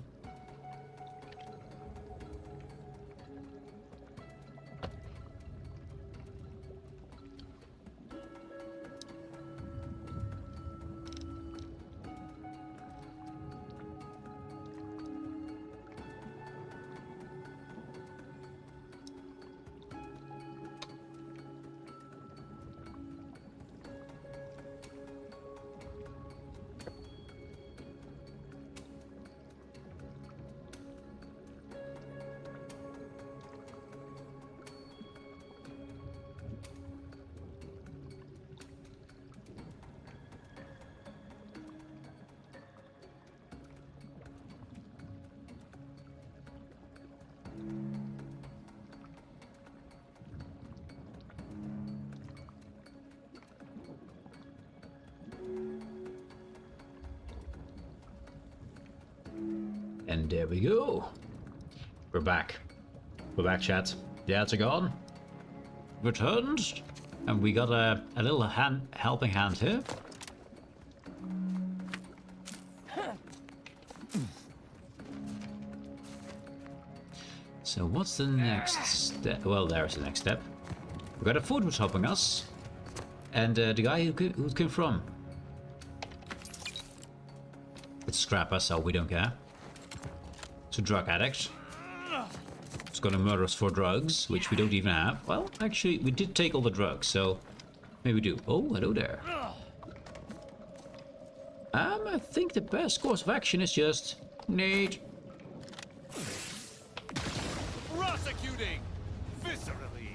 And there we go. We're back. We're back, chat. The ads are gone. Returned. And we got a little helping hand here. So what's the next step? Well, there's the next step. We got a food who's helping us. And the guy who came from. It's scrapper, so we don't care. It's a drug addict. It's gonna murder us for drugs, which we don't even have. Well, actually, we did take all the drugs, so maybe we do. Oh, hello there. I think the best course of action is just need. Prosecuting viscerally.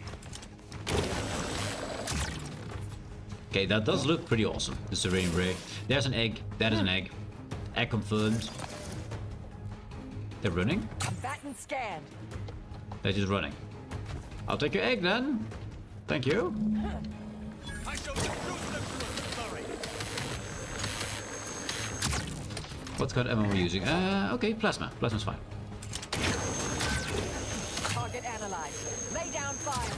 Okay, that does look pretty awesome. The serene ray. There's an egg. That is an egg. Egg confirmed. They're running? Combatant scanned. They're just running. I'll take your egg then. Thank you. What kind of ammo are we using? Okay, plasma. Plasma's fine. Target analyzed. Lay down fire.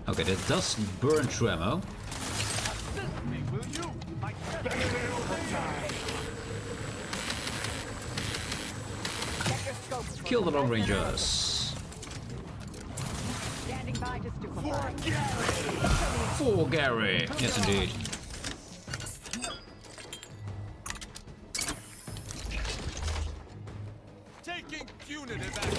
Okay, that does burn through ammo. Kill the long rangers. Standing by to stupefy. For Gary. Yes, indeed. Taking punitive action.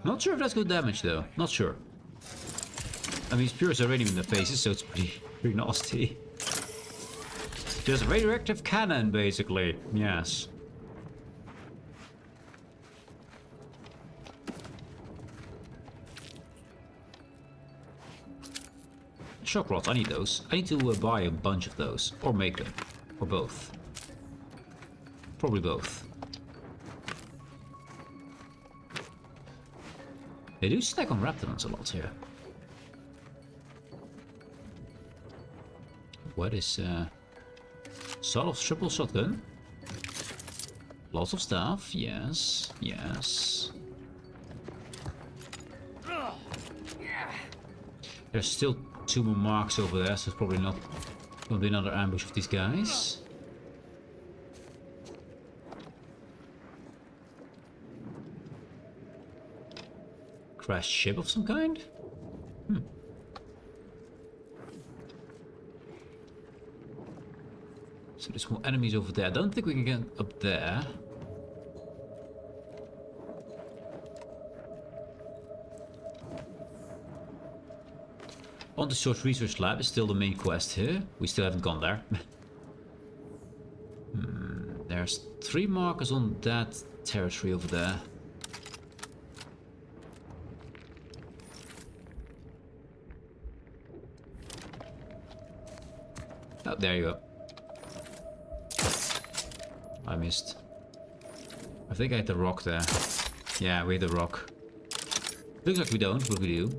Not sure if that's good damage though. Not sure. I mean, it's pure uranium in the faces, so it's pretty nasty. Just radioactive cannon, basically. Yes. Shock rods, I need those. I need to buy a bunch of those. Or make them. Or both. Probably both. They do stack on Raptorants a lot here. What is sort of triple shotgun? Lots of stuff, yes, yes. There's still 2 more marks over there, so it's probably not gonna be another ambush of these guys. Crashed ship of some kind? So there's more enemies over there. I don't think we can get up there. On the Short Research Lab is still the main quest here. We still haven't gone there. There's 3 markers on that territory over there. Oh, there you go. I missed. I think I hit the rock there. Yeah, we hit the rock. Looks like we don't, but we do.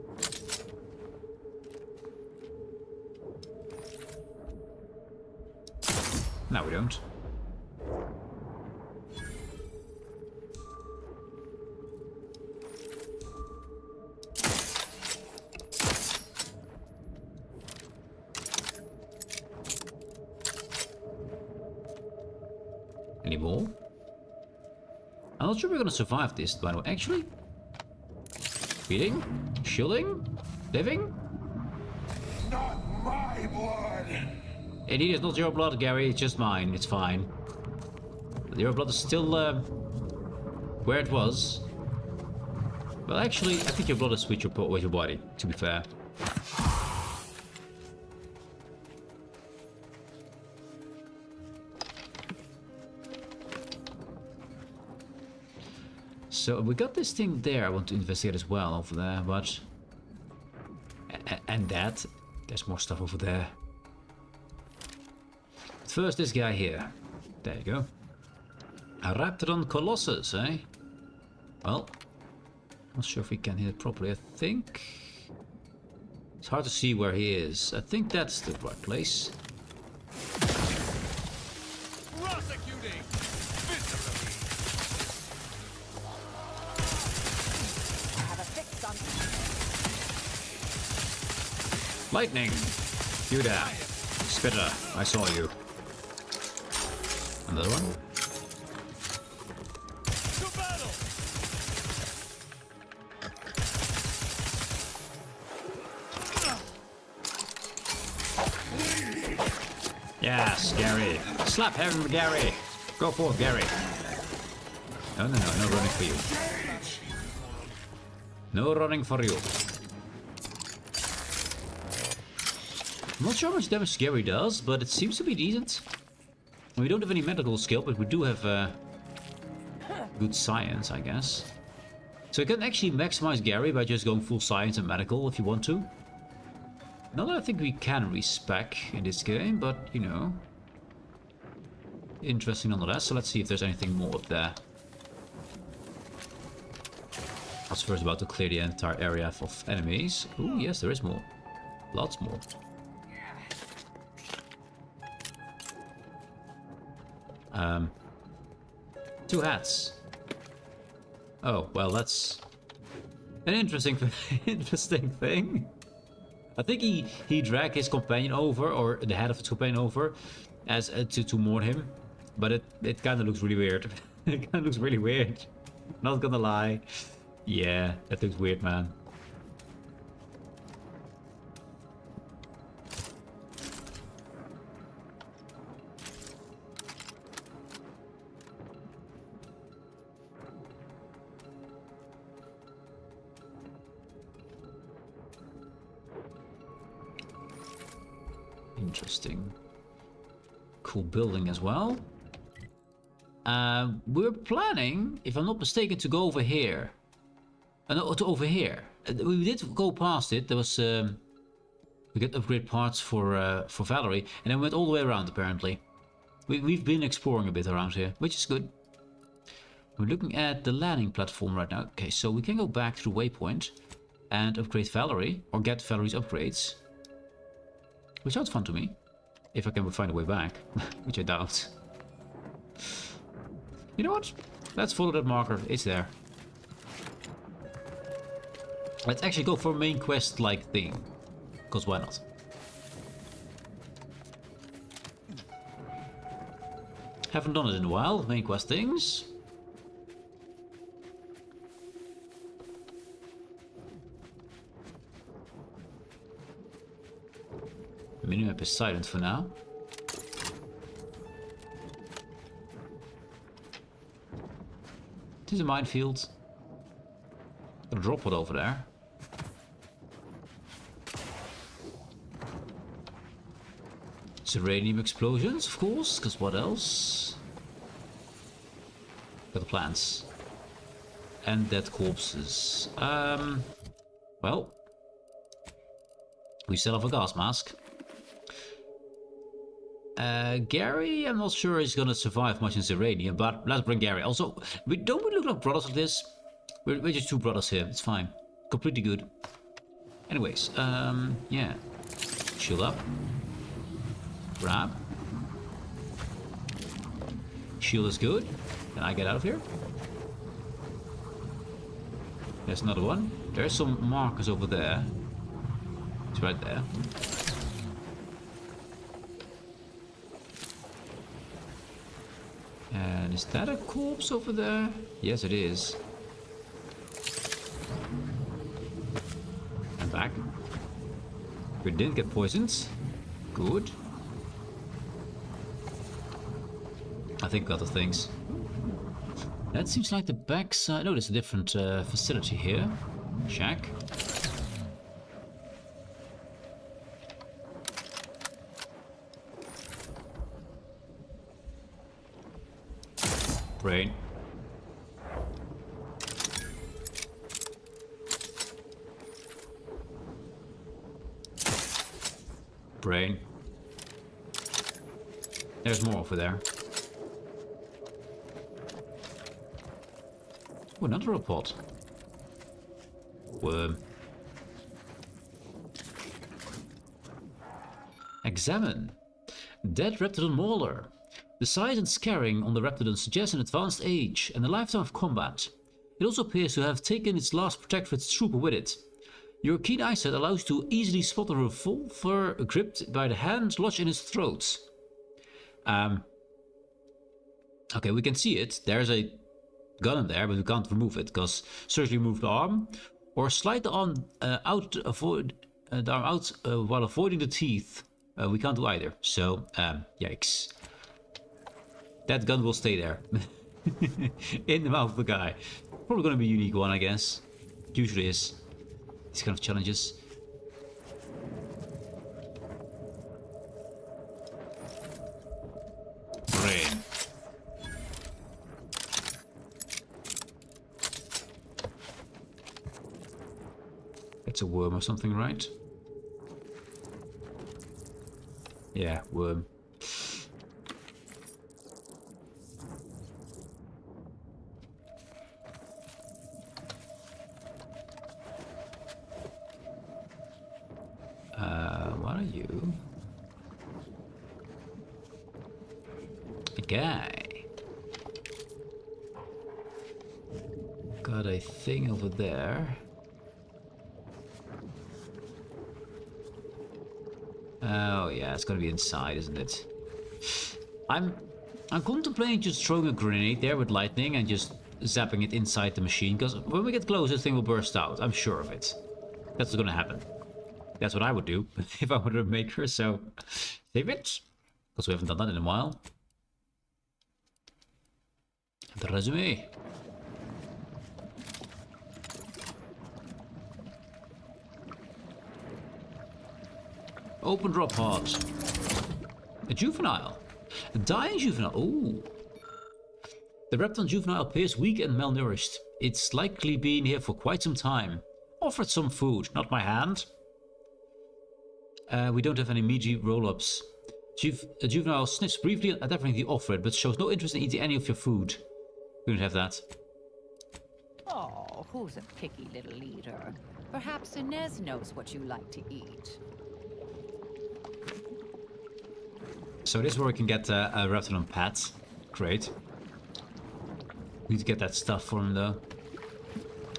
No, we don't. Any more? I'm not sure we're gonna survive this, by the way. Actually? Feeding? Shielding? Living? Not my blood! Indeed, it's not your blood, Gary. It's just mine. It's fine. But your blood is still where it was. Well, actually, I think your blood is with your body, to be fair. So we got this thing there I want to investigate as well over there, but... And that. There's more stuff over there. But first, this guy here. There you go. A Raptoron Colossus, eh? Well, not sure if we can hit it properly, I think. It's hard to see where he is. I think that's the right place. Prosecuting! Viscerally! I have a fix on. Lightning! You there. Spitter, I saw you. Another one? To battle! Yes, Gary. Slap him, Gary. Go for it, Gary. No, no, no, no running for you. No running for you. I'm not sure how much damage Gary does, but it seems to be decent. We don't have any medical skill, but we do have good science, I guess. So you can actually maximize Gary by just going full science and medical if you want to. Not that I think we can respec in this game, but you know. Interesting nonetheless. So let's see if there's anything more up there. I was first about to clear the entire area of enemies. Ooh, yes, there is more. Lots more. Two hats. Oh, well, that's an interesting thing. I think he dragged his companion over, or the head of his companion over, as to mourn him. But it kind of looks really weird. It kind of looks really weird. Not gonna lie. Yeah, that looks weird, man. Interesting. Cool building as well. We're planning, if I'm not mistaken, to go over here. No, to over here. We did go past it. There was we got upgrade parts for Valerie, and then we went all the way around. Apparently, we've been exploring a bit around here, which is good. We're looking at the landing platform right now. Okay, so we can go back to the waypoint and upgrade Valerie, or get Valerie's upgrades. Which sounds fun to me. If I can find a way back. Which I doubt. You know what? Let's follow that marker. It's there. Let's actually go for a main quest-like thing. Because why not? Haven't done it in a while. Main quest things. Minimap is silent for now. It is a minefield. Gonna drop it over there. Uranium explosions, of course, because what else? Got the plants. And dead corpses. Well. We still have a gas mask. Gary, I'm not sure he's gonna survive much in Zeranium, but let's bring Gary. Also, don't we look like brothers of this? We're just two brothers here, it's fine. Completely good. Anyways, yeah. Shield up. Grab. Shield is good. Can I get out of here? There's another one. There's some markers over there. It's right there. And is that a corpse over there? Yes, it is. I'm back. We didn't get poisoned. Good. I think got the things. That seems like the backside. No, there's a different facility here. Check. Brain. Brain. There's more over there. Oh, another pot. Worm. Examine. Dead Reptidon Mauler. The size and scarring on the Reptidon suggests an advanced age and a lifetime of combat. It also appears to have taken its last protectorate trooper with it. Your keen eyesight allows you to easily spot a revolver gripped by the hand lodged in its throat. Okay, we can see it. There's a gun in there, but we can't remove it because surgically remove the arm or slide the arm out, avoid the arm out while avoiding the teeth. We can't do either. So, yikes. That gun will stay there. In the mouth of the guy. Probably gonna be a unique one, I guess. Usually is. These kind of challenges. It's a worm or something, right? Yeah, worm. What are you? A guy. Got a thing over there. Oh yeah, it's gonna be inside, isn't it? I'm contemplating just throwing a grenade there with lightning and just zapping it inside the machine, because when we get close, this thing will burst out. I'm sure of it. That's what's gonna happen. That's what I would do if I were a maker, so save it. Because we haven't done that in a while. The resume. Open drop pod. A juvenile. A dying juvenile. Ooh. The reptile juvenile appears weak and malnourished. It's likely been here for quite some time. Offered some food. Not my hand. We don't have any meaty roll-ups. A juvenile sniffs briefly at everything you offer it, but shows no interest in eating any of your food. We don't have that. Oh, who's a picky little eater? Perhaps Inez knows what you like to eat. So this is where we can get a reptile pet. Great. We need to get that stuff for him though.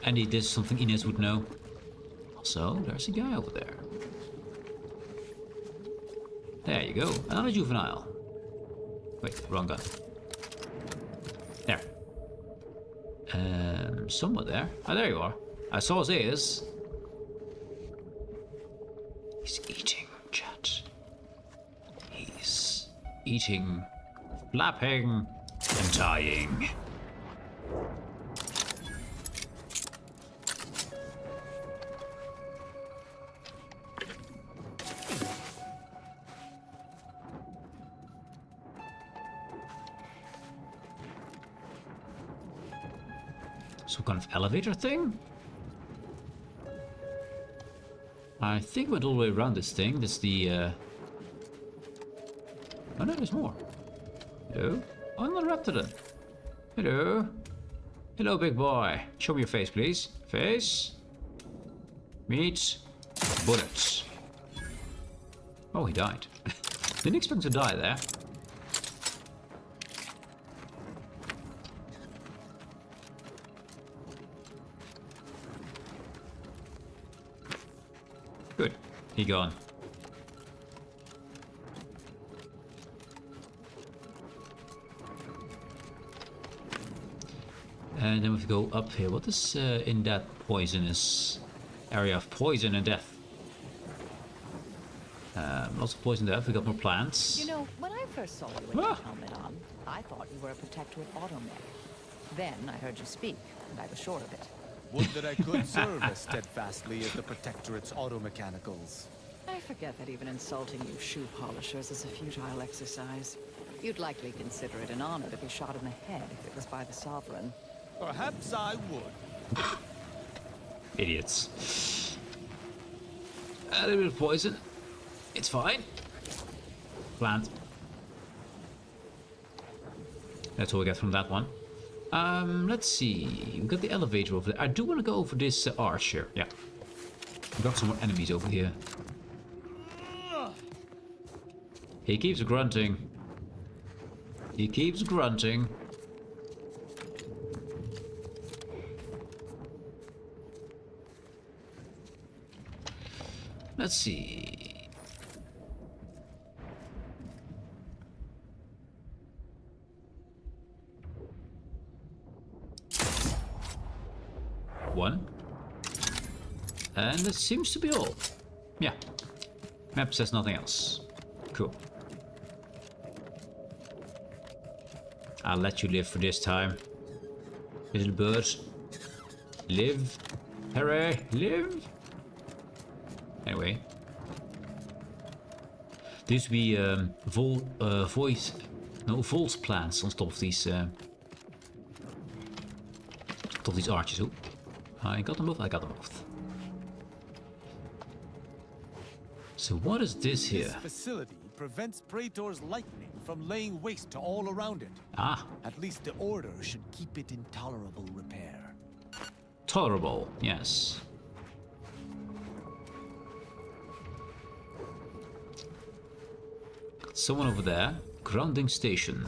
And this is something Inez would know. Also, there's a guy over there. There you go, another juvenile. Wait, wrong gun. There. Somewhere there. Ah, there you are. I saw his ears. He's eating, chat. He's eating, flapping, and dying. Some kind of elevator thing? I think we went all the way around this thing. That's the... Oh no, there's more. Hello? Oh, another raptor. Hello? Hello, big boy. Show me your face, please. Face. Meat. Bullets. Oh, he died. Didn't expect to die there. Good. He gone. And then we go up here. What is in that poisonous area of poison and death? Lots of poison death. We got more plants. You know, when I first saw you with your helmet on, I thought you were a Protectorate automech. Then I heard you speak, and I was sure of it. Would that I could serve as steadfastly as the Protectorate's automechanicals. I forget that even insulting you shoe polishers is a futile exercise. You'd likely consider it an honor to be shot in the head if it was by the Sovereign. Perhaps I would. Idiots. A little bit of poison. It's fine. Plant. That's all we get from that one. Let's see. We got the elevator over there. I do want to go over this arch here. Yeah. We got some more enemies over here. He keeps grunting. He keeps grunting. Let's see. One. And that seems to be all. Yeah. Map says nothing else. Cool. I'll let you live for this time. Little bird. Live. Hooray. Live. Anyway. There used to be false plants on top of these arches. Oh, I got them both. I got them both. So what is this here? This facility prevents Praetor's lightning from laying waste to all around it. Ah. At least the Order should keep it in tolerable repair. Tolerable, yes. Got someone over there. Grounding station.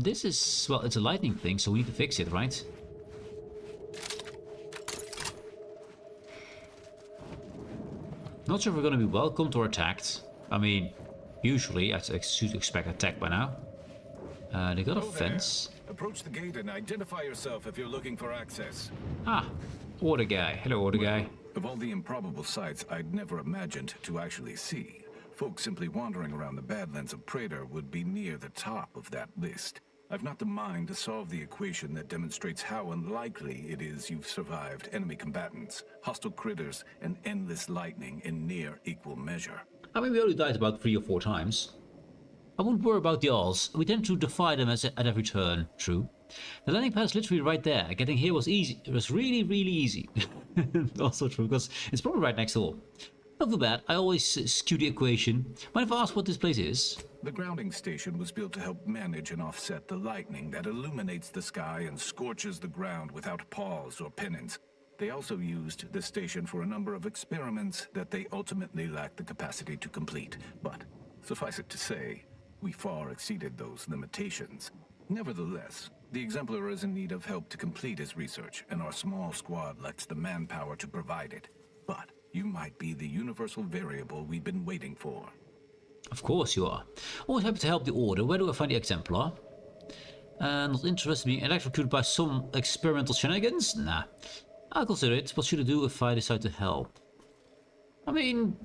This is, well, it's a lightning thing, so we need to fix it, right? Not sure if we're going to be welcomed or attacked. I mean, usually I should expect attack by now. They got a fence. Approach the gate and identify yourself if you're looking for access. Ah, Order guy. Hello, Order guy. Of all the improbable sights I'd never imagined to actually see, folks simply wandering around the Badlands of Praetor would be near the top of that list. I've not the mind to solve the equation that demonstrates how unlikely it is you've survived enemy combatants, hostile critters, and endless lightning in near equal measure. I mean, we only died about 3 or 4 times. I wouldn't worry about the odds. We tend to defy them at every turn. True. The landing pad is literally right there. Getting here was easy. It was really, really easy. Also true, because it's probably right next door. Not too bad. I always skew the equation. Mind if I ask what this place is? The grounding station was built to help manage and offset the lightning that illuminates the sky and scorches the ground without pause or penance. They also used the station for a number of experiments that they ultimately lacked the capacity to complete. But suffice it to say, we far exceeded those limitations. Nevertheless, the Exemplar is in need of help to complete his research, and our small squad lacks the manpower to provide it. But you might be the universal variable we've been waiting for. Of course you are. Always happy to help the Order. Where do I find the Exemplar? Not interested in being electrocuted by some experimental shenanigans? Nah. I'll consider it. What should I do if I decide to help? I mean,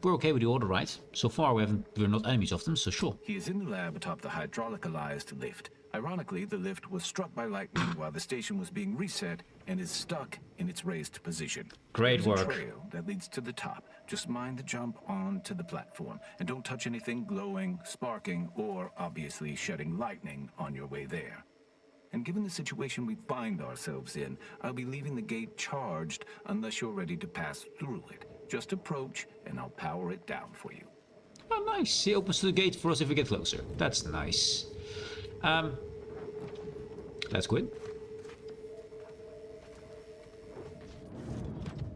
we're okay with the Order, right? So far we're not enemies of them, so sure. He is in the lab atop the hydraulicalized lift. Ironically, the lift was struck by lightning while the station was being reset and is stuck in its raised position. Great work. There's a trail that leads to the top. Just mind the jump onto the platform and don't touch anything glowing, sparking, or obviously shedding lightning on your way there. And given the situation we find ourselves in, I'll be leaving the gate charged unless you're ready to pass through it. Just approach and I'll power it down for you. Oh, nice. He opens the gate for us if we get closer. That's nice. That's good.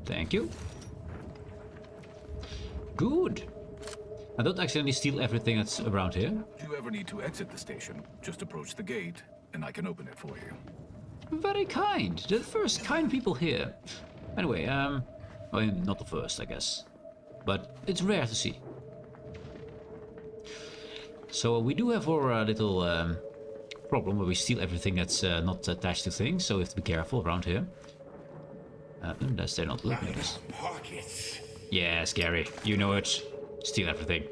Thank you. Good. I don't accidentally steal everything that's around here. If you ever need to exit the station, just approach the gate and I can open it for you. Very kind. They're the first kind people here. Anyway, well, not the first, I guess. But it's rare to see. So we do have our little problem where we steal everything that's not attached to things, so we have to be careful around here. Unless they're not looking at us. Pockets. Yeah, scary. You know it. Steal everything.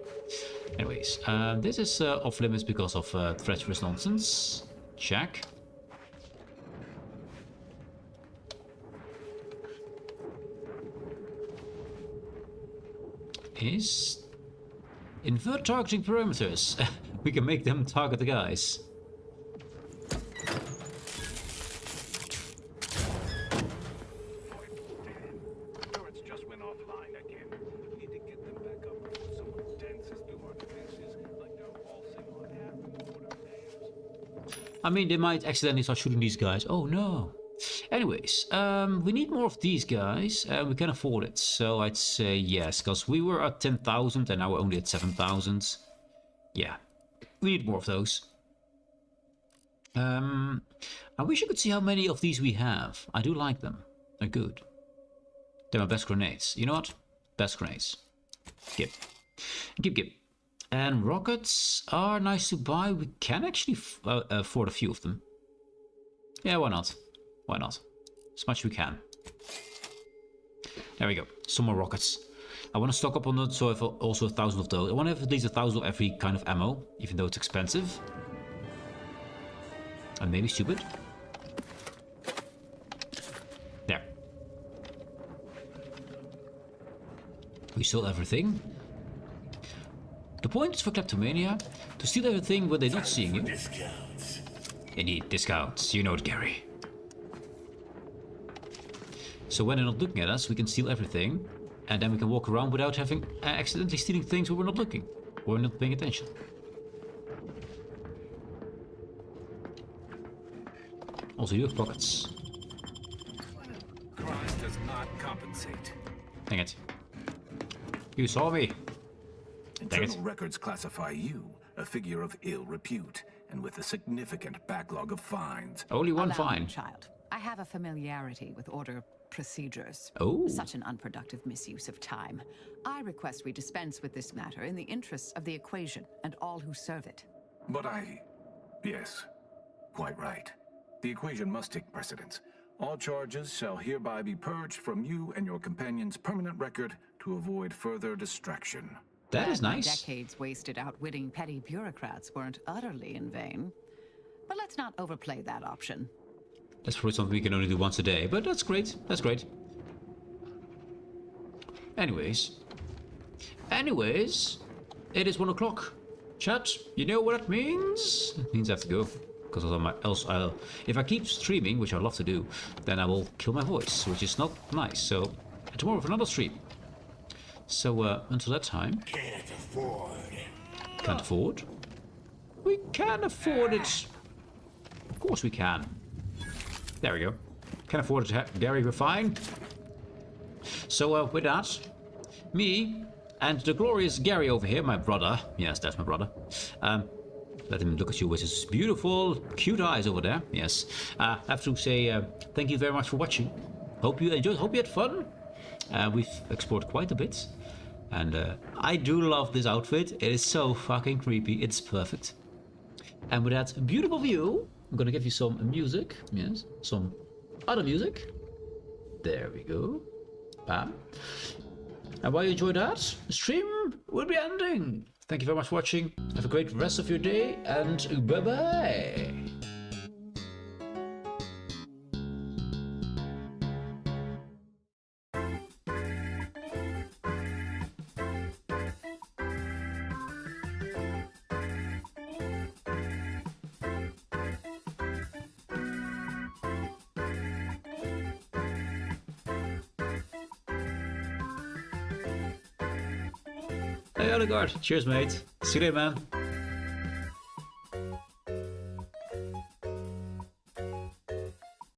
Anyways, this is off limits because of treacherous nonsense. Check. Is invert targeting parameters. We can make them target the guys. I mean, they might accidentally start shooting these guys. Oh no. Anyways, we need more of these guys, and we can afford it. So I'd say yes, because we were at 10,000 and now we're only at 7,000. Yeah, we need more of those. I wish you could see how many of these we have. I do like them. They're good. They're my best grenades. You know what? Best grenades. Gib. Gib. And rockets are nice to buy. We can actually afford a few of them. Yeah, why not? Why not? As much as we can. There we go. Some more rockets. I want to stock up on it, so I have also 1,000 of those. I want to have at least 1,000 of every kind of ammo, even though it's expensive. And maybe stupid. There. We stole everything. The point is for kleptomania to steal everything when they're not seeing you. Discounts. Indeed, discounts. You know it, Gary. So when they're not looking at us, we can steal everything. And then we can walk around without having accidentally stealing things when we're not looking. Or not paying attention. Also, you have pockets. Crime does not compensate. Dang it. You saw me. Dang Internal it. records classify you, a figure of ill repute, and with a significant backlog of fines. Only one Allow me, fine. child. I have a familiarity with order procedures. Oh. Such an unproductive misuse of time. I request we dispense with this matter in the interests of the equation and all who serve it. But yes, quite right. The equation must take precedence. All charges shall hereby be purged from you and your companion's permanent record to avoid further distraction. That is My nice. decades wasted outwitting petty bureaucrats weren't utterly in vain. But let's not overplay that option. That's probably something we can only do once a day, but that's great. That's great. Anyways, it is 1 o'clock. Chat, you know what that means? It means I have to go. Because else I'll... If I keep streaming, which I'd love to do, then I will kill my voice, which is not nice. So, tomorrow for another stream. So, until that time... Can't afford. Can't afford? We can afford it. Of course we can. There we go. Can afford it, Gary, we're fine. So, with that, me and the glorious Gary over here, my brother. Yes, that's my brother. Let him look at you with his beautiful, cute eyes over there. Yes. I have to say thank you very much for watching. Hope you enjoyed. Hope you had fun. We've explored quite a bit. And I do love this outfit. It is so fucking creepy. It's perfect. And with that beautiful view, I'm gonna give you some music. Yes. Some other music. There we go. Bam. And while you enjoy that, the stream will be ending. Thank you very much for watching. Have a great rest of your day, and bye-bye. Hey, Odegaard. Cheers, mate. See you later, man.